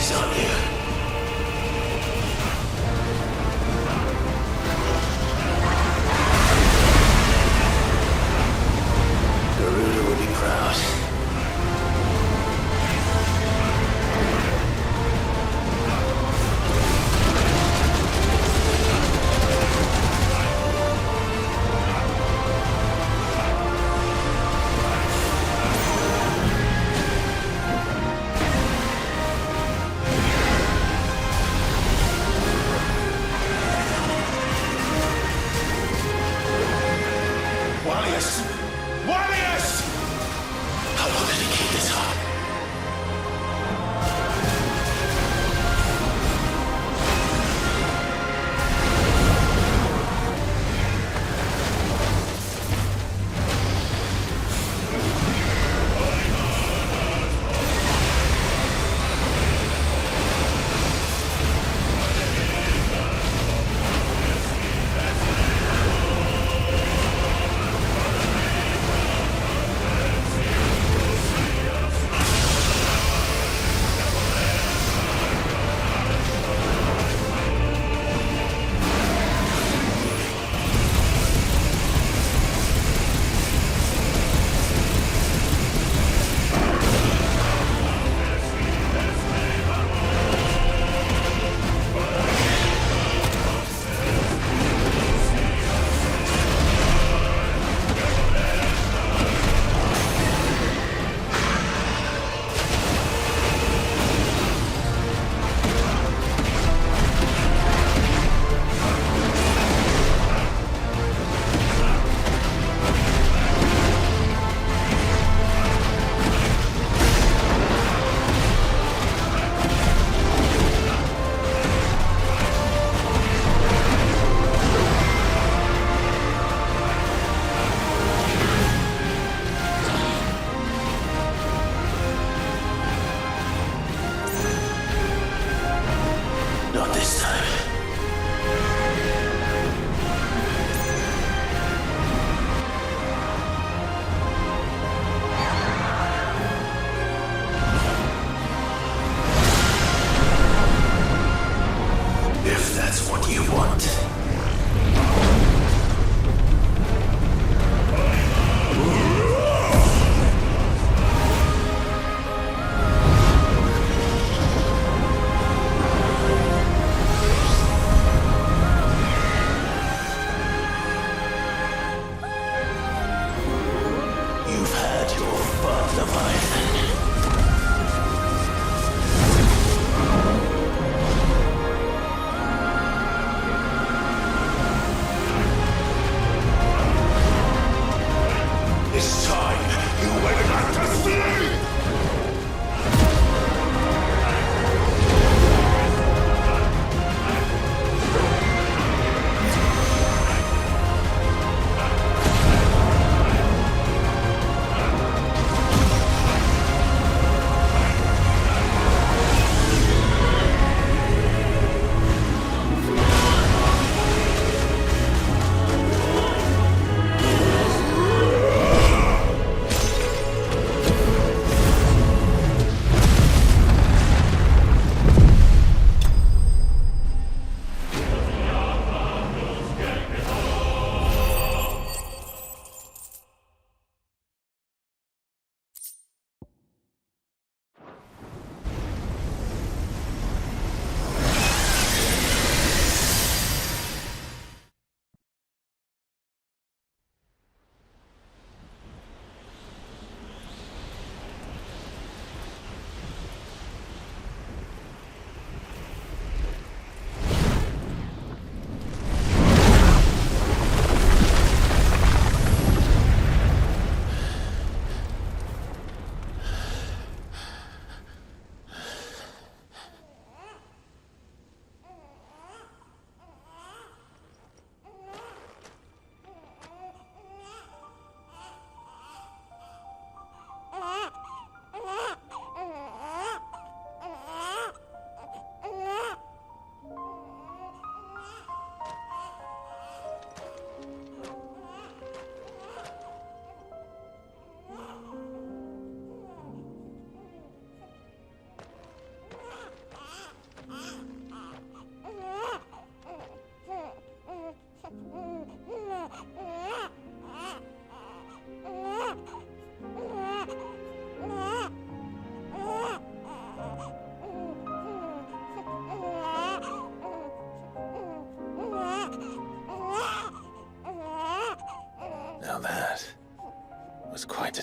these, aren't you? Garuda will be proud. Warriors! Warriors! How long did he keep this up? Not this time. If that's what you want. You've had your fun, Leviathan. It's time you went back to sleep!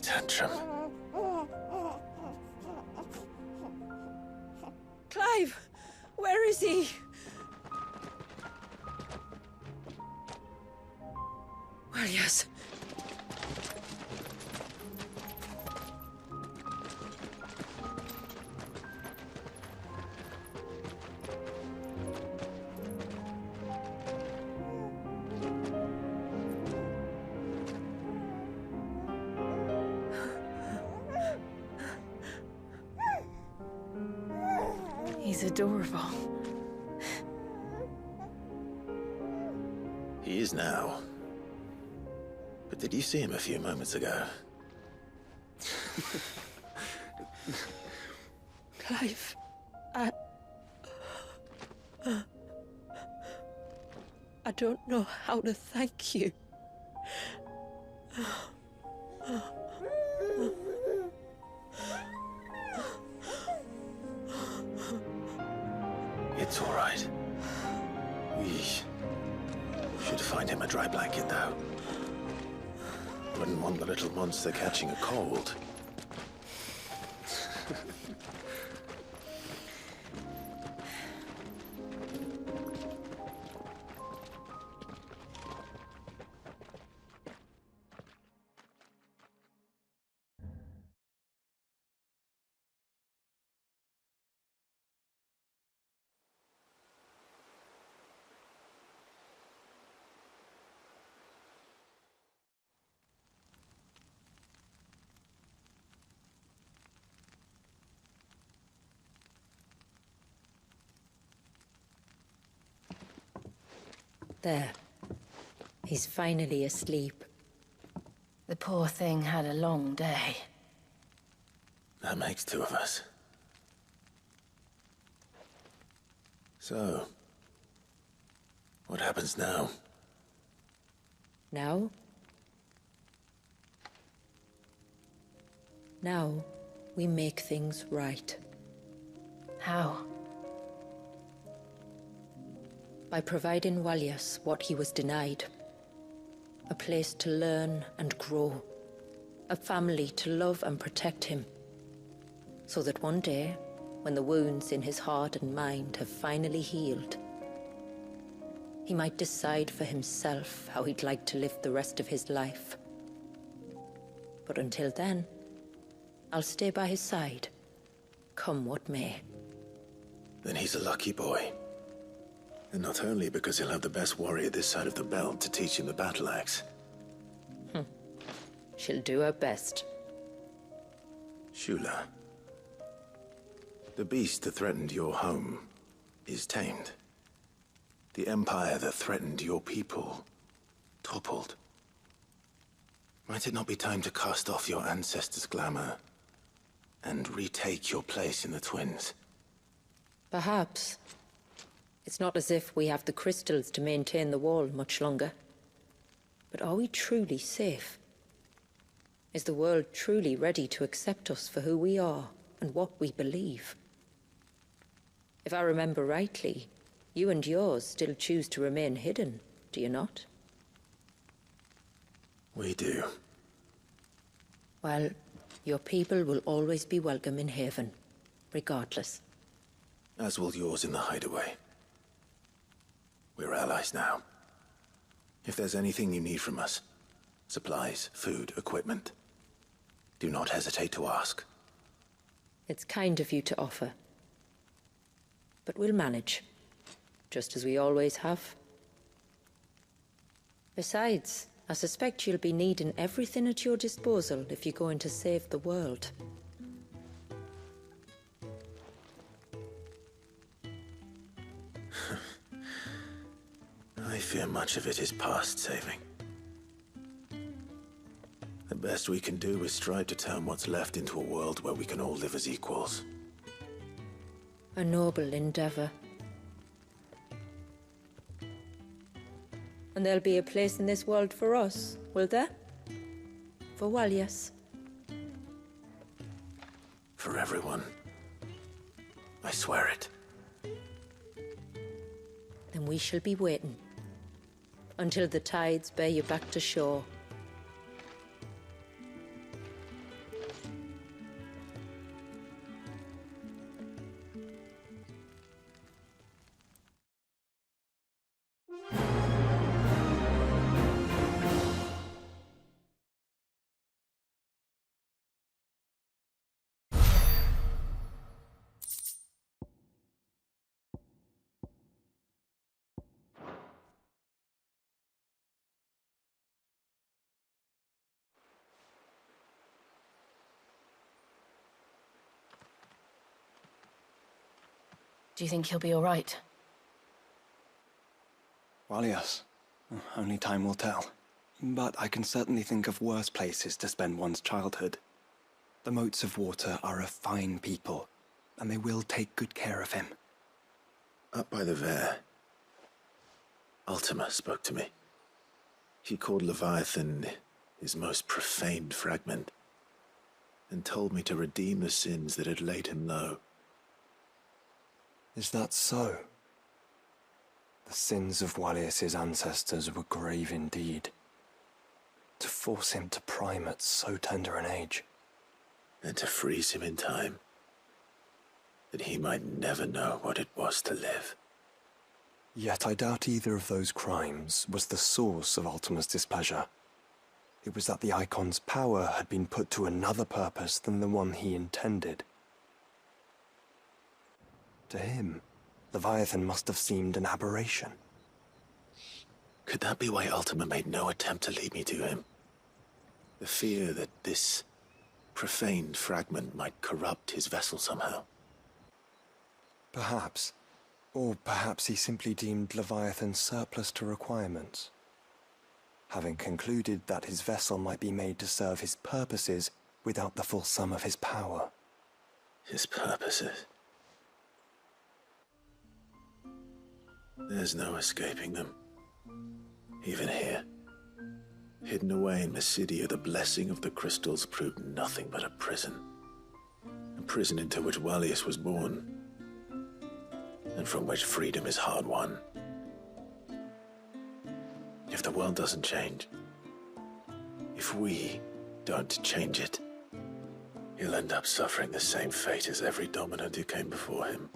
tantrum. Clive! Where is he? Well, yes. He's adorable. He is now. But did you see him a few moments ago? Clive, I don't know how to thank you. It's all right. We should find him a dry blanket, though. Wouldn't want the little monster catching a cold. There. He's finally asleep. The poor thing had a long day. That makes two of us. So, what happens now? Now? Now, we make things right. How? By providing Walyas what he was denied. A place to learn and grow. A family to love and protect him. So that one day, when the wounds in his heart and mind have finally healed, he might decide for himself how he'd like to live the rest of his life. But until then, I'll stay by his side, come what may. Then he's a lucky boy. And not only because he'll have the best warrior this side of the belt to teach him the battle axe. She'll do her best. Shula. The beast that threatened your home is tamed. The empire that threatened your people toppled. Might it not be time to cast off your ancestors' glamour and retake your place in the Twins? Perhaps. It's not as if we have the crystals to maintain the wall much longer. But are we truly safe? Is the world truly ready to accept us for who we are and what we believe? If I remember rightly, you and yours still choose to remain hidden, do you not? We do. Well, your people will always be welcome in Haven, regardless. As will yours in the hideaway. We're allies now. If there's anything you need from us, supplies, food, equipment, do not hesitate to ask. It's kind of you to offer. But we'll manage, just as we always have. Besides, I suspect you'll be needing everything at your disposal if you're going to save the world. I fear much of it is past saving. The best we can do is strive to turn what's left into a world where we can all live as equals. A noble endeavor. And there'll be a place in this world for us, will there? For Walyas? For everyone. I swear it. Then we shall be waiting. Until the tides bear you back to shore. Do you think he'll be all right? Well, yes. Only time will tell. But I can certainly think of worse places to spend one's childhood. The Moats of Water are a fine people, and they will take good care of him. Up by the Vare, Ultima spoke to me. He called Leviathan his most profaned fragment, and told me to redeem the sins that had laid him low. Is that so? The sins of Wallius's ancestors were grave indeed. To force him to prime at so tender an age. And to freeze him in time, that he might never know what it was to live. Yet I doubt either of those crimes was the source of Ultima's displeasure. It was that the Icon's power had been put to another purpose than the one he intended. To him, Leviathan must have seemed an aberration. Could that be why Ultima made no attempt to lead me to him? The fear that this profaned fragment might corrupt his vessel somehow. Perhaps. Or perhaps he simply deemed Leviathan surplus to requirements. Having concluded that his vessel might be made to serve his purposes without the full sum of his power. His purposes? There's no escaping them. Even here. Hidden away in Mysidia, the blessing of the crystals proved nothing but a prison. A prison into which Wallius was born, and from which freedom is hard won. If the world doesn't change, if we don't change it, he'll end up suffering the same fate as every dominant who came before him.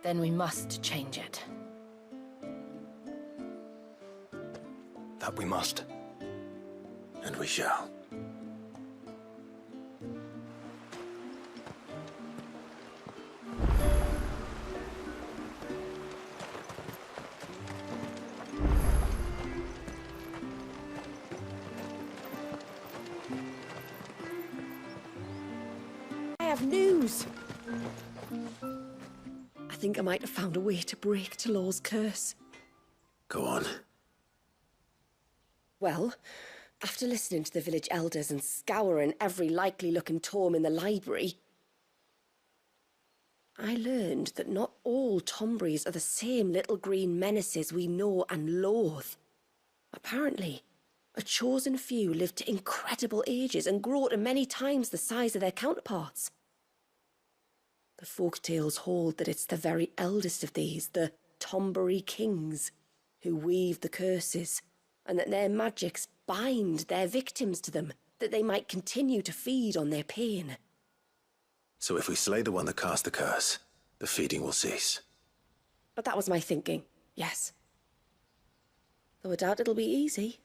Then we must change it. That we must. And we shall. I have news! I think I might have found a way to break Talor's curse. Go on. Well, after listening to the village elders and scouring every likely-looking tome in the library, I learned that not all Tombries are the same little green menaces we know and loathe. Apparently, a chosen few live to incredible ages and grow to many times the size of their counterparts. The folktales hold that it's the very eldest of these, the Tombury kings, who weave the curses, and that their magics bind their victims to them, that they might continue to feed on their pain. So if we slay the one that cast the curse, the feeding will cease. But that was my thinking, yes. Though I doubt it'll be easy.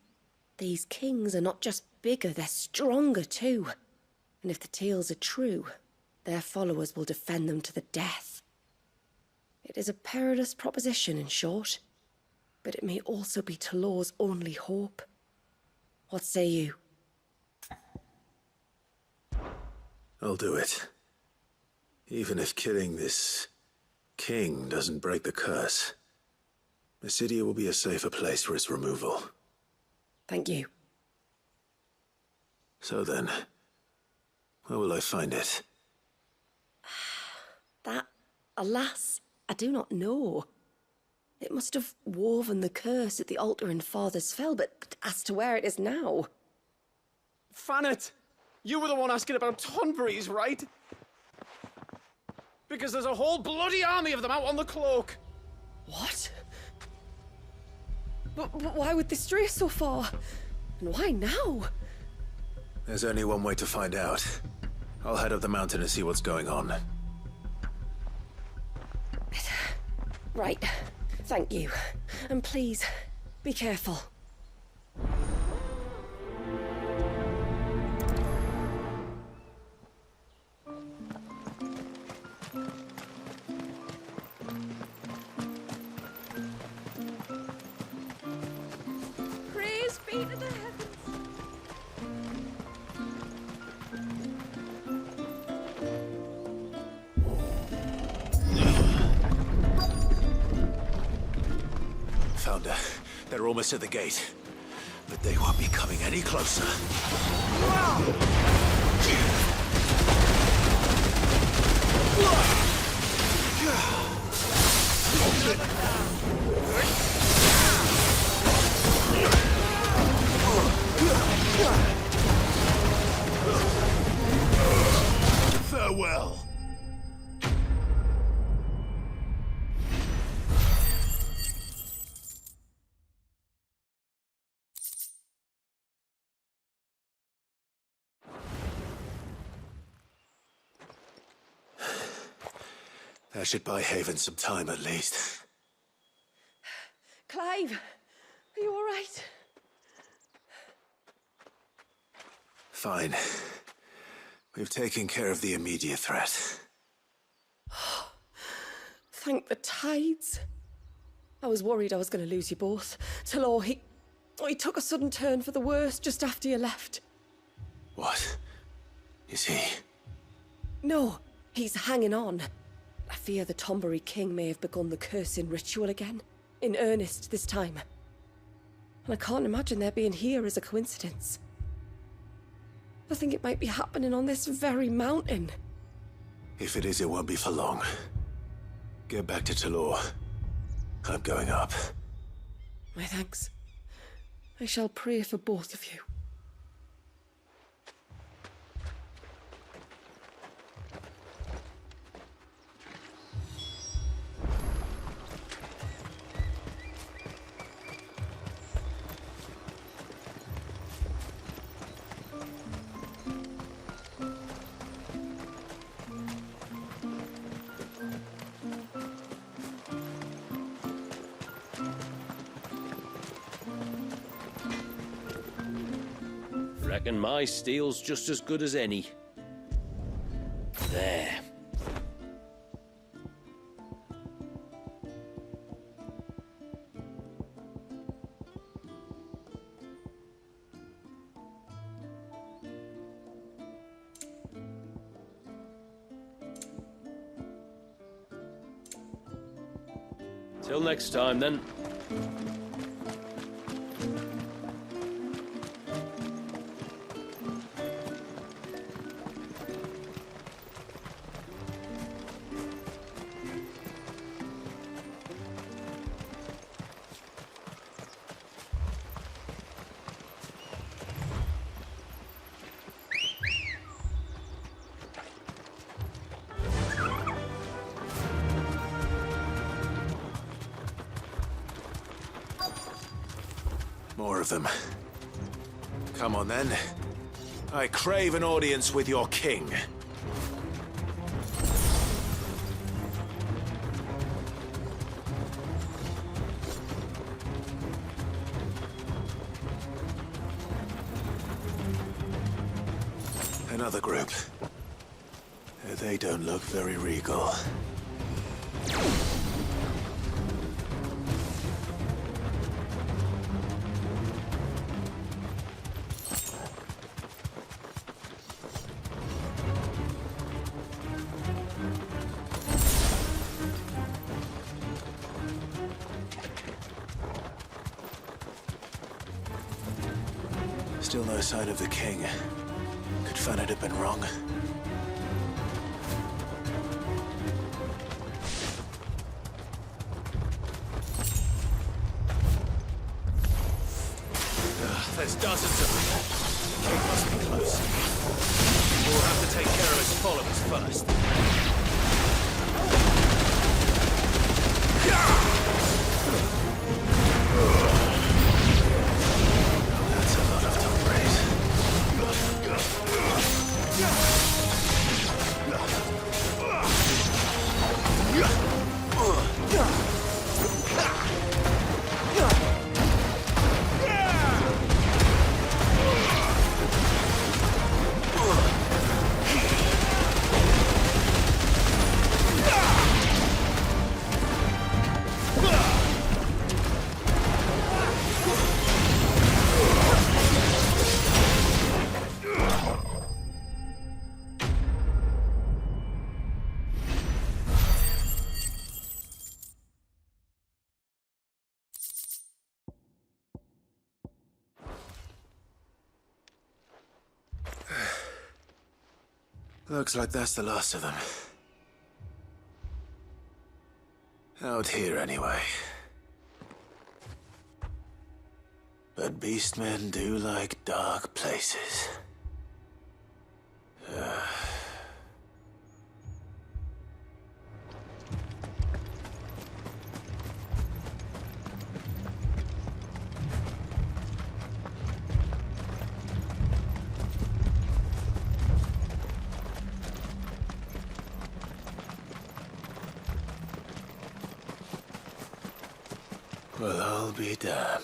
These kings are not just bigger, they're stronger too. And if the tales are true, their followers will defend them to the death. It is a perilous proposition, in short. But it may also be Talor's only hope. What say you? I'll do it. Even if killing this king doesn't break the curse, Mysidia will be a safer place for its removal. Thank you. So then, where will I find it? That, alas, I do not know. It must have woven the curse at the altar in Father's Fell, but as to where it is now... Fanet! You were the one asking about Tonburies, right? Because there's a whole bloody army of them out on the cloak! What? But why would they stray so far? And why now? There's only one way to find out. I'll head up the mountain and see what's going on. Right. Thank you. And please, be careful. Praise be to the heavens. almost at the gate, but they won't be coming any closer. Farewell. That should buy Haven some time, at least. Clive, are you all right? Fine. We've taken care of the immediate threat. Thank the tides. I was worried I was going to lose you both. Talor, he took a sudden turn for the worse just after you left. What? Is he? No, he's hanging on. I fear the Tombury King may have begun the cursing ritual again. In earnest this time. And I can't imagine their being here as a coincidence. I think it might be happening on this very mountain. If it is, it won't be for long. Get back to Talor. I'm going up. My thanks. I shall pray for both of you. Reckon my steel's just as good as any. There. Till next time, then. More of them. Come on, then. I crave an audience with your king. Another group. They don't look very regal. Still no sign of the king. Could Fanad have been wrong? There's dozens of them. The king must be close. We'll have to take care of his followers first. That's a lot of Tombrays. Looks like that's the last of them. Out here, anyway. But beastmen do like dark places. Well, I'll be damned.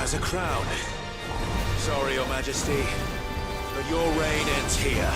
Has a crown. Sorry, Your Majesty, but your reign ends here.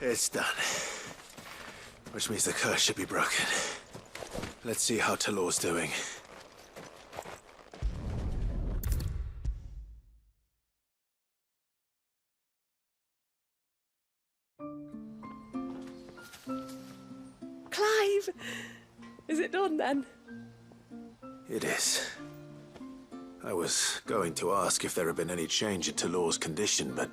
It's done. Which means the curse should be broken. Let's see how Talor's doing. Clive! Is it done then? It is. I was going to ask if there had been any change in Talor's condition, but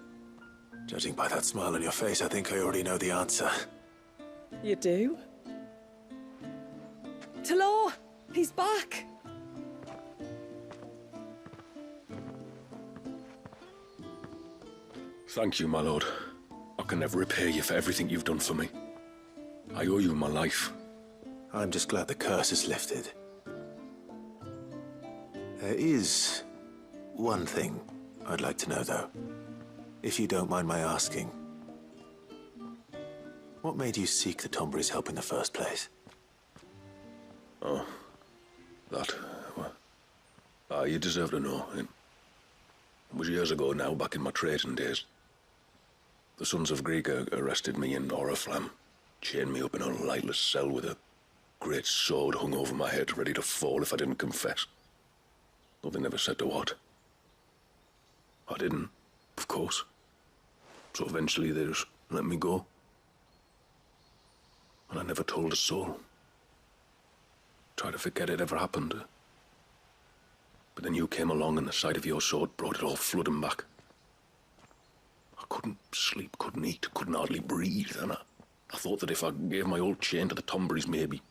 judging by that smile on your face, I think I already know the answer. You do? Talor! He's back! Thank you, my lord. I can never repay you for everything you've done for me. I owe you my life. I'm just glad the curse is lifted. There is one thing I'd like to know, though. If you don't mind my asking. What made you seek the Tombury's help in the first place? Oh, that... well, you deserve to know. It was years ago now, back in my trading days. The Sons of Greek arrested me in Oriflamme, chained me up in a lightless cell with a great sword hung over my head, ready to fall if I didn't confess. Though they never said to what. I didn't, of course. So eventually they just let me go. And I never told a soul. Tried to forget it ever happened. But then you came along and the sight of your sword brought it all flooding back. I couldn't sleep, couldn't eat, couldn't hardly breathe, and I thought that if I gave my old chain to the Tomburys, maybe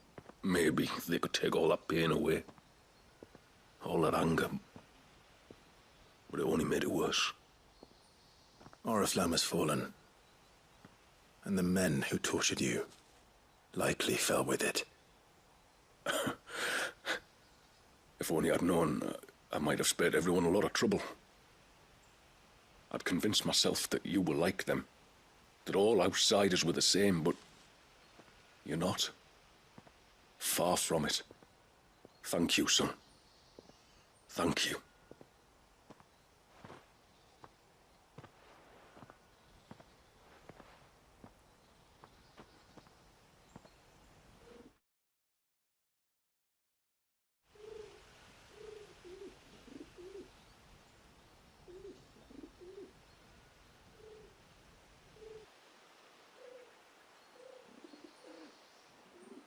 they could take all that pain away. All that anger. But it only made it worse. Oriflamme has fallen. And the men who tortured you likely fell with it. If only I'd known, I might have spared everyone a lot of trouble. I'd convinced myself that you were like them, that all outsiders were the same, but you're not. Far from it. Thank you, son. Thank you.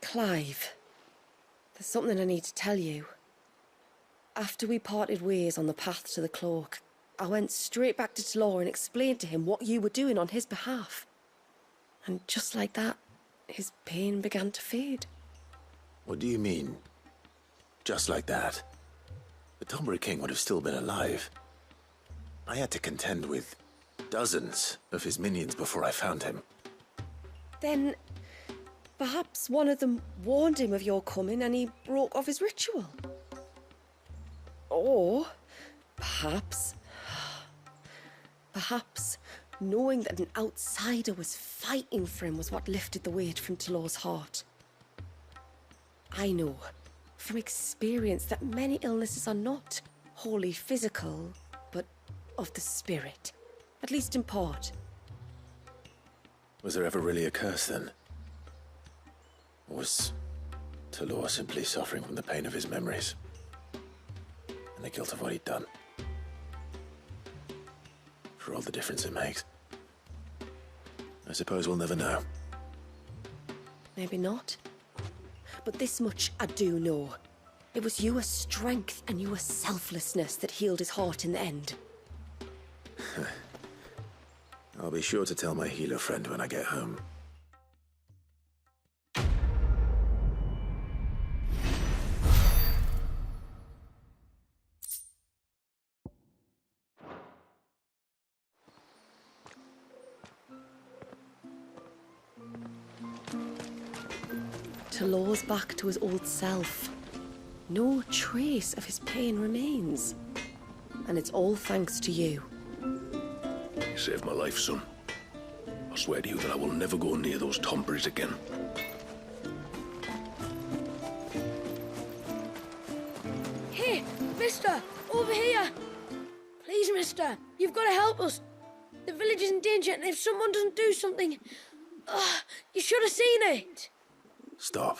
Clive, there's something I need to tell you. After we parted ways on the path to the cloak, I went straight back to Talor and explained to him what you were doing on his behalf. And just like that, his pain began to fade. What do you mean? Just like that? The Tombury King would have still been alive. I had to contend with dozens of his minions before I found him. Then perhaps one of them warned him of your coming and he broke off his ritual. Or perhaps knowing that an outsider was fighting for him was what lifted the weight from Talor's heart. I know from experience that many illnesses are not wholly physical, but of the spirit, at least in part. Was there ever really a curse then? Or was Talor simply suffering from the pain of his memories? And the guilt of what he'd done? For all the difference it makes. I suppose we'll never know. Maybe not. But this much I do know. It was your strength and your selflessness that healed his heart in the end. I'll be sure to tell my healer friend when I get home. Talor's back to his old self. No trace of his pain remains. And it's all thanks to you. You saved my life, son. I swear to you that I will never go near those Tomburys again. Hey, mister! Over here! Please, mister, you've got to help us. The village is in danger, and if someone doesn't do something, You should have seen it. Stop.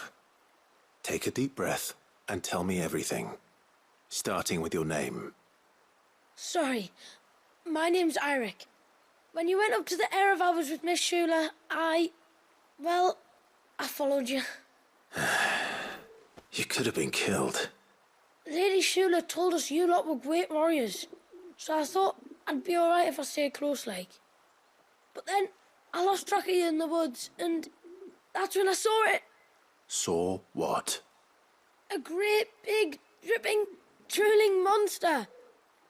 Take a deep breath and tell me everything. Starting with your name. Sorry. My name's Eirik. When you went up to the Ereval was with Miss Shula, well, I followed you. You could have been killed. Lady Shula told us you lot were great warriors, so I thought I'd be alright if I stayed close like. But then I lost track of you in the woods, and that's when I saw it. Saw what? A great, big, dripping, drooling monster.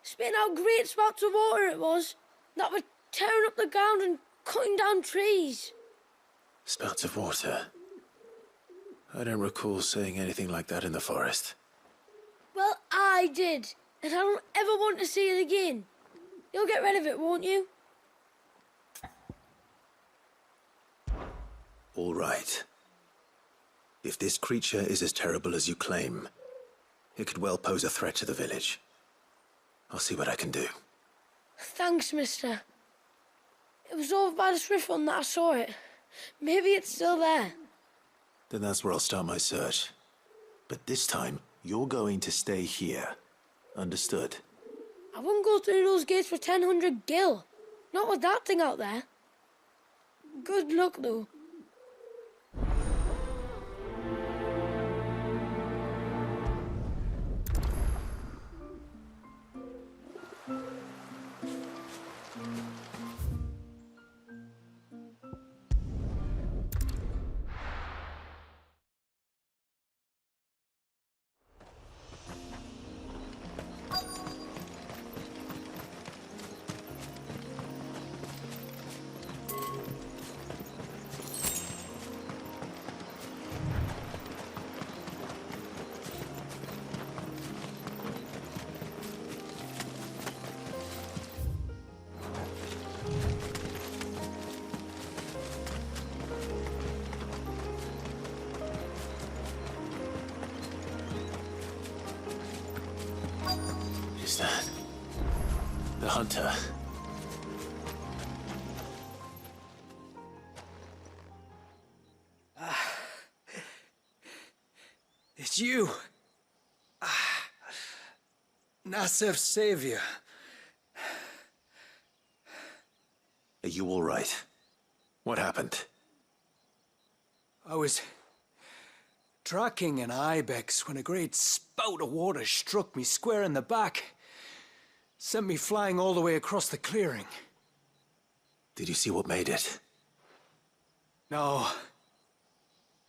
Spitting out great spouts of water it was, that were tearing up the ground and cutting down trees. Spouts of water? I don't recall seeing anything like that in the forest. Well, I did, and I don't ever want to see it again. You'll get rid of it, won't you? All right. If this creature is as terrible as you claim, it could well pose a threat to the village. I'll see what I can do. Thanks, mister. It was over by the Swift one that I saw it. Maybe it's still there. Then that's where I'll start my search. But this time, you're going to stay here. Understood? I wouldn't go through those gates for 1,000 gil. Not with that thing out there. Good luck, though. Is that the hunter? It's you. Nasef's savior. Are you all right? What happened? I was tracking an ibex when a great spout of water struck me square in the back. Sent me flying all the way across the clearing. Did you see what made it? No.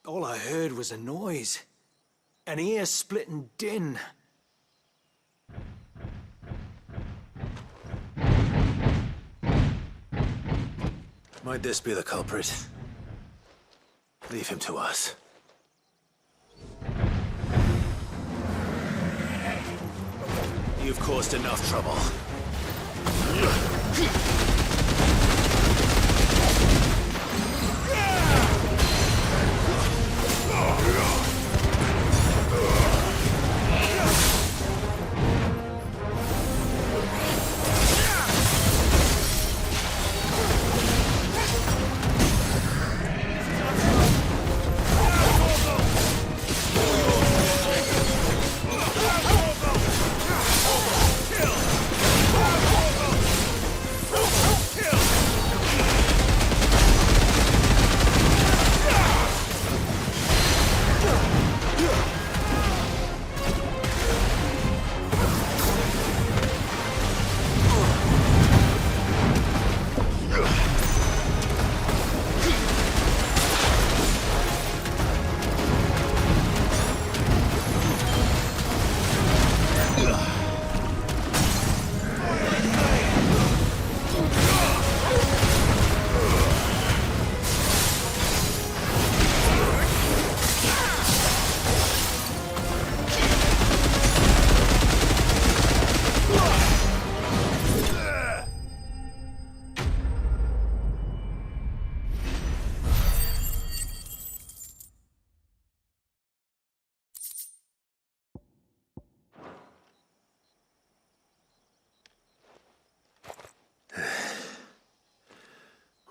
All I heard was a noise. An ear-splitting din. Might this be the culprit? Leave him to us. You've caused enough trouble.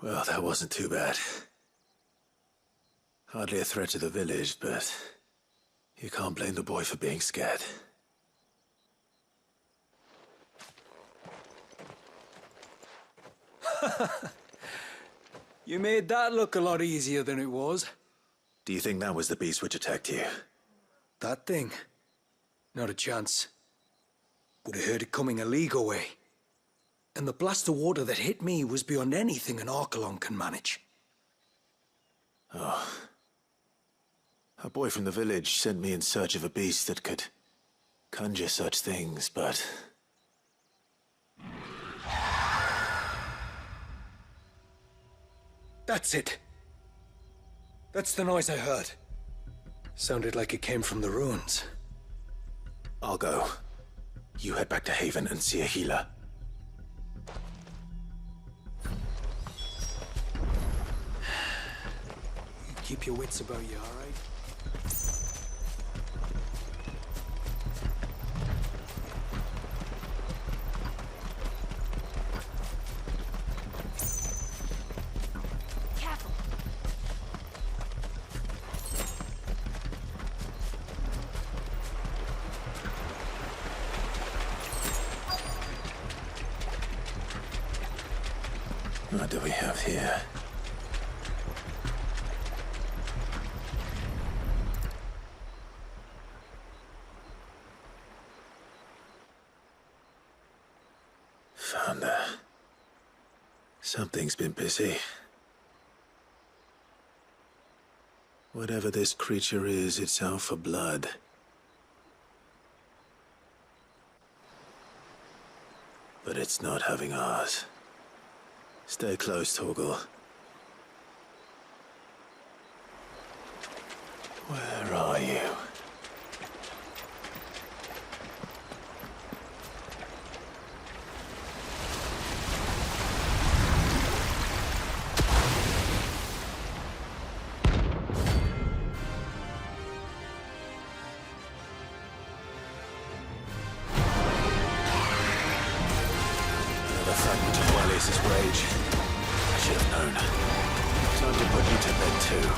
Well, that wasn't too bad. Hardly a threat to the village, but you can't blame the boy for being scared. You made that look a lot easier than it was. Do you think that was the beast which attacked you? That thing? Not a chance. Would have heard it coming a league away. And the blast of water that hit me was beyond anything an Archelon can manage. Oh. A boy from the village sent me in search of a beast that could conjure such things, but... That's it. That's the noise I heard. Sounded like it came from the ruins. I'll go. You head back to Haven and see a healer. Keep your wits about you, all right? Careful. What do we have here? Found her. Something's been busy. Whatever this creature is, it's out for blood. But it's not having ours. Stay close, Torgal. Where are you? Another fragment of Wale's rage. I should have known. Time to put you to bed too.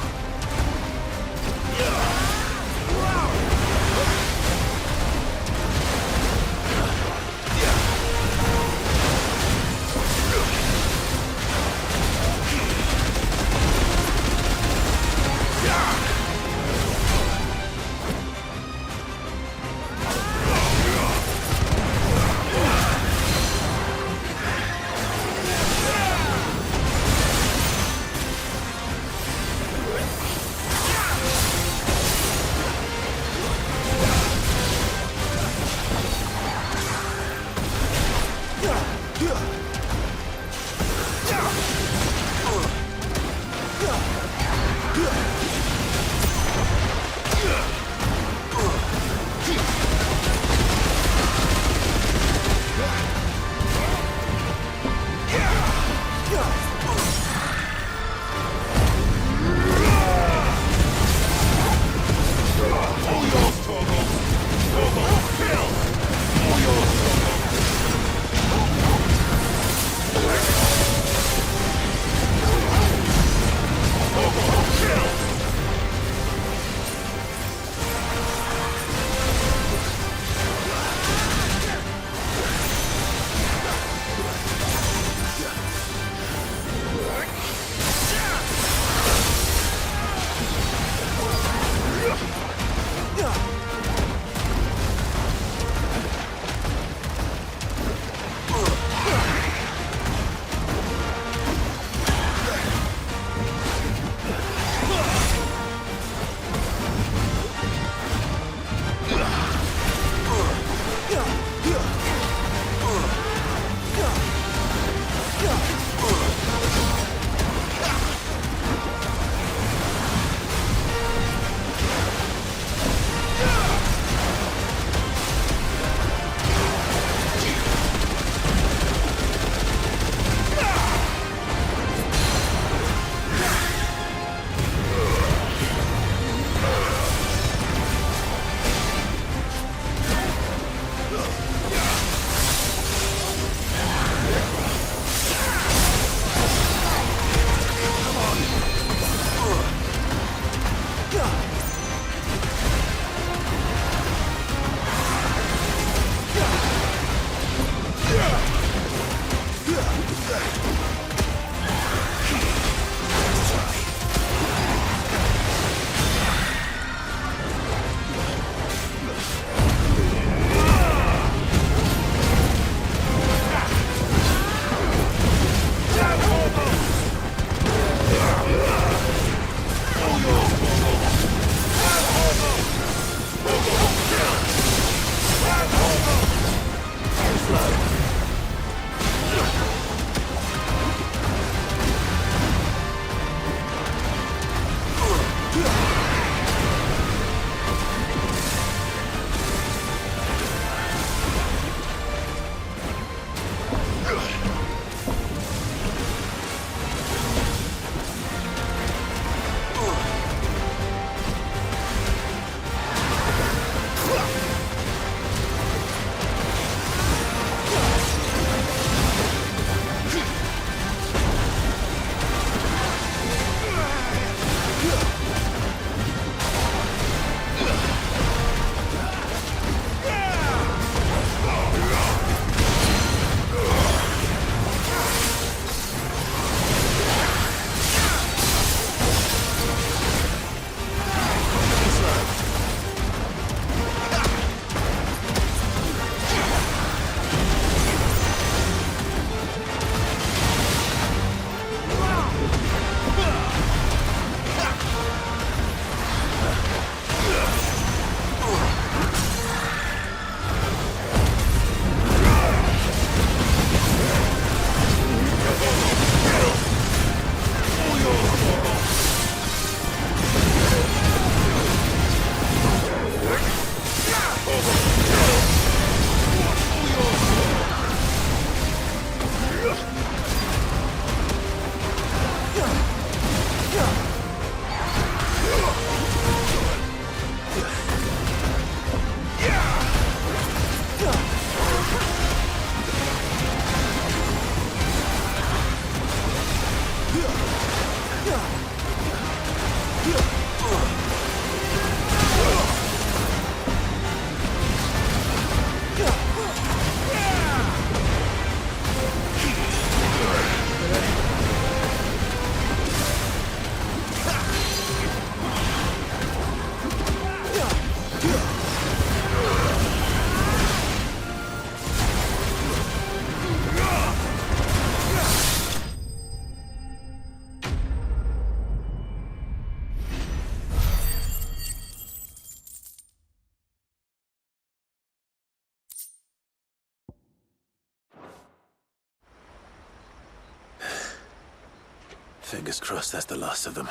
Fingers crossed that's the last of them.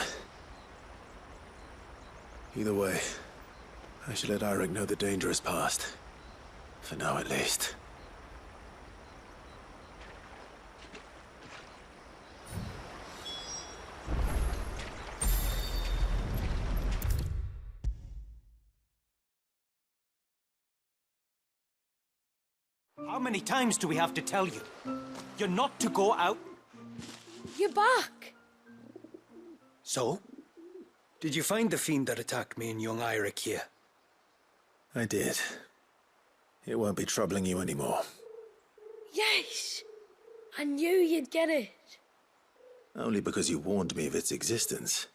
Either way, I should let Eirik know the danger is past. For now, at least. How many times do we have to tell you? You're not to go out. You're back. So? Did you find the fiend that attacked me and young Eirik here? I did. It won't be troubling you anymore. Yes! I knew you'd get it. Only because you warned me of its existence.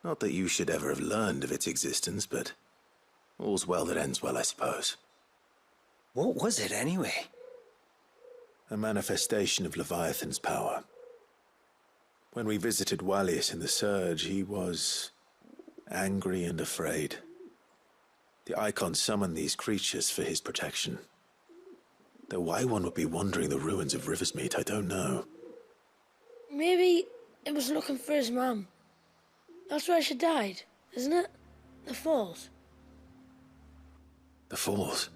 Not that you should ever have learned of its existence, but all's well that ends well, I suppose. What was it, anyway? A manifestation of Leviathan's power. When we visited Wallius in the Surge, he was angry and afraid. The Icon summoned these creatures for his protection. Though why one would be wandering the ruins of Riversmeet, I don't know. Maybe it was looking for his mum. That's where she died, isn't it? The Falls. The Falls?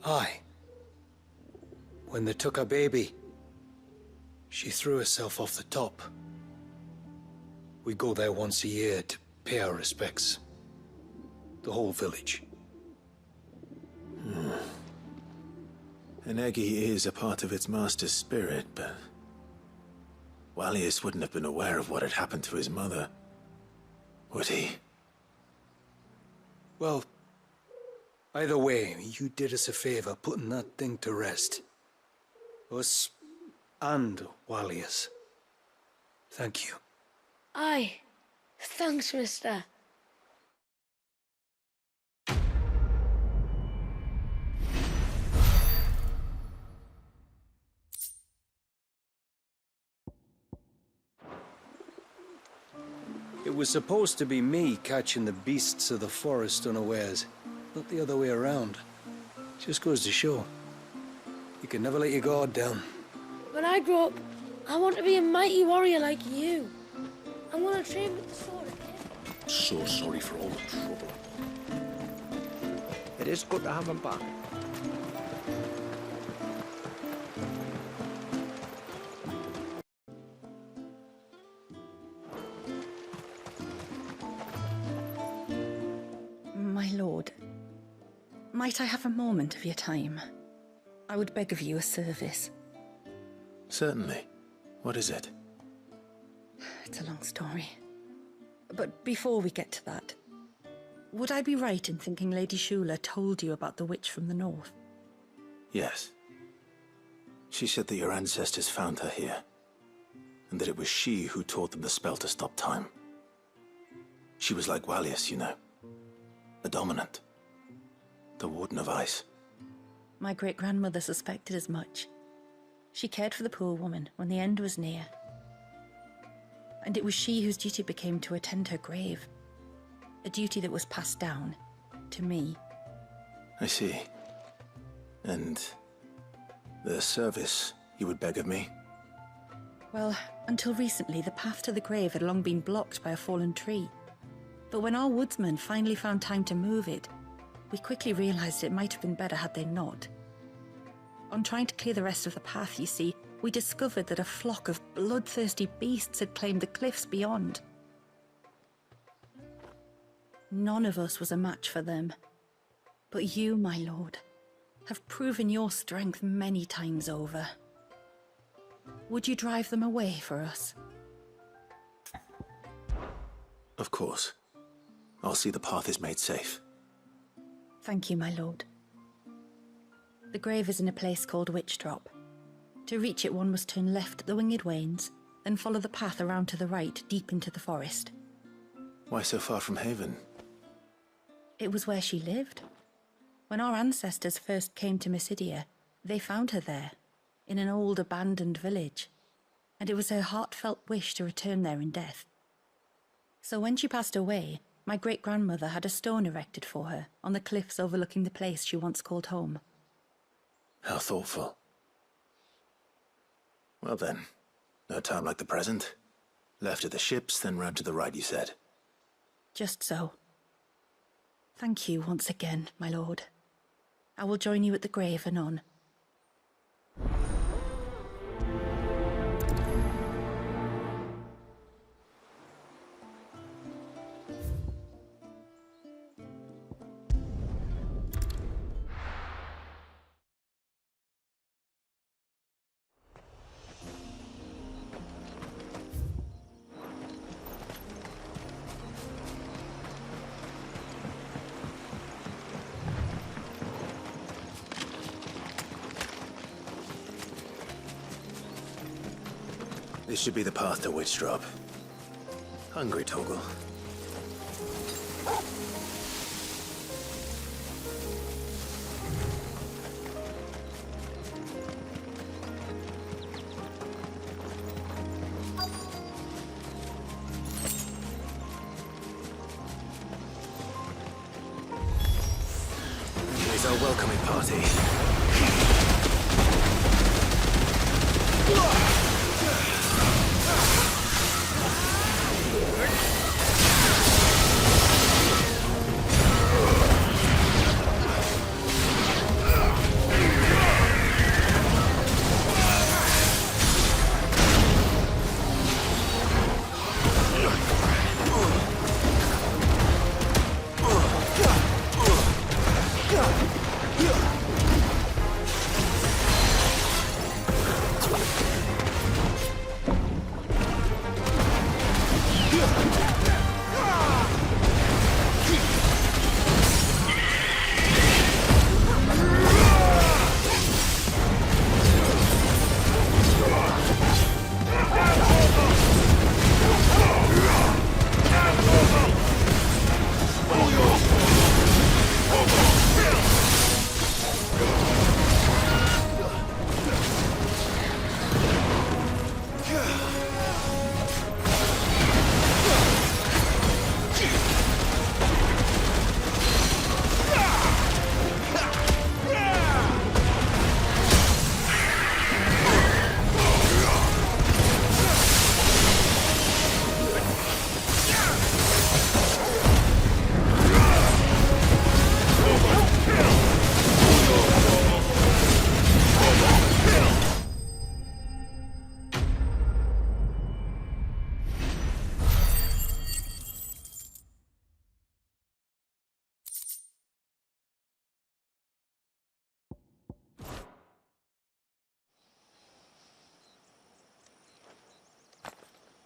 Aye. When they took her baby, she threw herself off the top. We go there once a year to pay our respects. The whole village. An Eggy is a part of its master's spirit, but Wallius wouldn't have been aware of what had happened to his mother. Would he? Well, either way, you did us a favor putting that thing to rest. Us and Wallius. Thank you. Aye. Thanks, mister. It was supposed to be me catching the beasts of the forest unawares, not the other way around. Just goes to show. You can never let your guard down. When I grow up, I want to be a mighty warrior like you. I'm gonna train with the sword again. So sorry for all the trouble. It is good to have him back. My lord, might I have a moment of your time? I would beg of you a service. Certainly. What is it? It's a long story. But before we get to that, would I be right in thinking Lady Shula told you about the witch from the north? Yes. She said that your ancestors found her here, and that it was she who taught them the spell to stop time. She was like Wallius, you know. The dominant. The Warden of Ice. My great-grandmother suspected as much. She cared for the poor woman when the end was near. And it was she whose duty it became to attend her grave. A duty that was passed down to me. I see. And the service you would beg of me? Well, until recently, the path to the grave had long been blocked by a fallen tree. But when our woodsmen finally found time to move it, we quickly realized it might have been better had they not. On trying to clear the rest of the path, you see, we discovered that a flock of bloodthirsty beasts had claimed the cliffs beyond. None of us was a match for them. But you, my lord, have proven your strength many times over. Would you drive them away for us? Of course. I'll see the path is made safe. Thank you, my lord. The grave is in a place called Witch Drop. To reach it, one must turn left at the Winged Wains, then follow the path around to the right, deep into the forest. Why so far from Haven? It was where she lived. When our ancestors first came to Mysidia, they found her there, in an old abandoned village, and it was her heartfelt wish to return there in death. So when she passed away, my great-grandmother had a stone erected for her on the cliffs overlooking the place she once called home. How thoughtful. Well then, no time like the present. Left at the ships, then round to the right, you said. Just so. Thank you once again, my lord. I will join you at the grave anon. This should be the path to Witch Drop. Hungry, Toggle. Here's our welcoming party.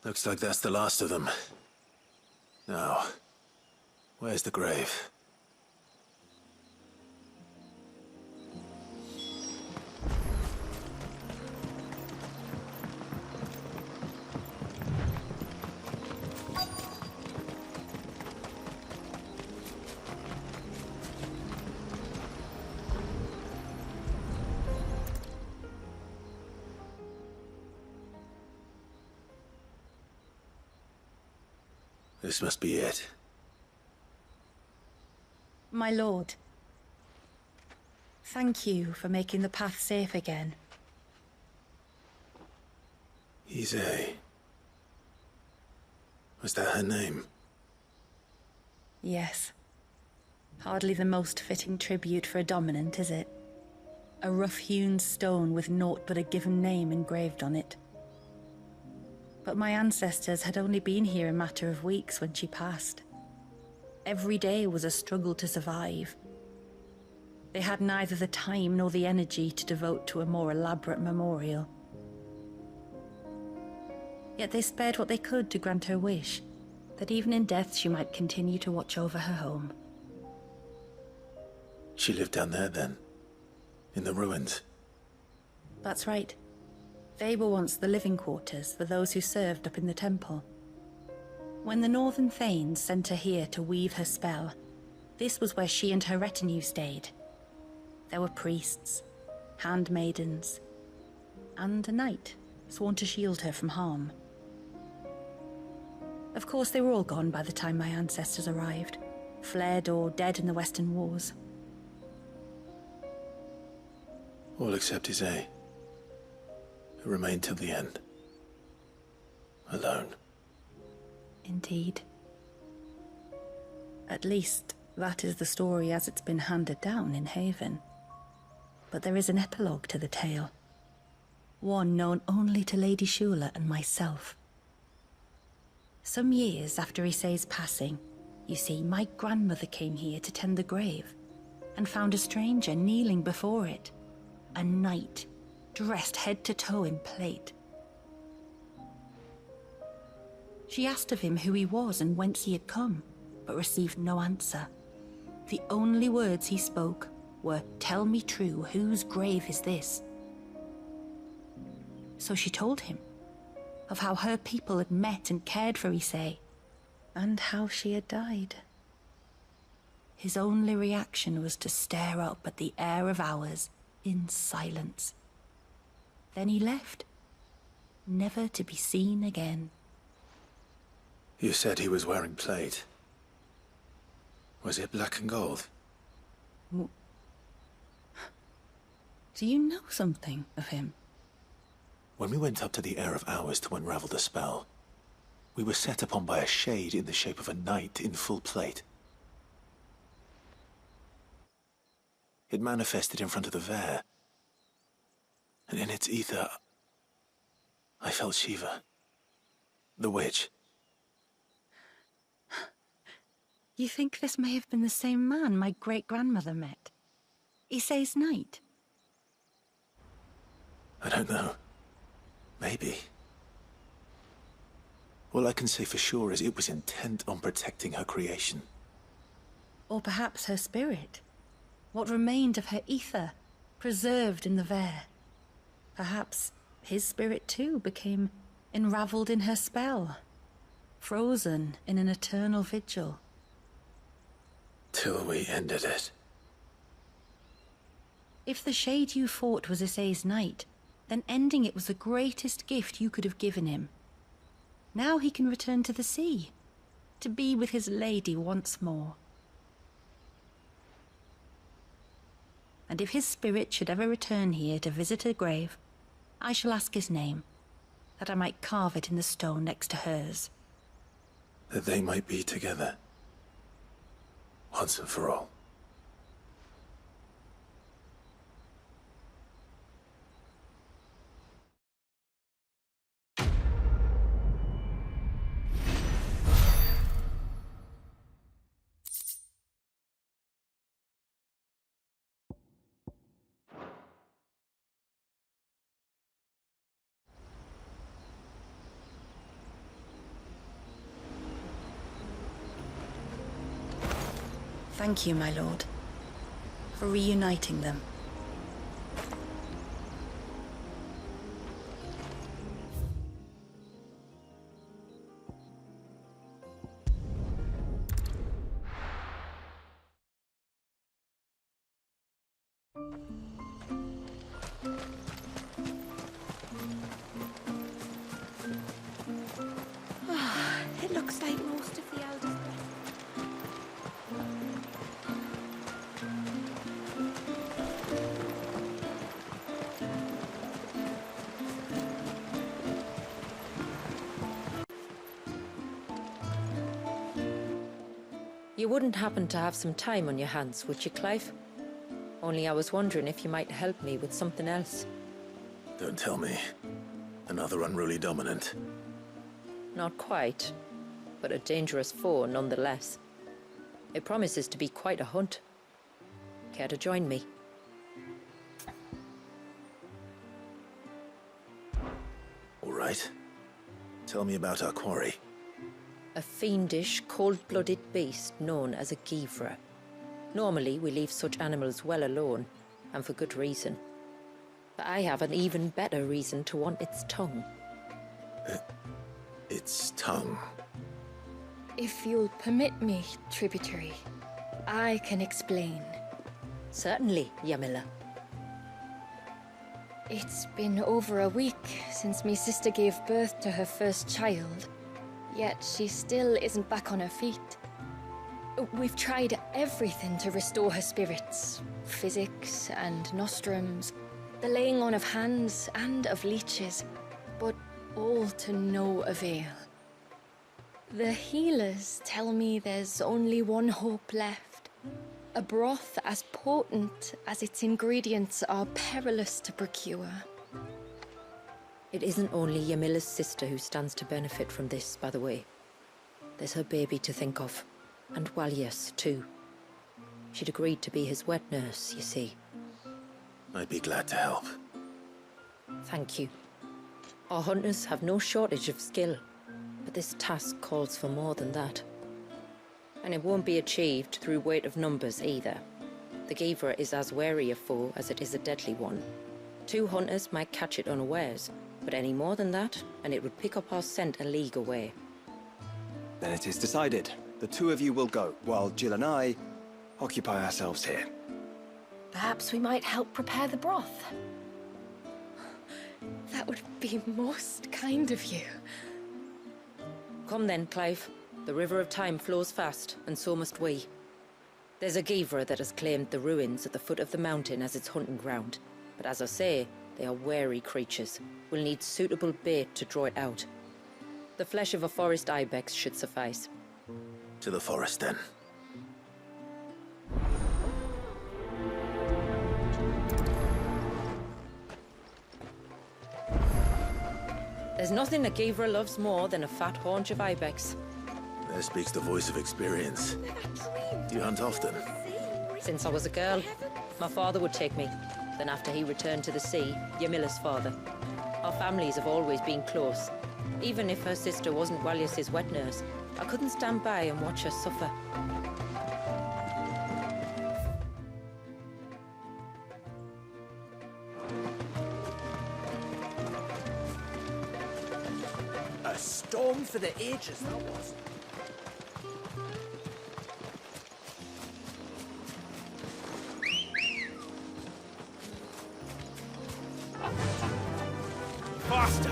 Looks like that's the last of them. Now, where's the grave? This must be it. My lord, thank you for making the path safe again. Ise. Was that her name? Yes. Hardly the most fitting tribute for a dominant, is it? A rough-hewn stone with naught but a given name engraved on it. But my ancestors had only been here a matter of weeks when she passed. Every day was a struggle to survive. They had neither the time nor the energy to devote to a more elaborate memorial. Yet they spared what they could to grant her wish, that even in death she might continue to watch over her home. She lived down there then? In the ruins? That's right. They were once the living quarters for those who served up in the temple. When the Northern Thanes sent her here to weave her spell, this was where she and her retinue stayed. There were priests, handmaidens, and a knight sworn to shield her from harm. Of course, they were all gone by the time my ancestors arrived, fled or dead in the Western Wars. All except Ise, who remained till the end. Alone. Indeed. At least, that is the story as it's been handed down in Haven. But there is an epilogue to the tale. One known only to Lady Shula and myself. Some years after Ise's passing, you see, my grandmother came here to tend the grave, and found a stranger kneeling before it. A knight, dressed head to toe in plate. She asked of him who he was and whence he had come, but received no answer. The only words he spoke were, "Tell me true, whose grave is this?" So she told him of how her people had met and cared for Ise, and how she had died. His only reaction was to stare up at the air of hours in silence. Then he left, never to be seen again. You said he was wearing plate. Was it black and gold? Do you know something of him? When we went up to the Air of Hours to unravel the spell, we were set upon by a shade in the shape of a knight in full plate. It manifested in front of the Vare, and in its ether, I felt Shiva, the witch. You think this may have been the same man my great-grandmother met? Ise's knight? I don't know. Maybe. All I can say for sure is it was intent on protecting her creation. Or perhaps her spirit. What remained of her ether, preserved in the Vare. Perhaps his spirit too became enraveled in her spell, frozen in an eternal vigil. Till we ended it. If the shade you fought was Ise's knight, then ending it was the greatest gift you could have given him. Now he can return to the sea, to be with his lady once more. And if his spirit should ever return here to visit her grave, I shall ask his name, that I might carve it in the stone next to hers. That they might be together. Once and for all. Thank you, my lord, for reuniting them. It looks like most of the elders. You wouldn't happen to have some time on your hands, would you, Clive? Only I was wondering if you might help me with something else. Don't tell me. Another unruly dominant. Not quite, but a dangerous foe nonetheless. It promises to be quite a hunt. Care to join me? All right. Tell me about our quarry. A fiendish, cold-blooded beast known as a Givra. Normally, we leave such animals well alone, and for good reason. But I have an even better reason to want its tongue. Its tongue? If you'll permit me, tributary, I can explain. Certainly, Yamila. It's been over a week since me sister gave birth to her first child, yet she still isn't back on her feet. We've tried everything to restore her spirits. Physics and nostrums, the laying on of hands and of leeches, but all to no avail. The healers tell me there's only one hope left. A broth as potent as its ingredients are perilous to procure. It isn't only Yamila's sister who stands to benefit from this, by the way. There's her baby to think of. And Walias, too. She'd agreed to be his wet nurse, you see. I'd be glad to help. Thank you. Our hunters have no shortage of skill, but this task calls for more than that. And it won't be achieved through weight of numbers either. The Givra is as wary a foe as it is a deadly one. 2 hunters might catch it unawares, but any more than that, and it would pick up our scent a league away. Then it is decided. The 2 of you will go, while Jill and I occupy ourselves here. Perhaps we might help prepare the broth. That would be most kind of you. Come then, Clive. The river of time flows fast, and so must we. There's a Givra that has claimed the ruins at the foot of the mountain as its hunting ground. But as I say, they are wary creatures. We'll need suitable bait to draw it out. The flesh of a forest ibex should suffice. To the forest, then. There's nothing a Givra loves more than a fat haunch of ibex. There speaks the voice of experience. Do you hunt often? Since I was a girl, my father would take me. Then after he returned to the sea, Yamila's father. Our families have always been close. Even if her sister wasn't Walias's wet nurse, I couldn't stand by and watch her suffer. A storm for the ages, that was. Faster!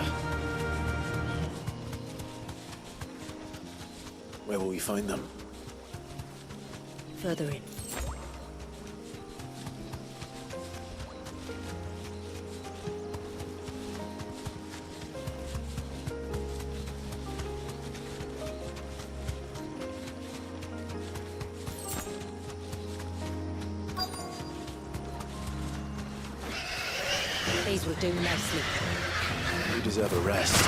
Where will we find them? Further in. These will do nicely. You deserve a rest.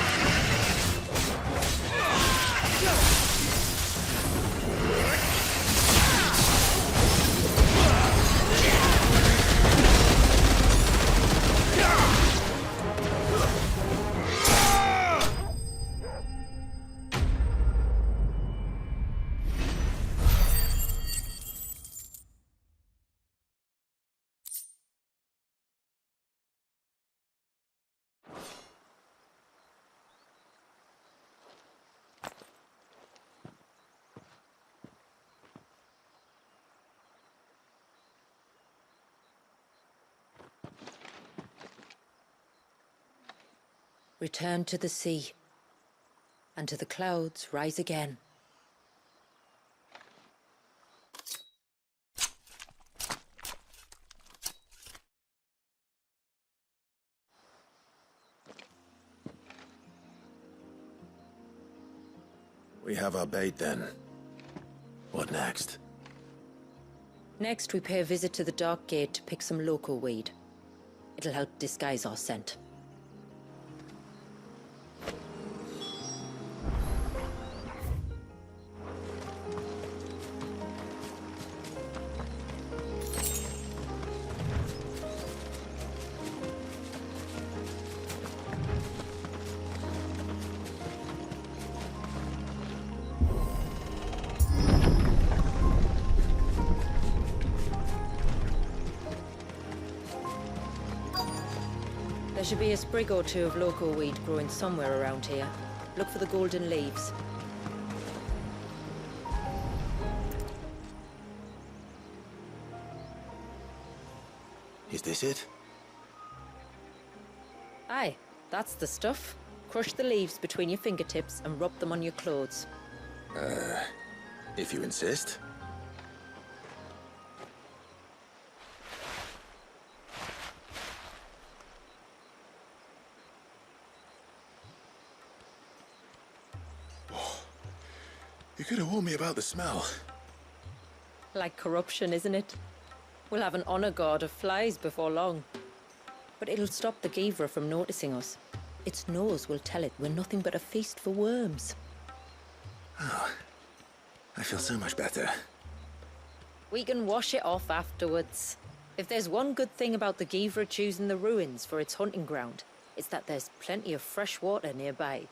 Return to the sea, and to the clouds rise again. We have our bait then. What next? Next, we pay a visit to the Dark Gate to pick some local weed. It'll help disguise our scent. There should be a sprig or two of local weed growing somewhere around here. Look for the golden leaves. Is this it? Aye, that's the stuff. Crush the leaves between your fingertips and rub them on your clothes. If you insist. You could have warned me about the smell. Like corruption, isn't it? We'll have an honor guard of flies before long. But it'll stop the Givra from noticing us. Its nose will tell it we're nothing but a feast for worms. Oh, I feel so much better. We can wash it off afterwards. If there's one good thing about the Givra choosing the ruins for its hunting ground, it's that there's plenty of fresh water nearby.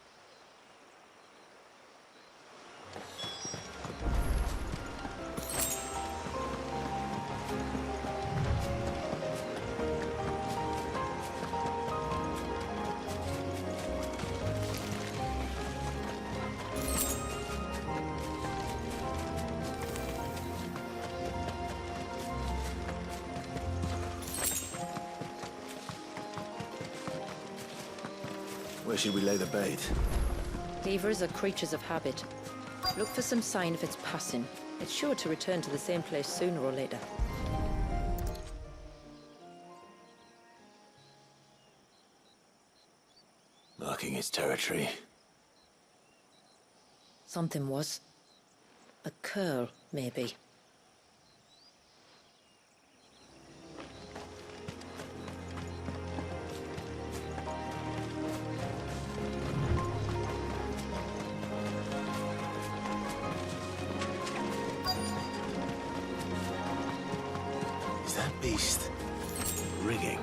Where should we lay the bait? Givras are creatures of habit. Look for some sign of its passing. It's sure to return to the same place sooner or later. Marking its territory. Something was. A curl, maybe. Is that beast rigging?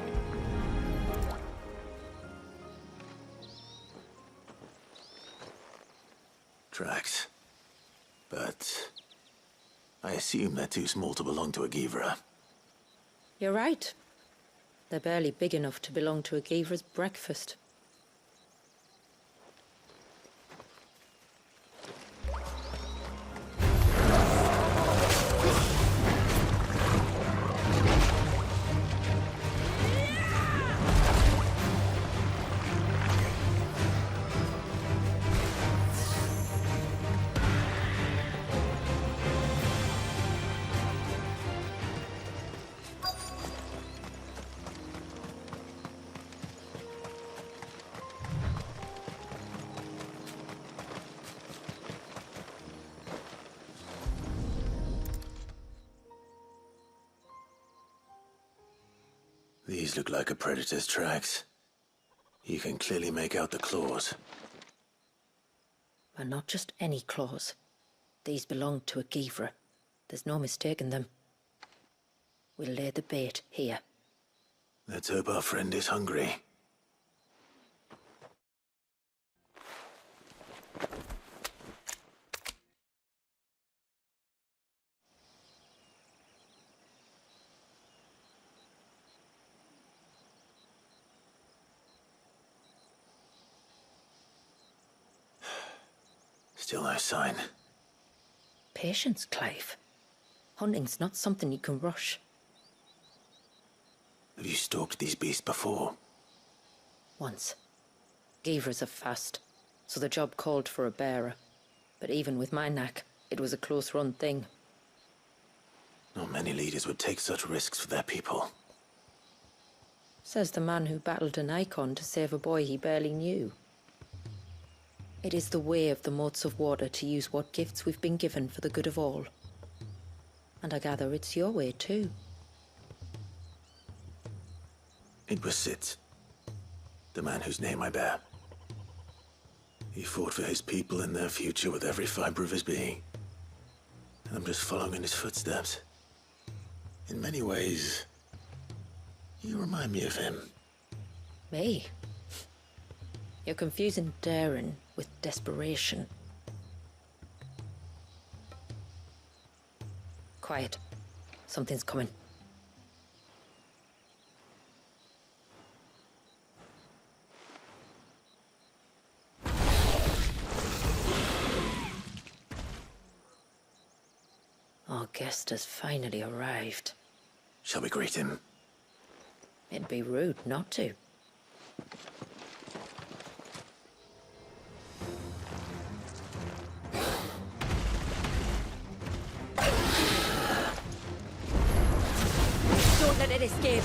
Tracks. But I assume they're too small to belong to a Givra. You're right. They're barely big enough to belong to a Givra's breakfast. These look like a predator's tracks. You can clearly make out the claws. But not just any claws. These belong to a Givra. There's no mistaking them. We'll lay the bait here. Let's hope our friend is hungry. Still no sign. Patience, Clive. Hunting's not something you can rush. Have you stalked these beasts before? Once. Givras are fast, so the job called for a bearer. But even with my knack, it was a close-run thing. Not many leaders would take such risks for their people. Says the man who battled an icon to save a boy he barely knew. It is the way of the moats of water to use what gifts we've been given for the good of all. And I gather it's your way too. It was Sid, the man whose name I bear. He fought for his people and their future with every fiber of his being. And I'm just following in his footsteps. In many ways, you remind me of him. Me? You're confusing daring with desperation. Quiet. Something's coming. Our guest has finally arrived. Shall we greet him? It'd be rude not to. Don't let it escape.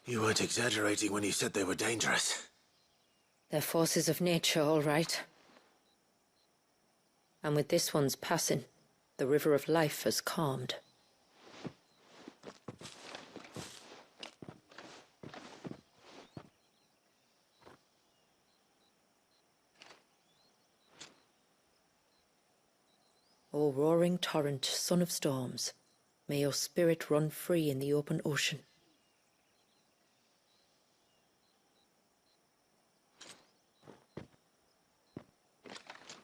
You weren't exaggerating when you said they were dangerous. They're forces of nature, all right. And with this one's passing, the river of life has calmed. O roaring torrent, son of storms, may your spirit run free in the open ocean.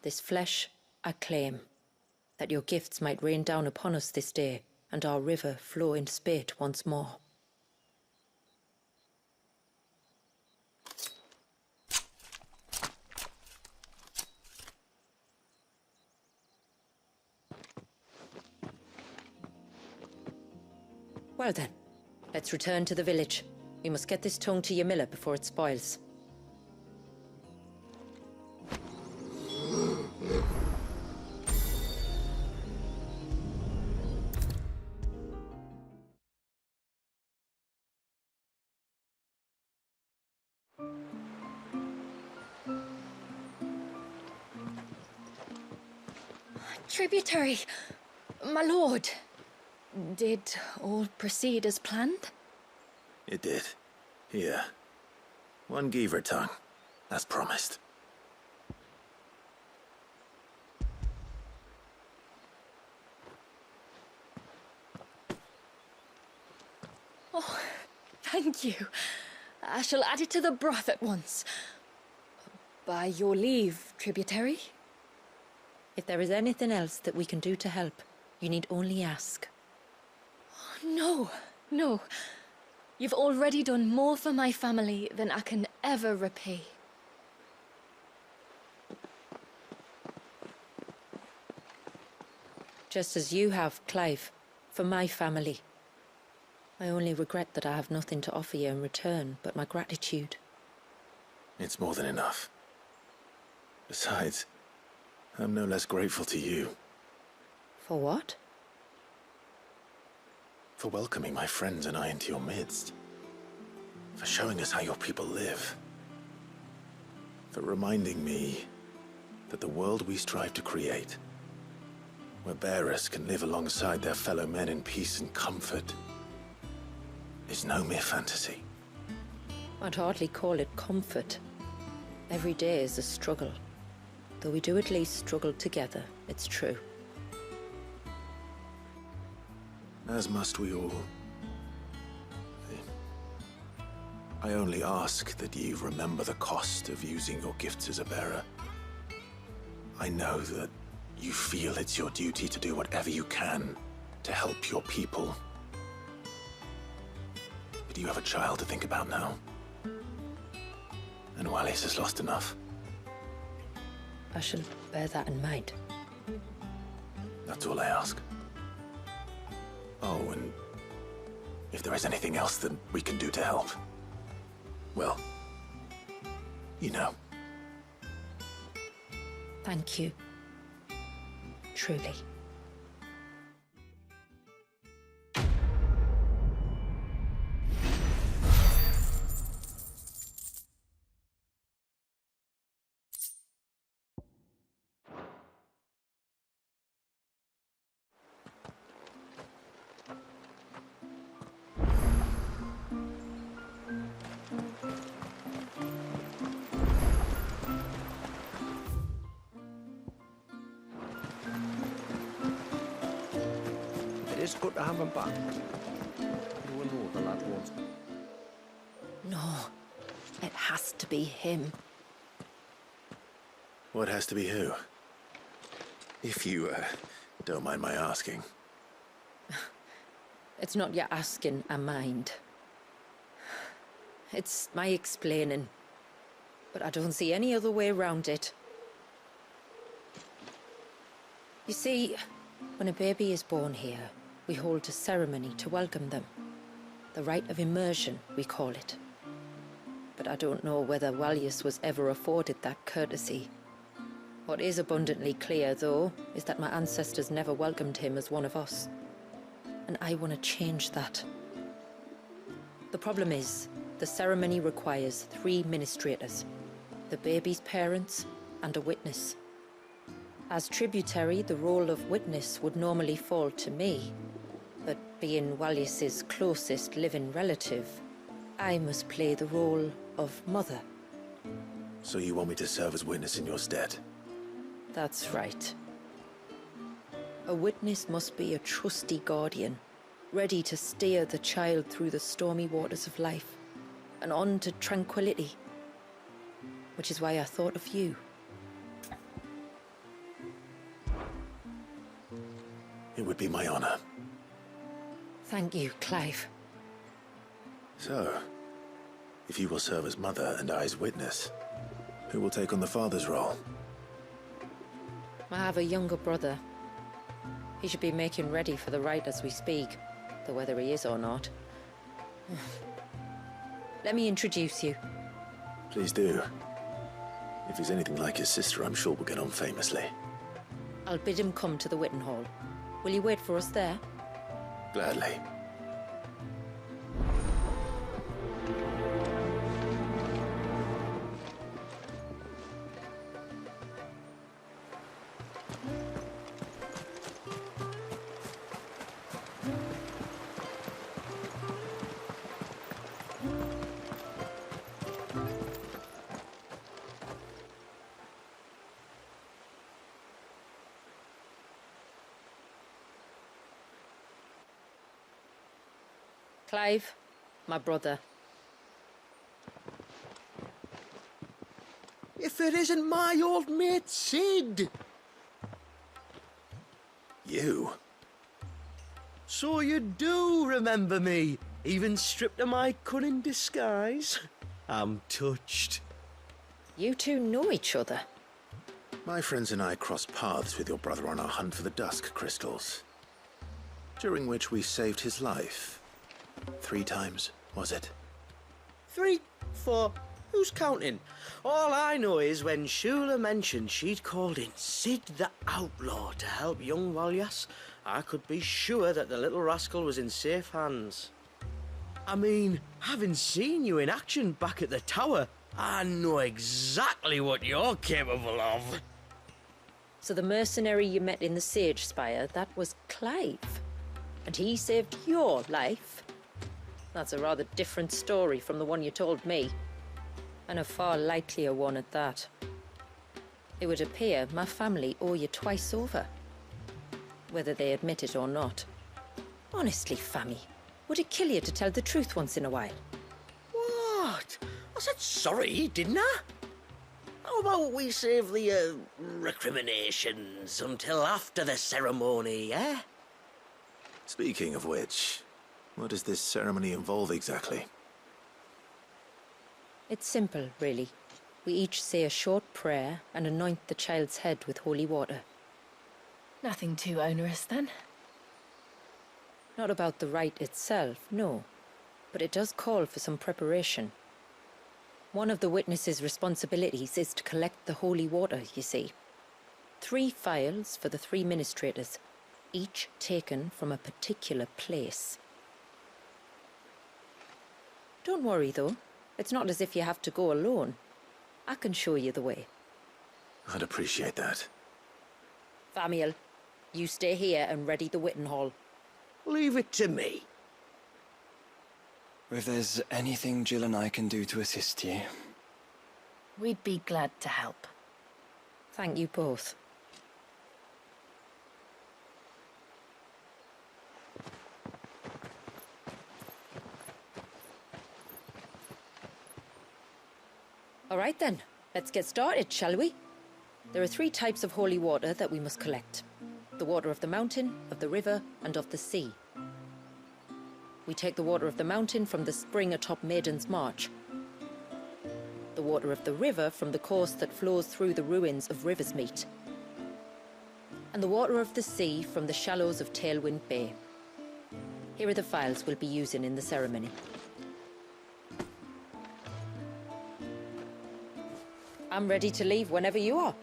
This flesh I claim, that your gifts might rain down upon us this day, and our river flow in spate once more. Well then, let's return to the village. We must get this tongue to Ymilla before it spoils. Tributary, my lord. Did all proceed as planned? It did. Here. One Geaver tongue, as promised. Oh, thank you. I shall add it to the broth at once. By your leave, Tributary. If there is anything else that we can do to help, you need only ask. No, no. You've already done more for my family than I can ever repay. Just as you have, Clive, for my family. I only regret that I have nothing to offer you in return but my gratitude. It's more than enough. Besides, I'm no less grateful to you. For what? For welcoming my friends and I into your midst. For showing us how your people live. For reminding me that the world we strive to create, where bearers can live alongside their fellow men in peace and comfort, is no mere fantasy. I'd hardly call it comfort. Every day is a struggle. Though we do at least struggle together, it's true. As must we all. I only ask that you remember the cost of using your gifts as a bearer. I know that you feel it's your duty to do whatever you can to help your people. But you have a child to think about now. And Wallis has lost enough. I shall bear that in mind. That's all I ask. Oh, and if there is anything else that we can do to help, well, you know. Thank you. Truly. It's good to have him back. You will know the lad wants me. No, it has to be him. What has to be who? If you, don't mind my asking. It's not your asking, I mind. It's my explaining. But I don't see any other way around it. You see, when a baby is born here, we hold a ceremony to welcome them. The rite of immersion, we call it. But I don't know whether Wallius was ever afforded that courtesy. What is abundantly clear, though, is that my ancestors never welcomed him as one of us. And I want to change that. The problem is, the ceremony requires 3 ministrators, the baby's parents and a witness. As tributary, the role of witness would normally fall to me. But being Wallius's closest living relative, I must play the role of mother. So you want me to serve as witness in your stead? That's right. A witness must be a trusty guardian, ready to steer the child through the stormy waters of life, and on to tranquility. Which is why I thought of you. It would be my honor. Thank you, Clive. So, if you will serve as mother and I as witness, who will take on the father's role? I have a younger brother. He should be making ready for the rite as we speak, though whether he is or not. Let me introduce you. Please do. If he's anything like his sister, I'm sure we'll get on famously. I'll bid him come to the Witten Hall. Will you wait for us there? Gladly. Clive, my brother. If it isn't my old mate Sid! You? So you do remember me, even stripped of my cunning disguise? I'm touched. You two know each other? My friends and I crossed paths with your brother on our hunt for the Dusk Crystals, during which we saved his life. 3 times, was it? 3, 4, who's counting? All I know is when Shula mentioned she'd called in Sid the Outlaw to help young Walyas, I could be sure that the little rascal was in safe hands. I mean, having seen you in action back at the tower, I know exactly what you're capable of. So the mercenary you met in the Sage Spire, that was Clive. And he saved your life? That's a rather different story from the one you told me. And a far likelier one at that. It would appear my family owe you twice over. Whether they admit it or not. Honestly, Fammy, would it kill you to tell the truth once in a while? What? I said sorry, didn't I? How about we save the, recriminations until after the ceremony, eh? Speaking of which, what does this ceremony involve exactly? It's simple, really. We each say a short prayer and anoint the child's head with holy water. Nothing too onerous, then? Not about the rite itself, no. But it does call for some preparation. One of the witness's responsibilities is to collect the holy water, you see. 3 phials for the 3 ministrators, each taken from a particular place. Don't worry, though. It's not as if you have to go alone. I can show you the way. I'd appreciate that. Famiel, you stay here and ready the Witten Hall. Leave it to me. If there's anything Jill and I can do to assist you... We'd be glad to help. Thank you both. All right then, let's get started, shall we? There are 3 types of holy water that we must collect. The water of the mountain, of the river, and of the sea. We take the water of the mountain from the spring atop Maiden's March. The water of the river from the course that flows through the ruins of Riversmeet. And the water of the sea from the shallows of Tailwind Bay. Here are the phials we'll be using in the ceremony. I'm ready to leave whenever you are.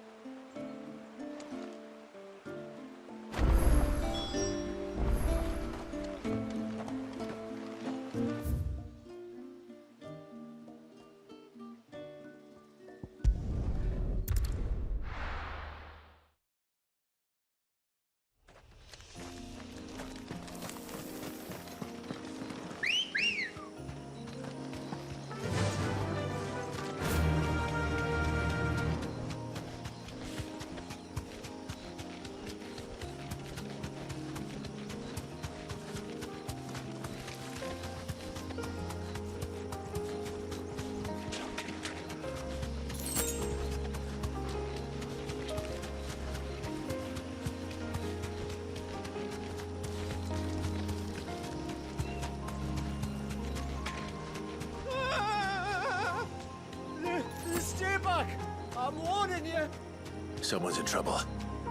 Someone's in trouble.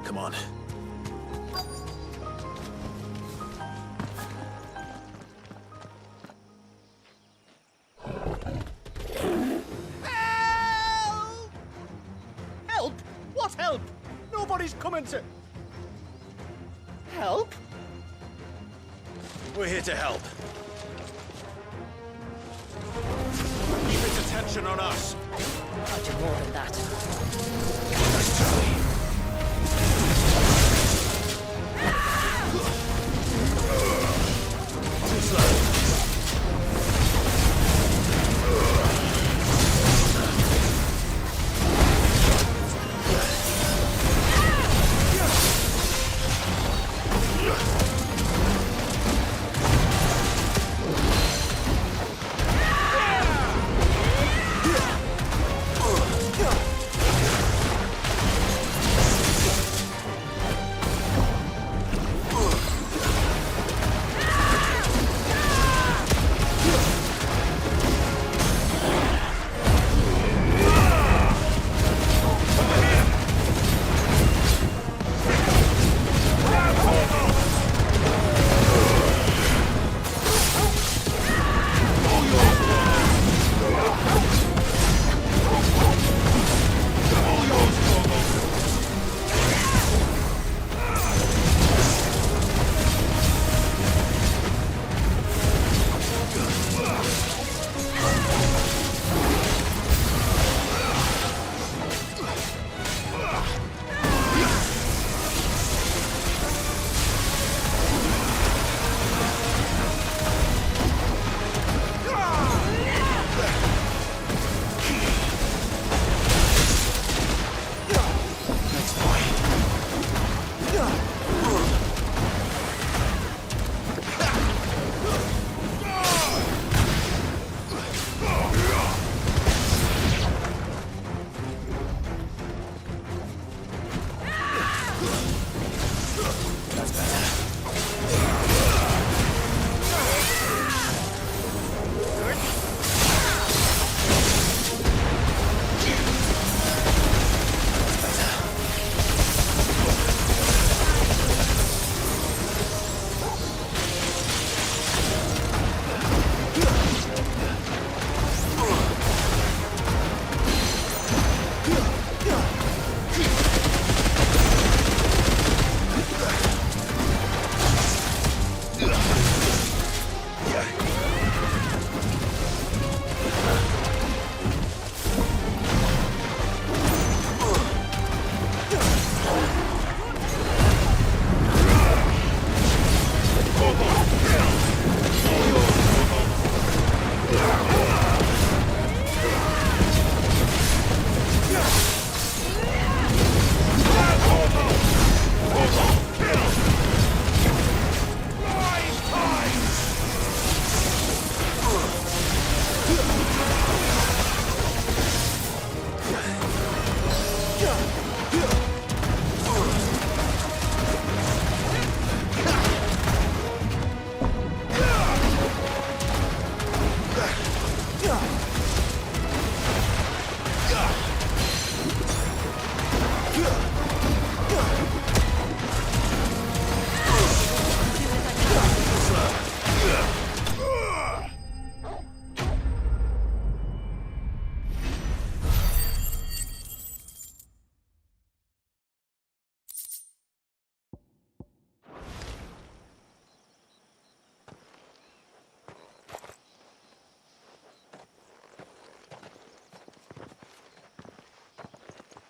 Come on. Help? What help? Nobody's coming to... Help? We're here to help. Keep its attention on us. I'll do more than that. That's Charlie. Too slow.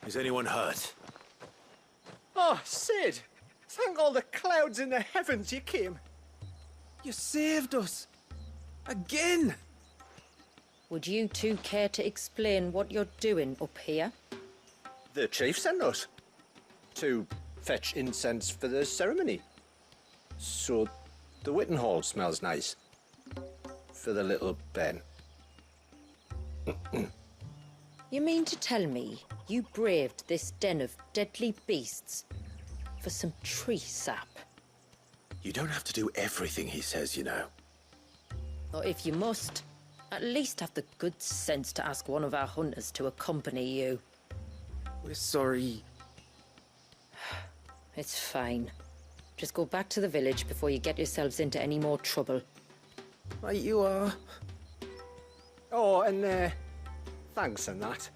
Is anyone hurt? Oh, Sid! Thank all the clouds in the heavens you came. You saved us. Again! Would you two care to explain what you're doing up here? The chief sent us to fetch incense for the ceremony. So the Witten Hall smells nice. For the little Ben. You mean to tell me you braved this den of deadly beasts for some tree sap? You don't have to do everything he says, you know. Or if you must, at least have the good sense to ask one of our hunters to accompany you. We're sorry. It's fine. Just go back to the village before you get yourselves into any more trouble. Right you are. Oh, and thanks and that.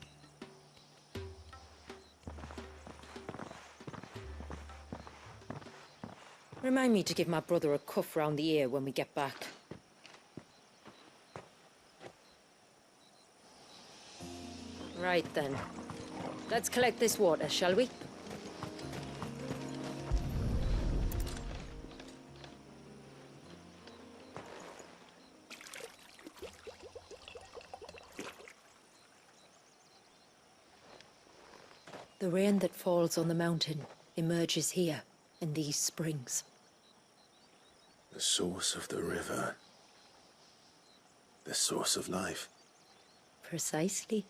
Remind me to give my brother a cuff round the ear when we get back. Right then. Let's collect this water, shall we? The rain that falls on the mountain emerges here, in these springs. The source of the river. The source of life. Precisely.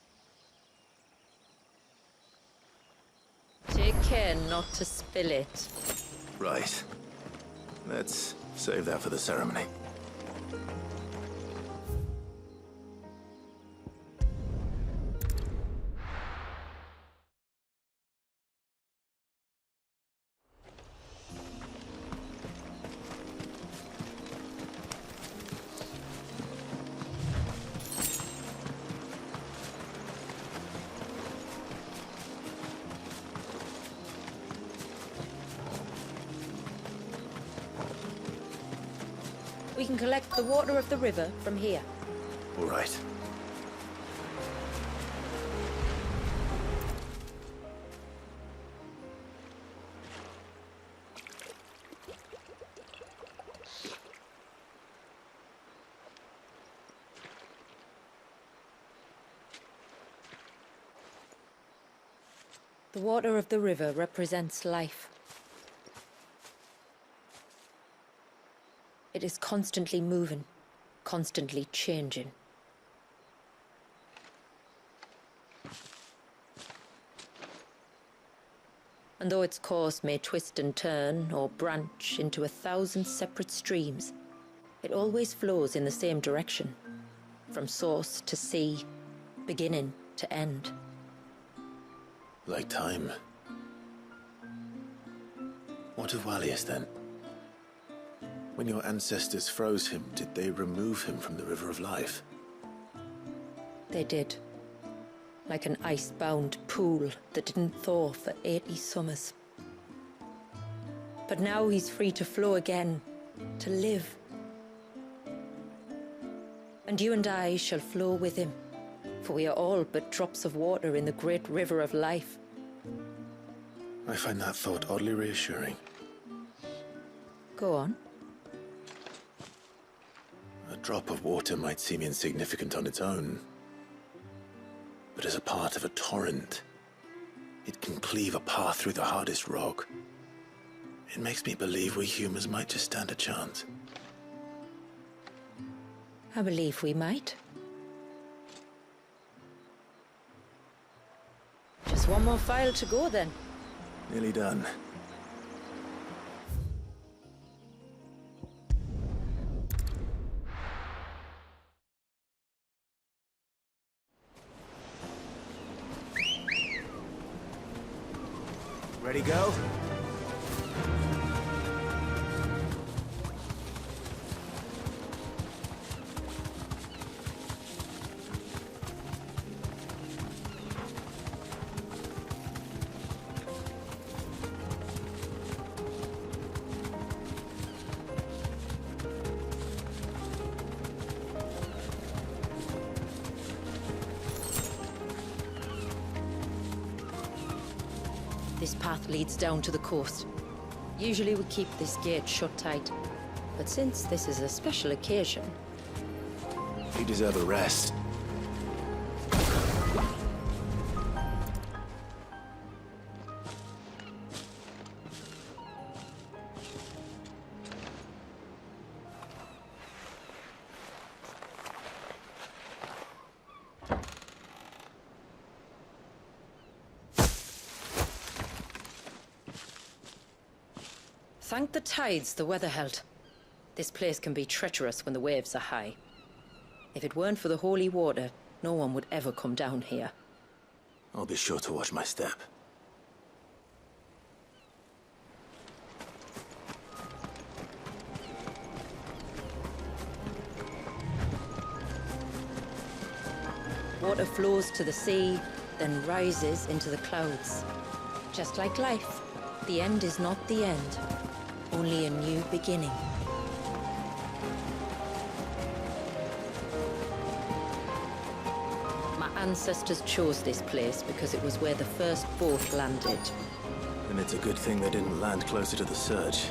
Take care not to spill it. Right. Let's save that for the ceremony. We can collect the water of the river from here. All right. The water of the river represents life. It is constantly moving, constantly changing. And though its course may twist and turn or branch into 1,000 separate streams, it always flows in the same direction, from source to sea, beginning to end. Like time. What of Wallius then? When your ancestors froze him, did they remove him from the River of Life? They did. Like an ice-bound pool that didn't thaw for 80 summers. But now he's free to flow again, to live. And you and I shall flow with him, for we are all but drops of water in the great River of Life. I find that thought oddly reassuring. Go on. A drop of water might seem insignificant on its own, but as a part of a torrent, it can cleave a path through the hardest rock. It makes me believe we humans might just stand a chance. I believe we might. Just one more file to go then. Nearly done. Ready, go? This path leads down to the coast. Usually we keep this gate shut tight, but since this is a special occasion... You deserve a rest. Thank the tides the weather held. This place can be treacherous when the waves are high. If it weren't for the holy water, no one would ever come down here. I'll be sure to watch my step. water flows to the sea, then rises into the clouds. Just like life, the end is not the end, only a new beginning. My ancestors chose this place because it was where the first boat landed. And it's a good thing they didn't land closer to the surge.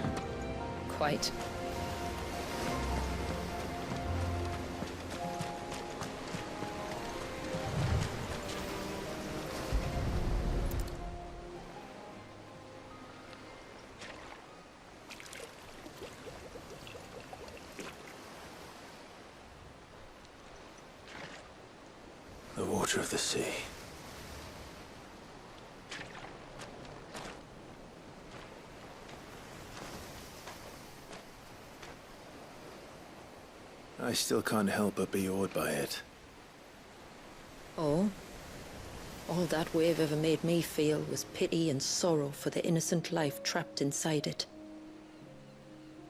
Quite. The water of the sea. I still can't help but be awed by it. Oh? All that wave ever made me feel was pity and sorrow for the innocent life trapped inside it.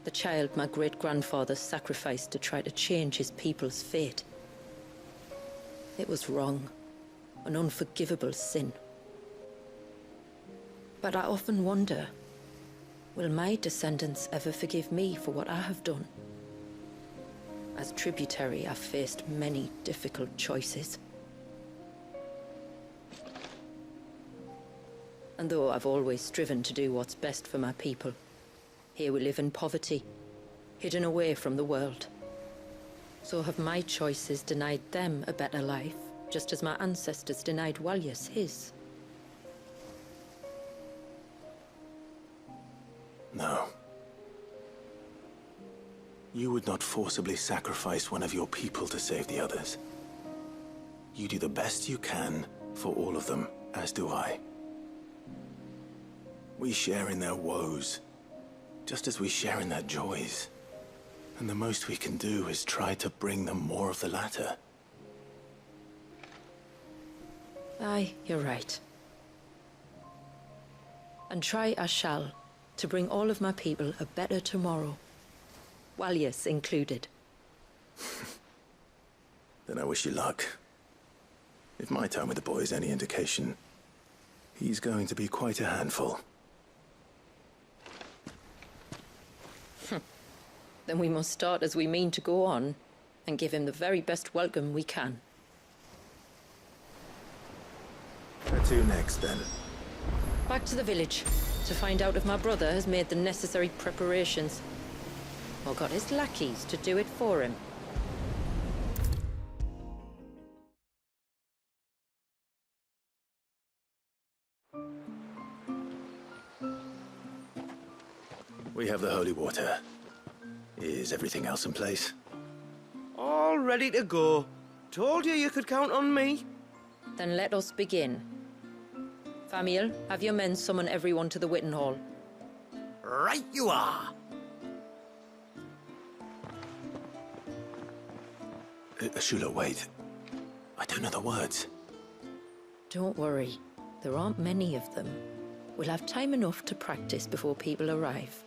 The child my great-grandfather sacrificed to try to change his people's fate. It was wrong, an unforgivable sin. But I often wonder, will my descendants ever forgive me for what I have done? As tributary, I've faced many difficult choices. And though I've always striven to do what's best for my people, here we live in poverty, hidden away from the world. So have my choices denied them a better life, just as my ancestors denied Walyas his? No. You would not forcibly sacrifice one of your people to save the others. You do the best you can for all of them, as do I. We share in their woes, just as we share in their joys. And the most we can do is try to bring them more of the latter. Aye, you're right. And try I shall, to bring all of my people a better tomorrow. Walyas included. Then I wish you luck. If my time with the boy is any indication, he's going to be quite a handful. Then we must start as we mean to go on, and give him the very best welcome we can. Where to next, then? Back to the village, to find out if my brother has made the necessary preparations. Or got his lackeys to do it for him. We have the holy water. Is everything else in place? All ready to go. Told you could count on me. Then let us begin. Famiel, have your men summon everyone to the Witten Hall. Right you are. Ashula, wait. I don't know the words. Don't worry. There aren't many of them. We'll have time enough to practice before people arrive.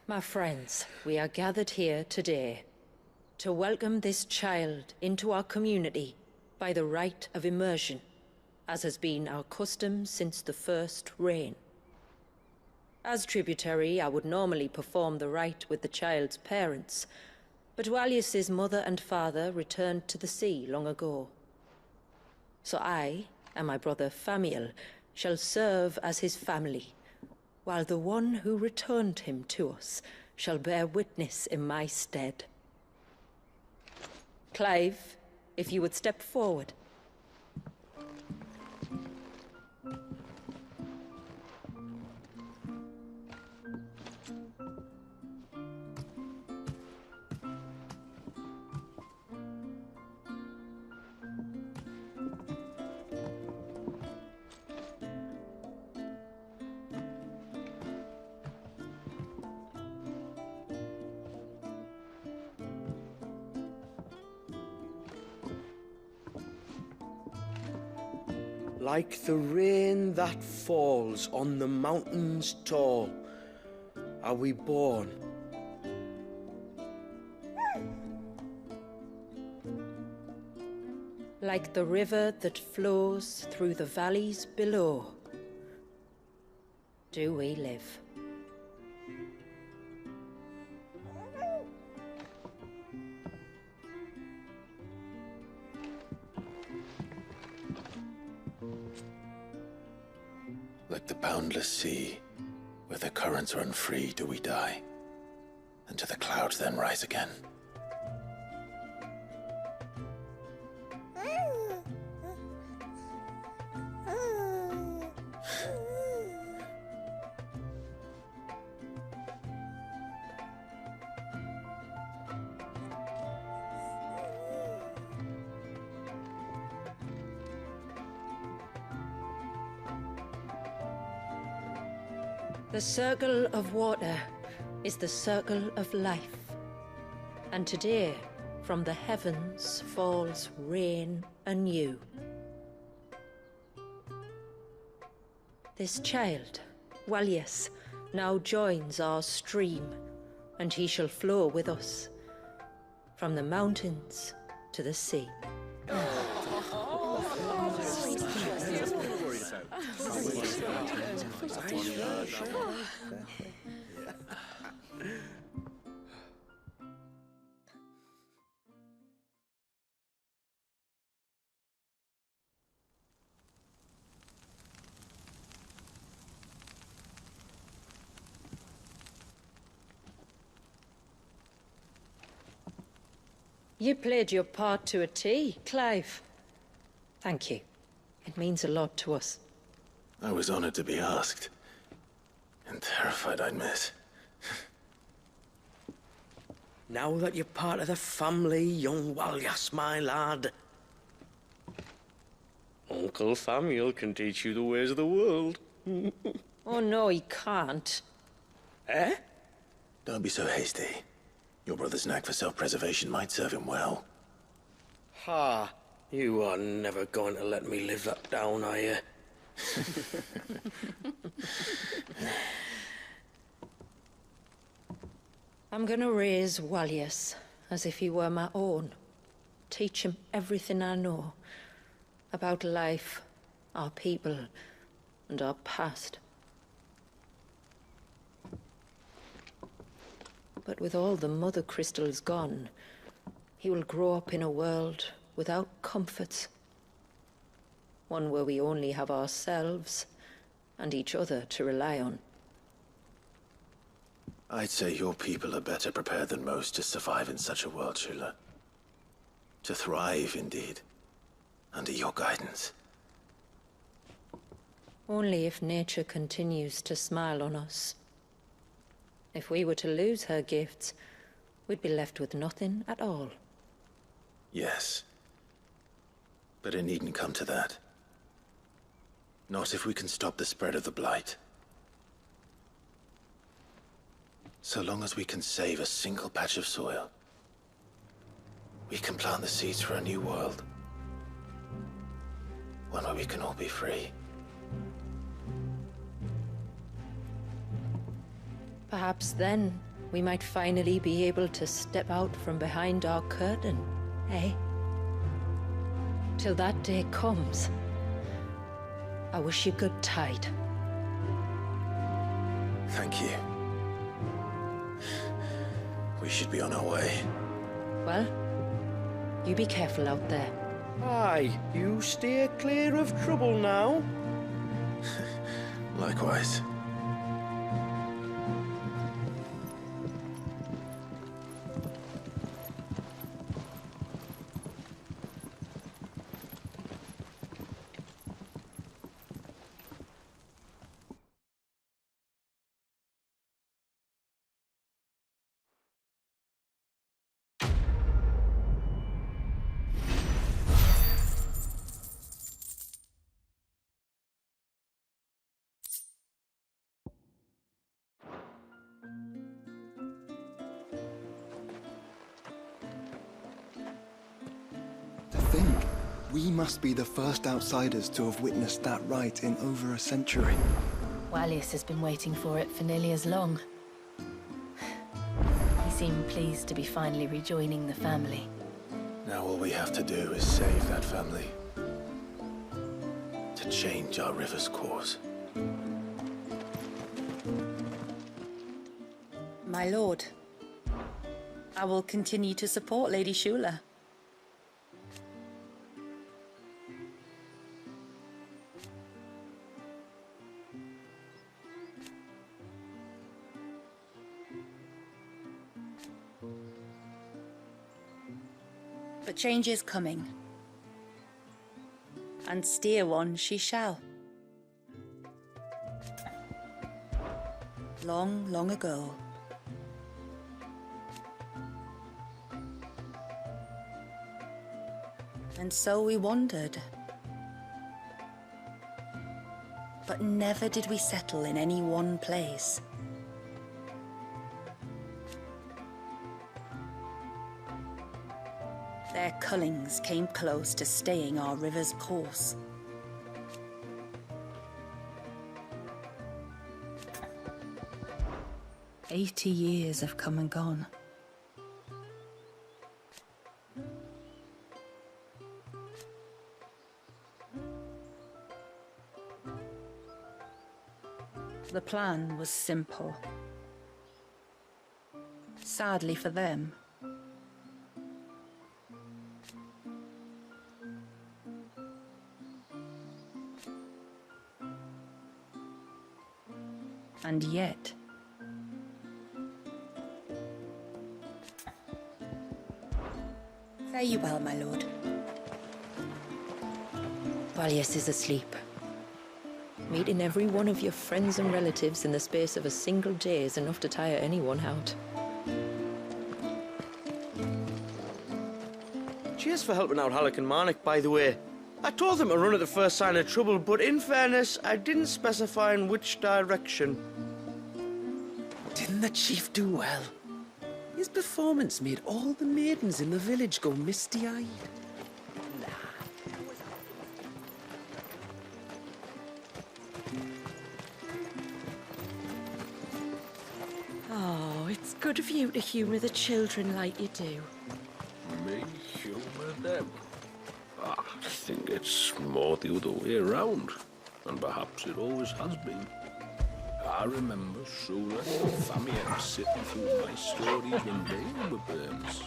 My friends, we are gathered here today to welcome this child into our community by the rite of immersion, as has been our custom since the first reign. As tributary, I would normally perform the rite with the child's parents, but Walyas's mother and father returned to the sea long ago. So I and my brother Famiel shall serve as his family, while the one who returned him to us shall bear witness in my stead. Clive, if you would step forward. like the rain that falls on the mountains tall, are we born. Like the river that flows through the valleys below, do we live. Like the boundless sea, where the currents run free, do we die, and to the clouds then rise again. The circle of water is the circle of life, and today from the heavens falls rain anew. This child, Walius, now joins our stream, and he shall flow with us from the mountains to the sea. You played your part to a T, Clive. Thank you. It means a lot to us. I was honored to be asked. And terrified I'd miss. Now that you're part of the family, young Walyas, my lad, Uncle Samuel can teach you the ways of the world. Oh no, he can't. Eh? Don't be so hasty. Your brother's knack for self-preservation might serve him well. Ha! You are never going to let me live that down, are you? I'm gonna raise Walius as if he were my own. Teach him everything I know about life, our people, and our past. But with all the mother crystals gone, he will grow up in a world without comforts. One where we only have ourselves and each other to rely on. I'd say your people are better prepared than most to survive in such a world, Shula. To thrive, indeed, under your guidance. Only if nature continues to smile on us. If we were to lose her gifts, we'd be left with nothing at all. Yes. But it needn't come to that. Not if we can stop the spread of the Blight. So long as we can save a single patch of soil, we can plant the seeds for a new world. One where we can all be free. Perhaps then we might finally be able to step out from behind our curtain, eh? Till that day comes, I wish you good tide. Thank you. We should be on our way. Well, you be careful out there. Aye, you steer clear of trouble now. Likewise. We must be the first outsiders to have witnessed that rite in over a century. Wallius has been waiting for it for nearly as long. He seemed pleased to be finally rejoining the family. Now all we have to do is save that family. To change our river's course. My lord, I will continue to support Lady Shula. But change is coming, and steer one she shall. Long, long ago, and so we wandered. But never did we settle in any one place. Their cullings came close to staying our river's course. "80 years have come and gone. The plan was simple. Sadly for them, and yet fare you well, my lord. Wallius is asleep. Meeting every one of your friends and relatives in the space of a single day is enough to tire anyone out. Cheers for helping out Halleck and Marnick, by the way. I told them to run at the first sign of trouble, but in fairness, I didn't specify in which direction. Didn't the chief do well? His performance made all the maidens in the village go misty-eyed. Oh, it's good of you to humour the children like you do. Me humour them? I think it's more the other way around, and perhaps it always has been. I remember Shula and Famiel sitting through my stories when they were bairns.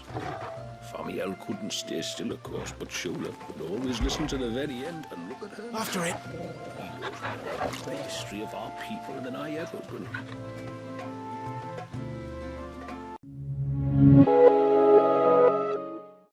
Famiel couldn't stay still, of course, but Shula would always listen to the very end and look at her. After it. He knows more about the history of our people than I ever will.